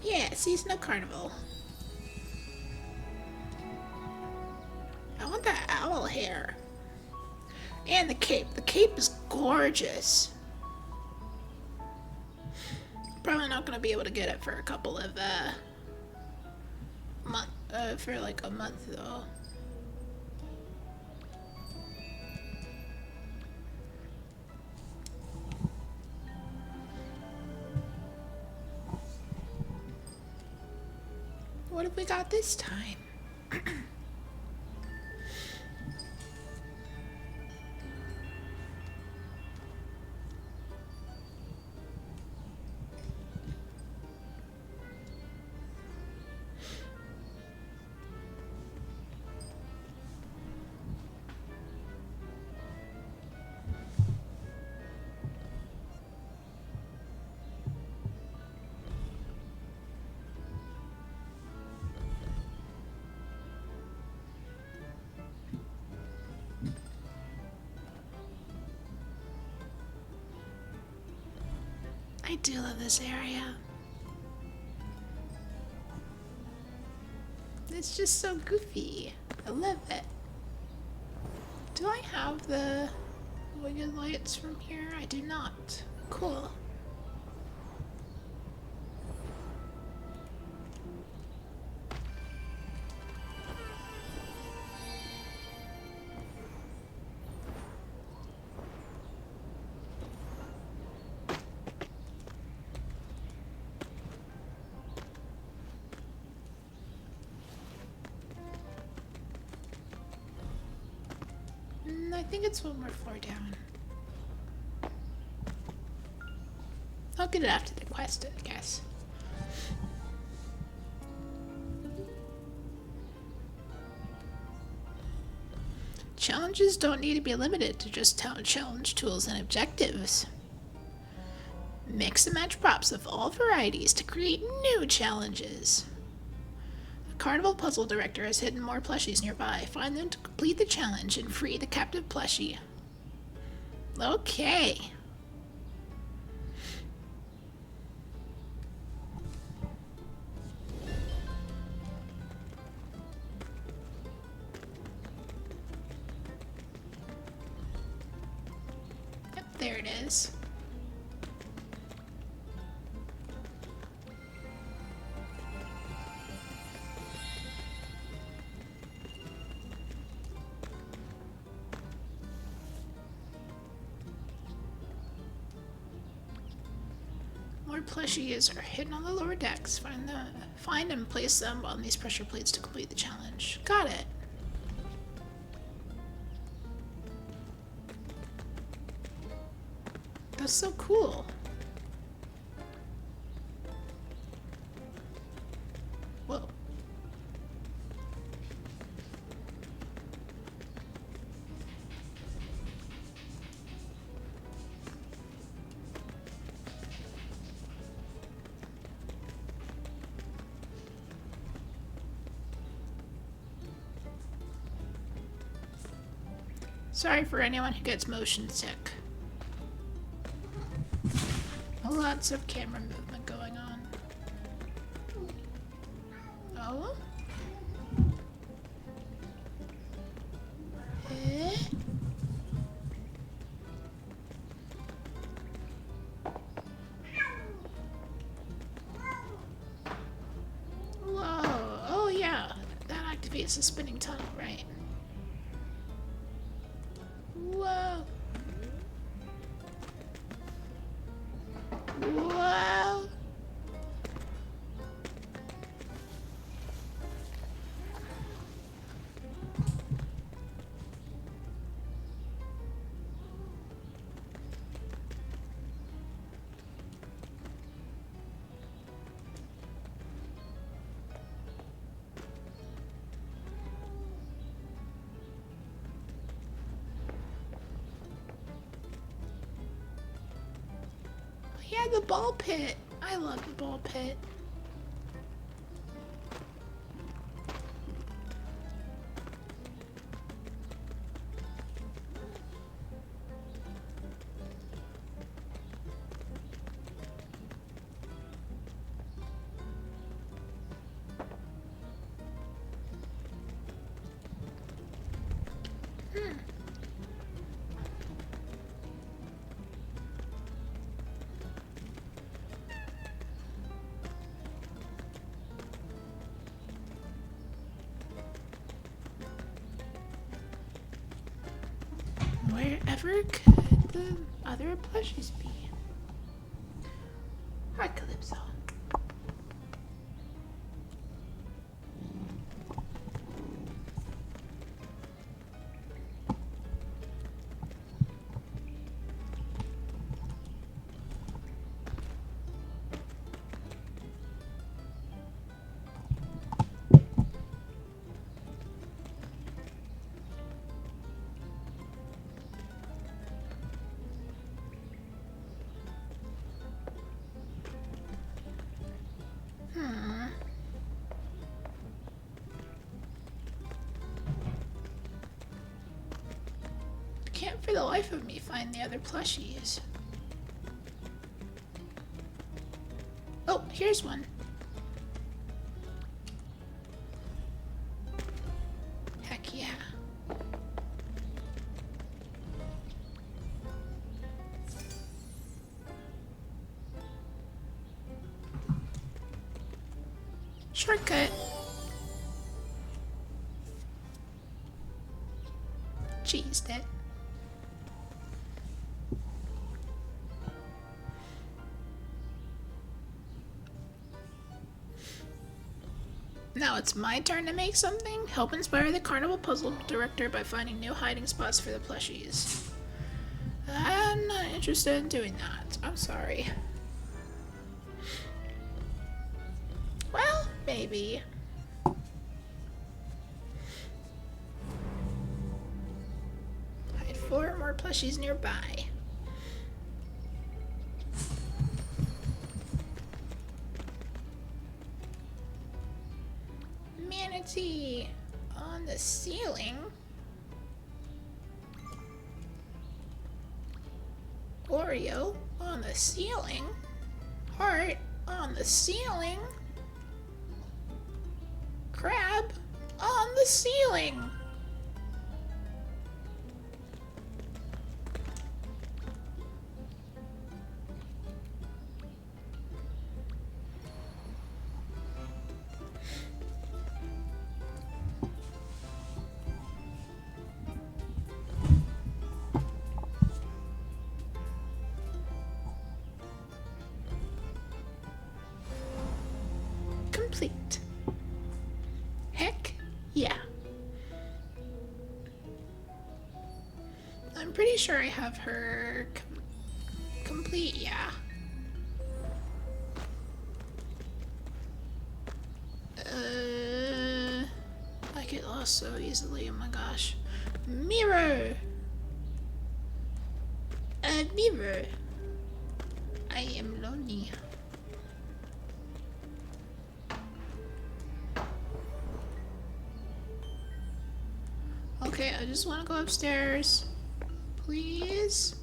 Yeah, Season of Carnival. I want that owl hair. And the cape. The cape is gorgeous. Probably not gonna be able to get it for a couple of for like a month though. What have we got this time? I do love this area. It's just so goofy. I love it. Do I have the winged lights from here? I do not. Cool. I think it's one more floor down. I'll get it after the quest, I guess. Challenges don't need to be limited to just challenge tools and objectives. Mix and match props of all varieties to create new challenges. A carnival puzzle director has hidden more plushies nearby. Find them to complete the challenge and free the captive plushie. Okay. Yep, there it is. More plushies are hidden on the lower decks. Find and place them on these pressure plates to complete the challenge. Got it. That's so cool. Whoa. Sorry for anyone who gets motion sick. Lots of camera movement going on. Oh? Eh? Whoa. Oh yeah. That activates the spinning tunnel, right? Whoa. Whoa. Yeah, the ball pit. I love the ball pit. Wherever could the other plushies be? Hi, Calypso. Can't for the life of me find the other plushies. Oh, here's one. Heck yeah. Shortcut. Cheesed it. Now it's my turn to make something? Help inspire the carnival puzzle director by finding new hiding spots for the plushies. I'm not interested in doing that. I'm sorry. Well, maybe. Hide 4 more plushies nearby. Manatee on the ceiling. Oreo on the ceiling. Heart on the ceiling. Crab on the ceiling. Complete. Heck yeah. I'm pretty sure I have her complete, yeah. I get lost so easily, oh my gosh. Mirror! A mirror. I am lonely. Okay, I just want to go upstairs. Please?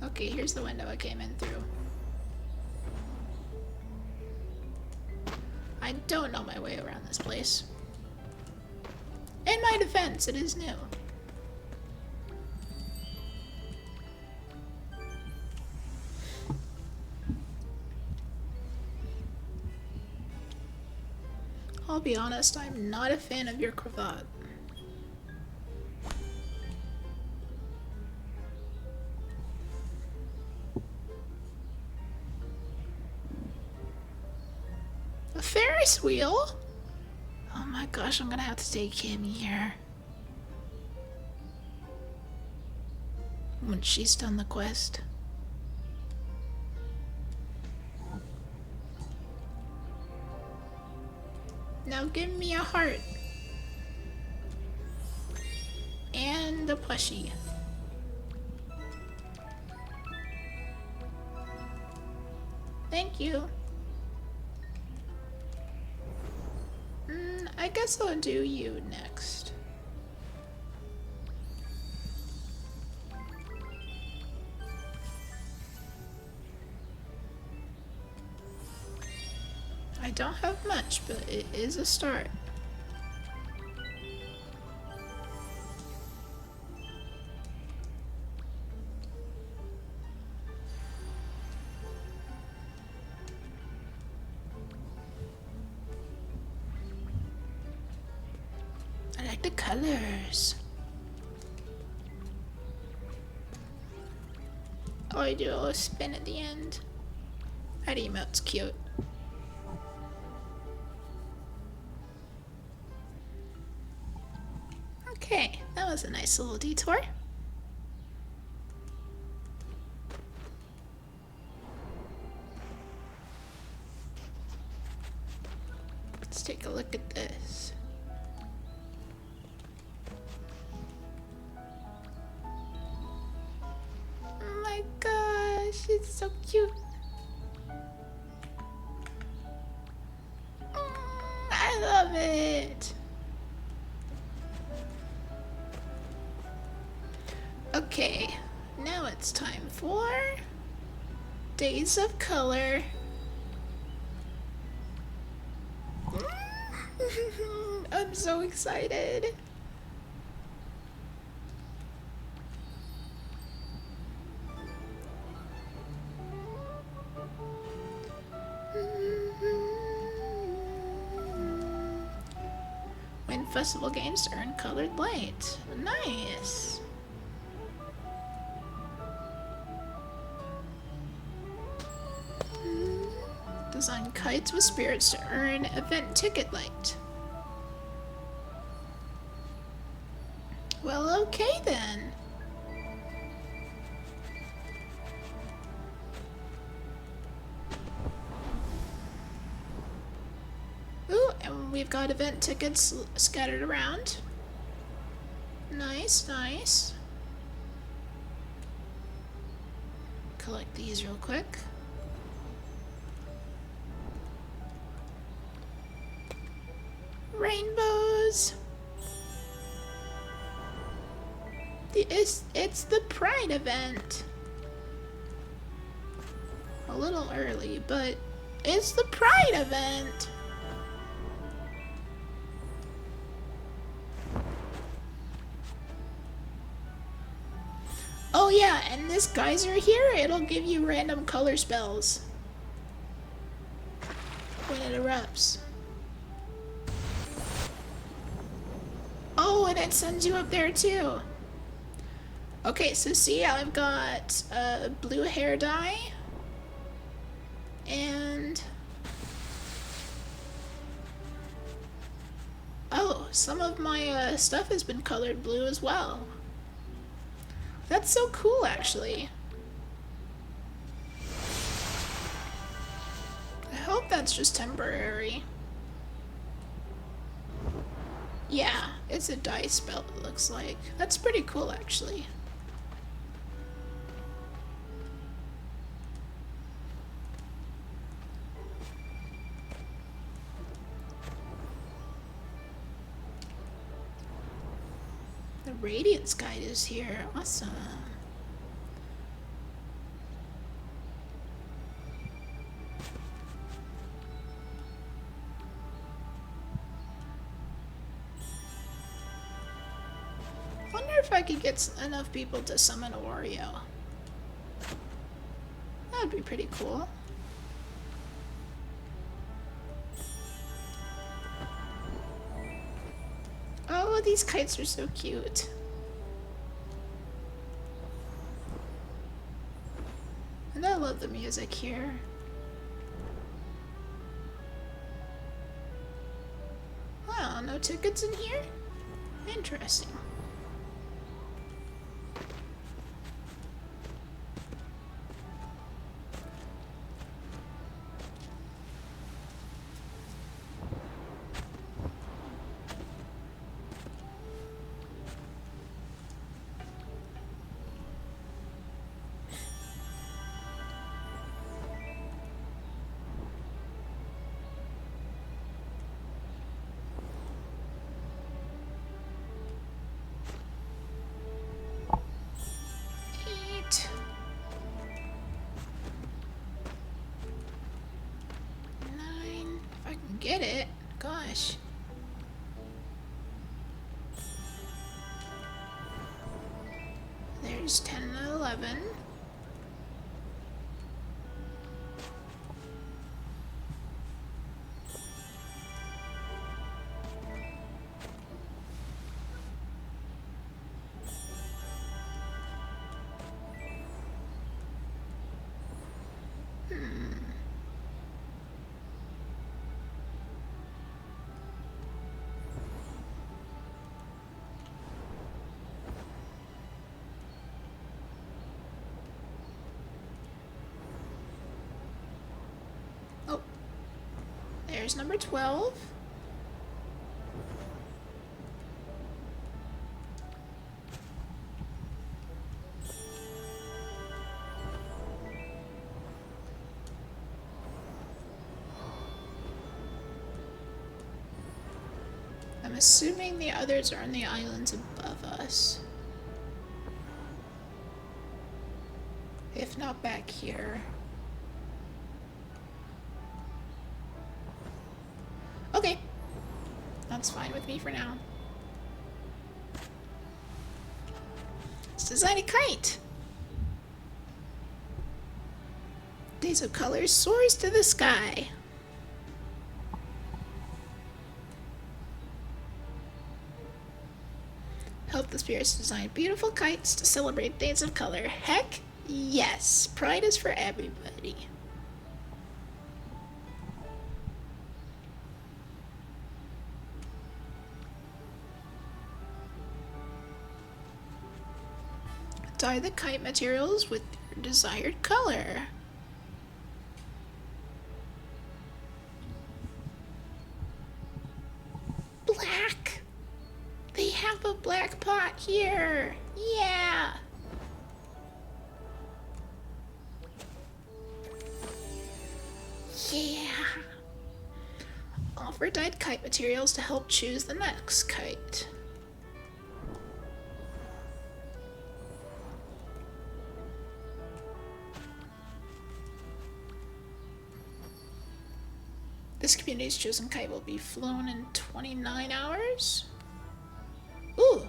Okay, here's the window I came in through. I don't know my way around this place. In my defense, it is new. I'll be honest, I'm not a fan of your cravat. A Ferris wheel? Oh my gosh, I'm gonna have to take him here. When she's done the quest. Now give me a heart. And a plushie. Thank you. I guess I'll do you next. I don't have much, but it is a start. I like the colors. Oh, I do a little spin at the end. That emote's cute. Okay, that was a nice little detour. Let's take a look at this. Oh my gosh, it's so cute. I love it. Okay, now it's time for Days of Color. I'm so excited. Win festival games to earn colored light. Nice. Design kites with spirits to earn event ticket light. Well, okay then. Ooh, and we've got event tickets scattered around. Nice, nice. Collect these real quick. Rainbows. It's the Pride event. A little early, but it's the Pride event. Oh yeah, and this geyser here, it'll give you random color spells when it erupts. Oh, and it sends you up there too. Okay, so see, I've got blue hair dye and oh, some of my stuff has been colored blue as well. That's so cool, actually. I hope that's just temporary. Yeah, it's a dye spell, it looks like. That's pretty cool, actually. The Radiance Guide is here. Awesome. Wonder if I could get enough people to summon a Wario. That'd be pretty cool. these kites are so cute. And I love the music here. Wow, no tickets in here? Interesting. Get it? Gosh. There's 10 and 11. Oh, there's number 12. I'm assuming the others are on the islands above us. If not back here. Okay. That's fine with me for now. Let's design a kite. Days of Color soars to the sky. Help the spirits design beautiful kites to celebrate Days of Color. Heck yes, pride is for everybody. Dye the kite materials with your desired color. Black! They have a black pot here! Yeah! Yeah! Offer dyed kite materials to help choose the next kite. This community's chosen kite will be flown in 29 hours. Ooh!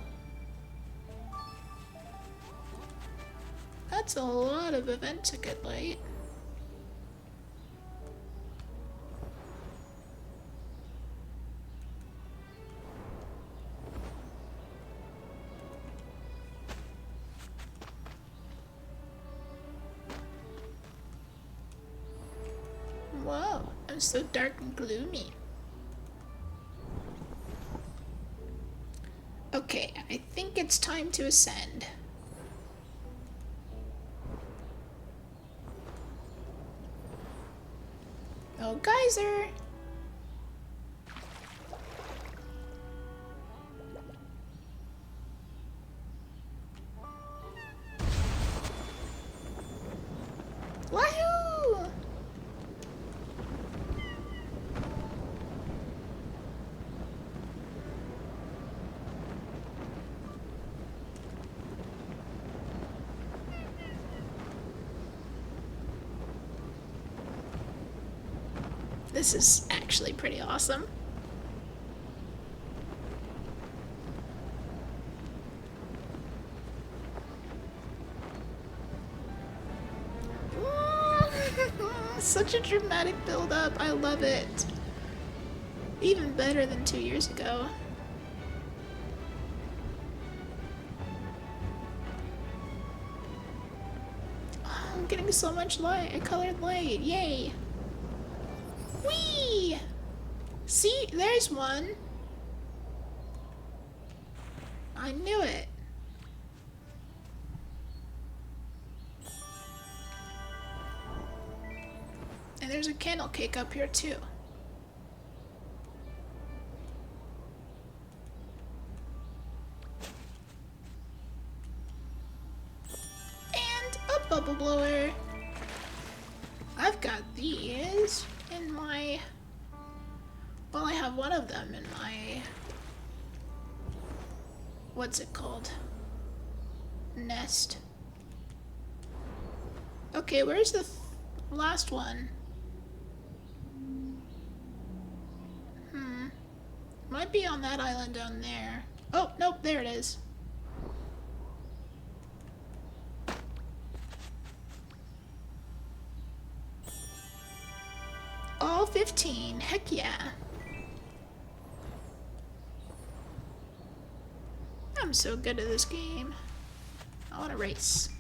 That's a lot of event ticket light. Whoa, I'm so dark and gloomy. Okay, I think it's time to ascend. Oh, geyser! Wahoo! This is actually pretty awesome. Such a dramatic build-up. I love it. Even better than 2 years ago. getting so much light, colored light. Yay. Whee! See, there's one. I knew it. And there's a candle cake up here too. And a bubble blower. I've got these in my... Well, I have one of them in my... What's it called? Nest. Okay, where's the last one? Might be on that island down there. Oh, nope, there it is. All 15. Heck yeah. I'm so good at this game. I want to race.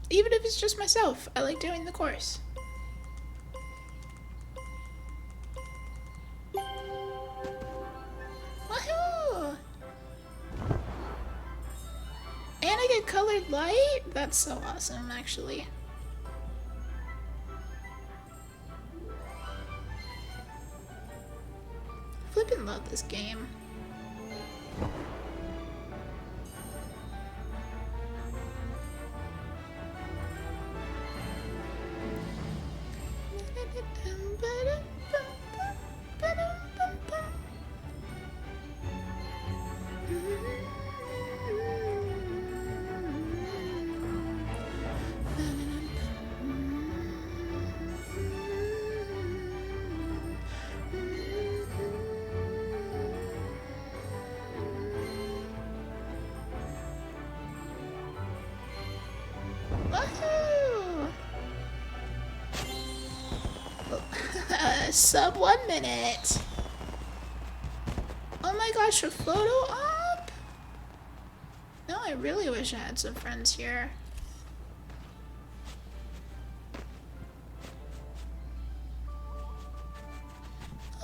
Even if it's just myself, I like doing the course. Woohoo! And I get colored light? That's so awesome, actually. Flippin' love this game. Sub 1 minute. Oh my gosh, a photo op? No, I really wish I had some friends here.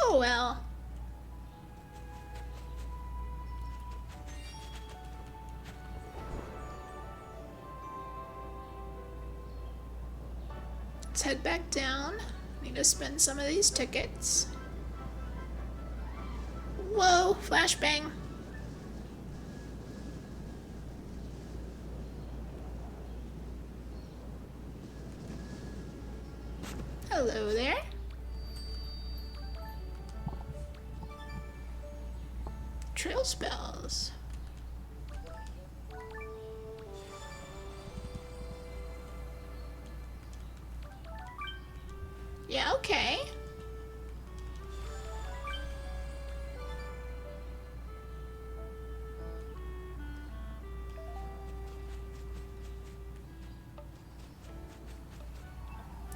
Oh well. Let's head back down. Need to spend some of these tickets. Whoa, flashbang. Hello there. Trail spells. Yeah, okay.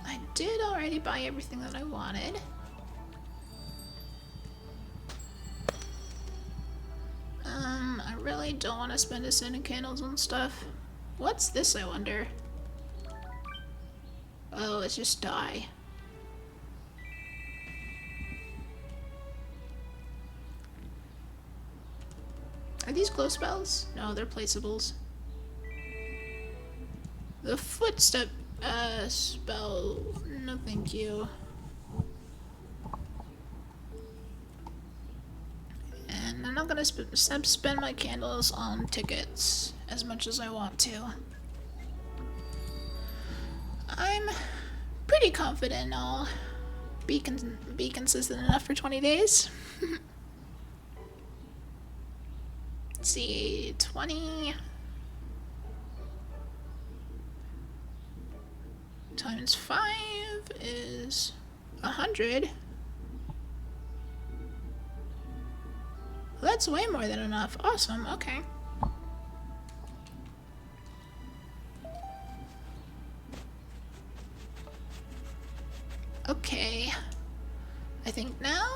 I did already buy everything that I wanted. I really don't want to spend a cent in candles and stuff. What's this, I wonder? Oh, it's just dye. Are these glow spells? No, they're placeables. The footstep spell. No, thank you. And I'm not gonna spend my candles on tickets as much as I want to. I'm pretty confident I'll be consistent enough for 20 days. Let's see, 20 times 5 is 100. Well, that's way more than enough. Awesome, okay. Okay. I think now...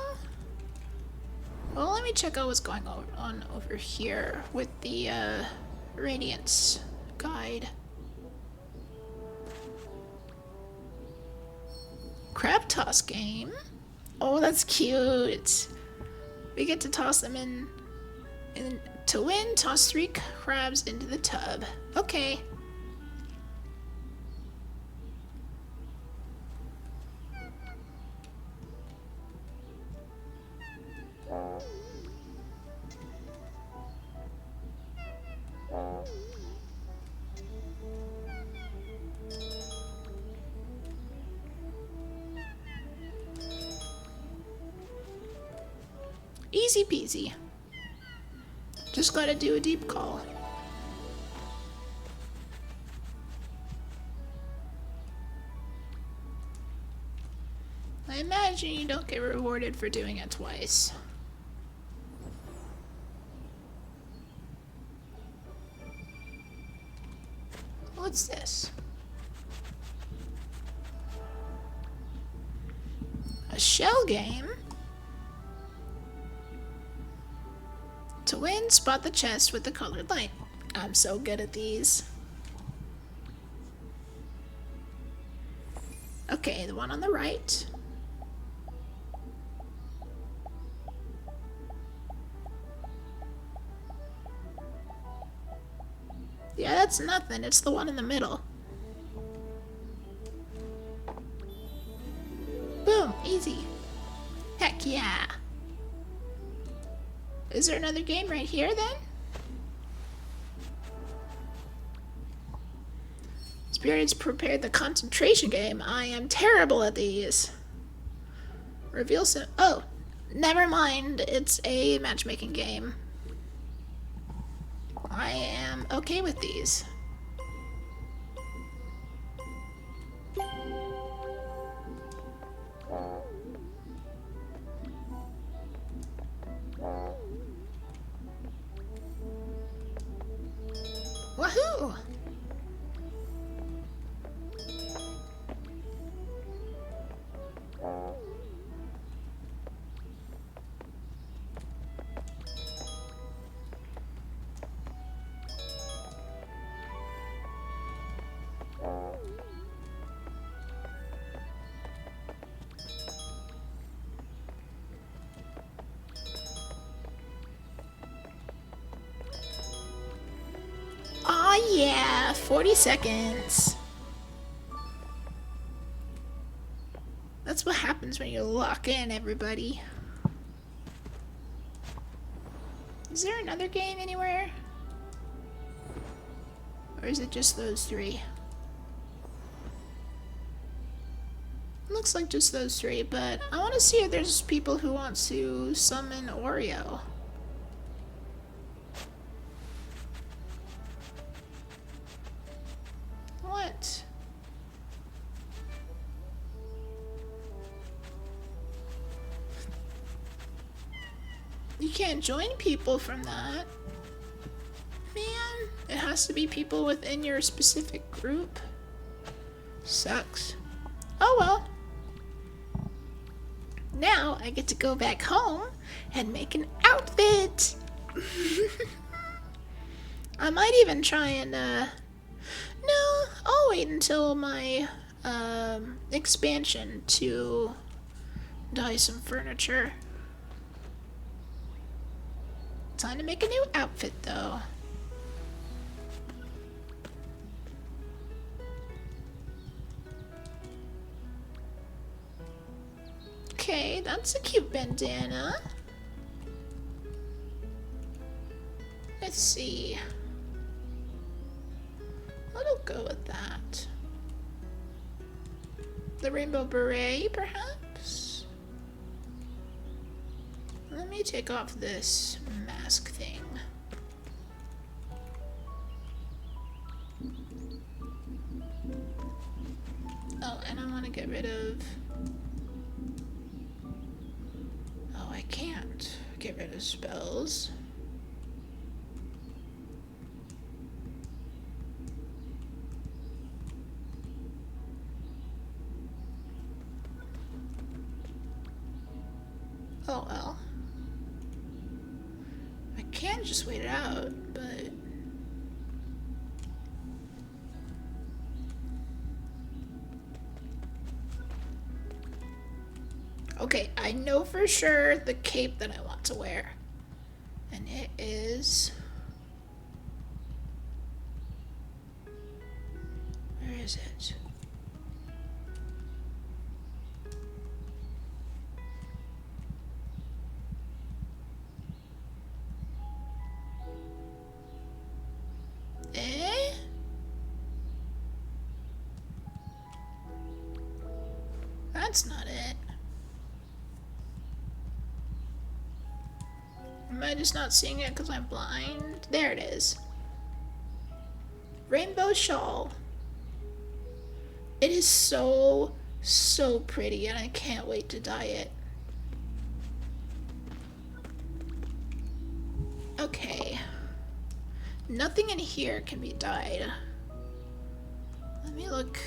Well, let me check out what's going on over here with the Radiance guide. Crab toss game? Oh, that's cute. We get to toss them in. And to win, toss 3 crabs into the tub. Okay. Easy peasy. Just gotta do a deep call. I imagine you don't get rewarded for doing it twice. What's this? A shell game? To win, spot the chest with the colored light. I'm so good at these. Okay, the one on the right. Yeah, that's nothing. It's the one in the middle. Boom, easy. Heck yeah. Is there another game right here then? Spirits prepared the concentration game. I am terrible at these. Reveal some. Oh, never mind. It's a matchmaking game. I am okay with these. Woohoo! Oh yeah, 40 seconds. That's what happens when you lock in, everybody. Is there another game anywhere? Or is it just those 3? Looks like just those 3, but I want to see if there's people who want to summon Oreo. What? You can't join people from that. Man, it has to be people within your specific group. Sucks. Oh well. Now I get to go back home and make an outfit. I might even try and, no, I'll wait until my, expansion to dye some furniture. Time to make a new outfit, though. Okay, that's a cute bandana. Let's see. I'll go with that. The rainbow beret, perhaps? Let me take off this mask thing. Oh, and I want to get rid of... Oh, I can't get rid of spells. Oh well. I can just wait it out, but... Okay, I know for sure the cape that I want to wear. And it is... Where is it? Eh? That's not it. Am I just not seeing it because I'm blind? There it is. Rainbow shawl. It is so, so pretty, and I can't wait to dye it. Okay. Nothing in here can be dyed. Let me look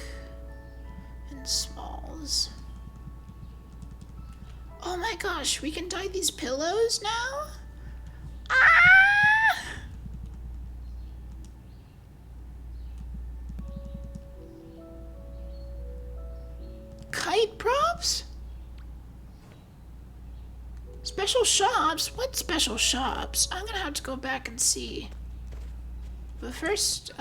in smalls. Oh my gosh, we can dye these pillows now? Ah! Kite props? Special shops? What special shops? I'm gonna have to go back and see. But first,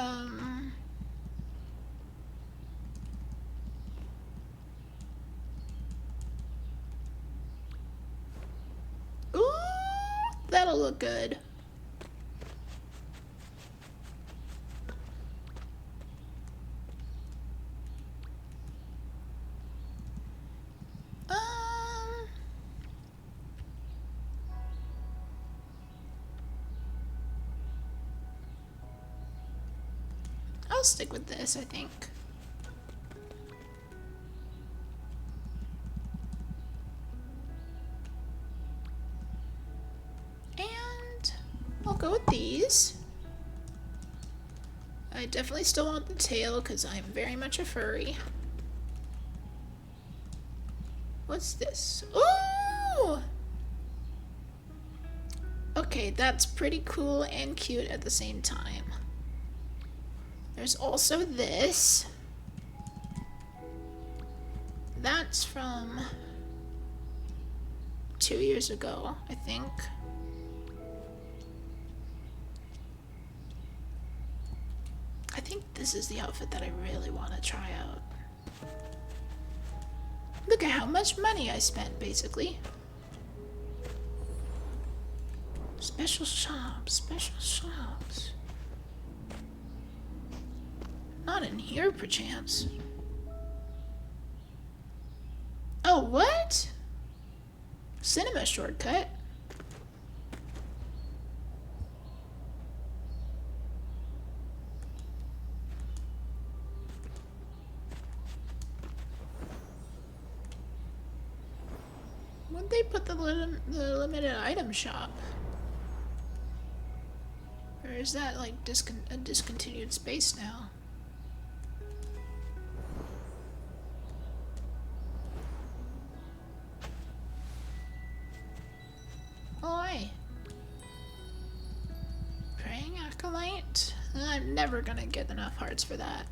ooh, that'll look good. I'll stick with this, I think. And I'll go with these. I definitely still want the tail because I'm very much a furry. What's this? Ooh! Okay, that's pretty cool and cute at the same time. There's also this. That's from 2 years ago, I think. I think this is the outfit that I really want to try out. Look at how much money I spent, basically. Special shops, special shops. Not in here, perchance. Oh, what? Cinema shortcut? Where'd they put the limited item shop? Or is that like a discontinued space now? Oh, hi. Praying Acolyte? I'm never gonna get enough hearts for that.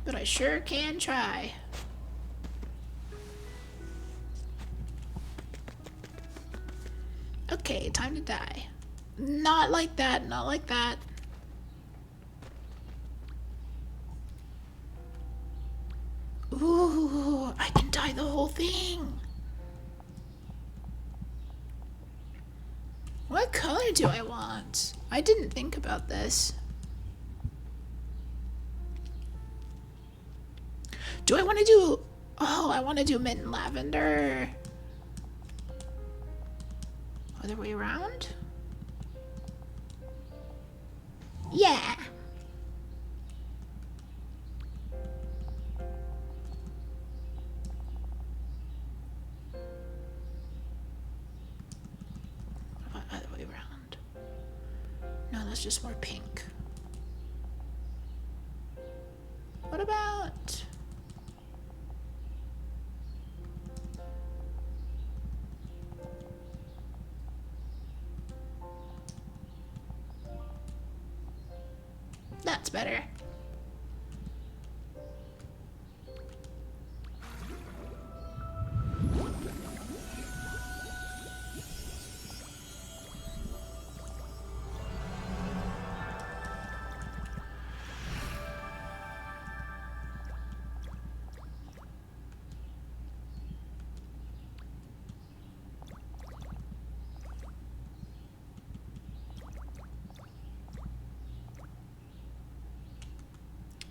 But I sure can try. Okay, time to die. Not like that, not like that. Ooh, I can dye the whole thing. What color do I want? I didn't think about this. Do I want to do... Oh, I want to do mint and lavender. Other way around? Yeah. Other way around. No, that's just more pink. What about... That's better.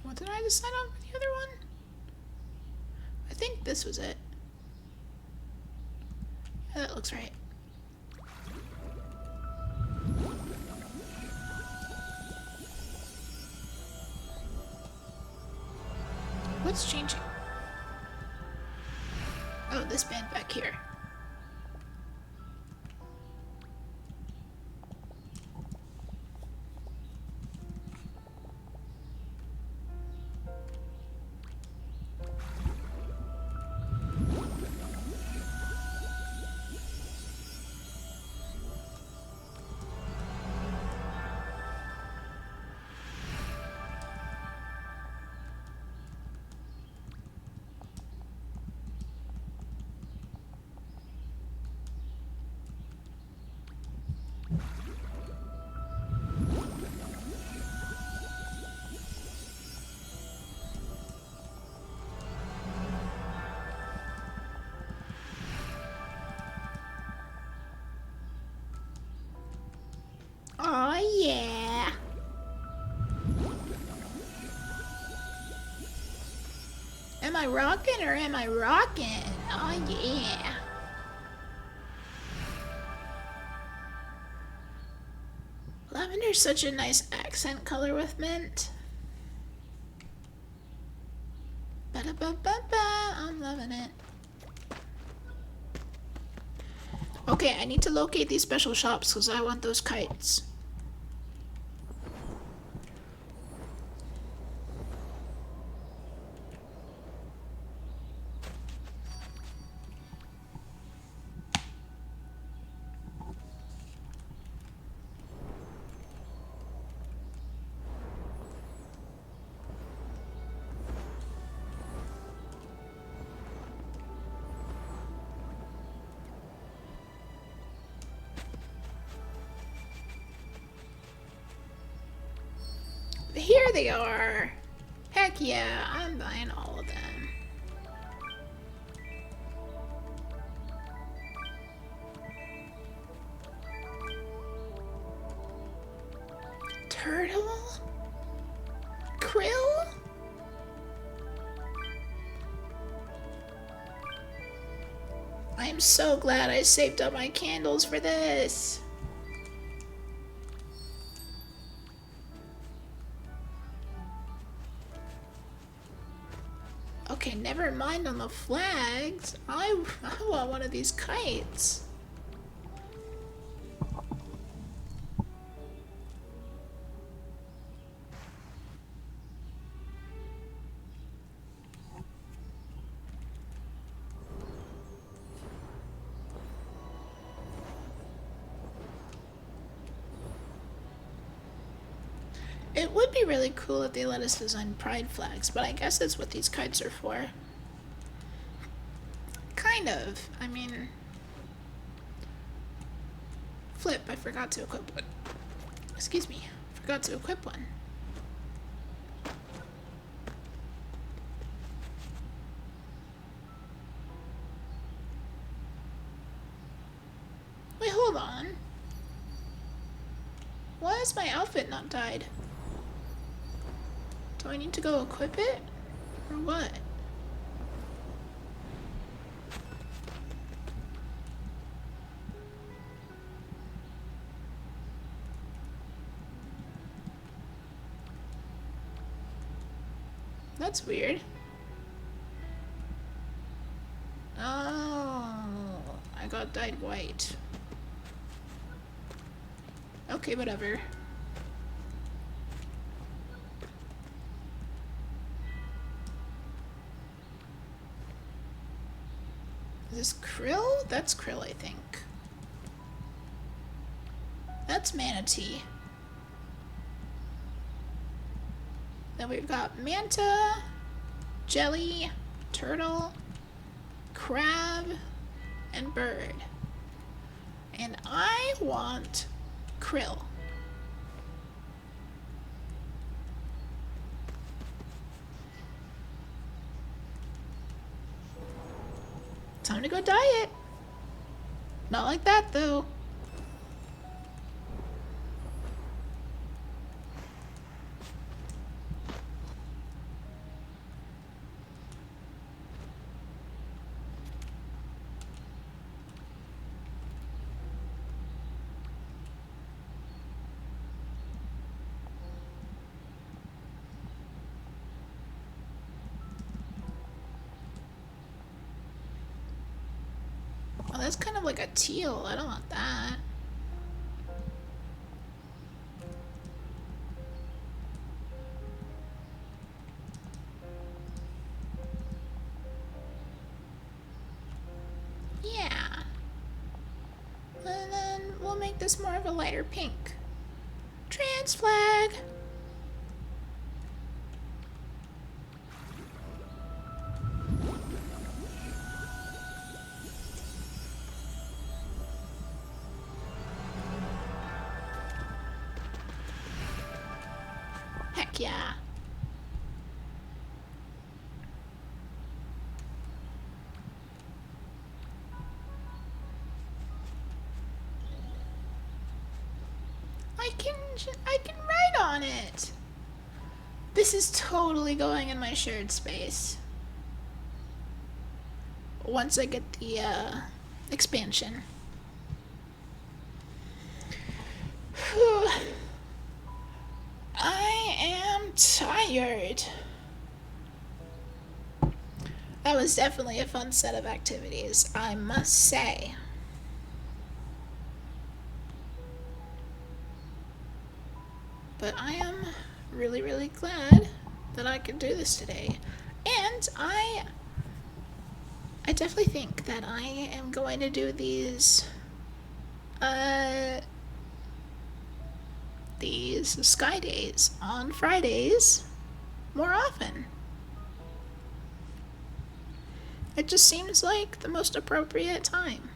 What did I decide on for the other one? I think this was it. Yeah, that looks right. What's changing? Oh, this band back here. Oh yeah. Am I rocking or am I rocking? Oh yeah. Lavender's such a nice accent color with mint. Ba-da-ba-ba-ba, I'm loving it. Okay, I need to locate these special shops because I want those kites. Here they are! Heck yeah, I'm buying all of them. Turtle? Krill? I am so glad I saved up my candles for this. Okay, never mind on the flags. I want one of these kites. It would be really cool if they let us design pride flags, but I guess that's what these kites are for. Kind of. I mean... Flip, I forgot to equip one. Excuse me. Forgot to equip one. Wait, hold on. Why is my outfit not dyed? Do I need to go equip it? Or what? That's weird. Oh, I got dyed white. Okay, whatever. Is this Krill? That's Krill, I think. That's Manatee. Then we've got manta, jelly, turtle, crab, and bird. And I want krill. Time to go diet. Not like that, though. Oh, that's kind of like a teal. I don't want that. Yeah. And then we'll make this more of a lighter pink. Trans flag! Heck yeah. I can write on it. This is totally going in my shared space. Once I get the expansion. Whew. I am tired. That was definitely a fun set of activities, I must say. But I am really, really glad that I could do this today. And I definitely think that I am going to do these sky days on Fridays more often. It just seems like the most appropriate time.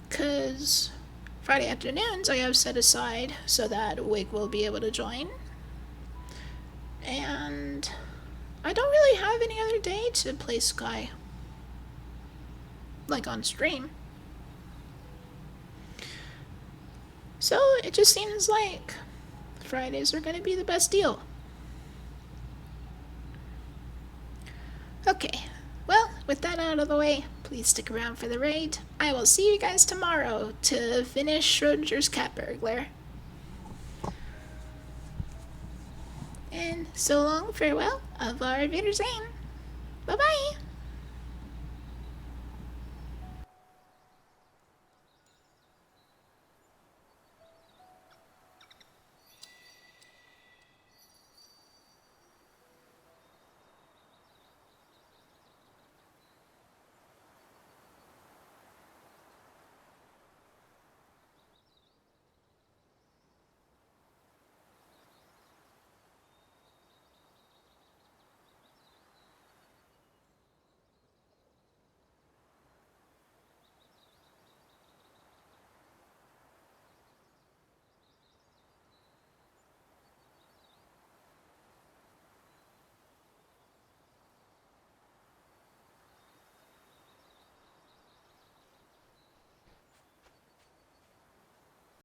'Cause Friday afternoons I have set aside so that Wig will be able to join. And I don't really have any other day to play Sky. Like on stream. So it just seems like Fridays are going to be the best deal. Okay, well, with that out of the way, please stick around for the raid. I will see you guys tomorrow to finish Schrodinger's cat burglar. And so long, farewell, Avar Wiedersehen. Bye-bye.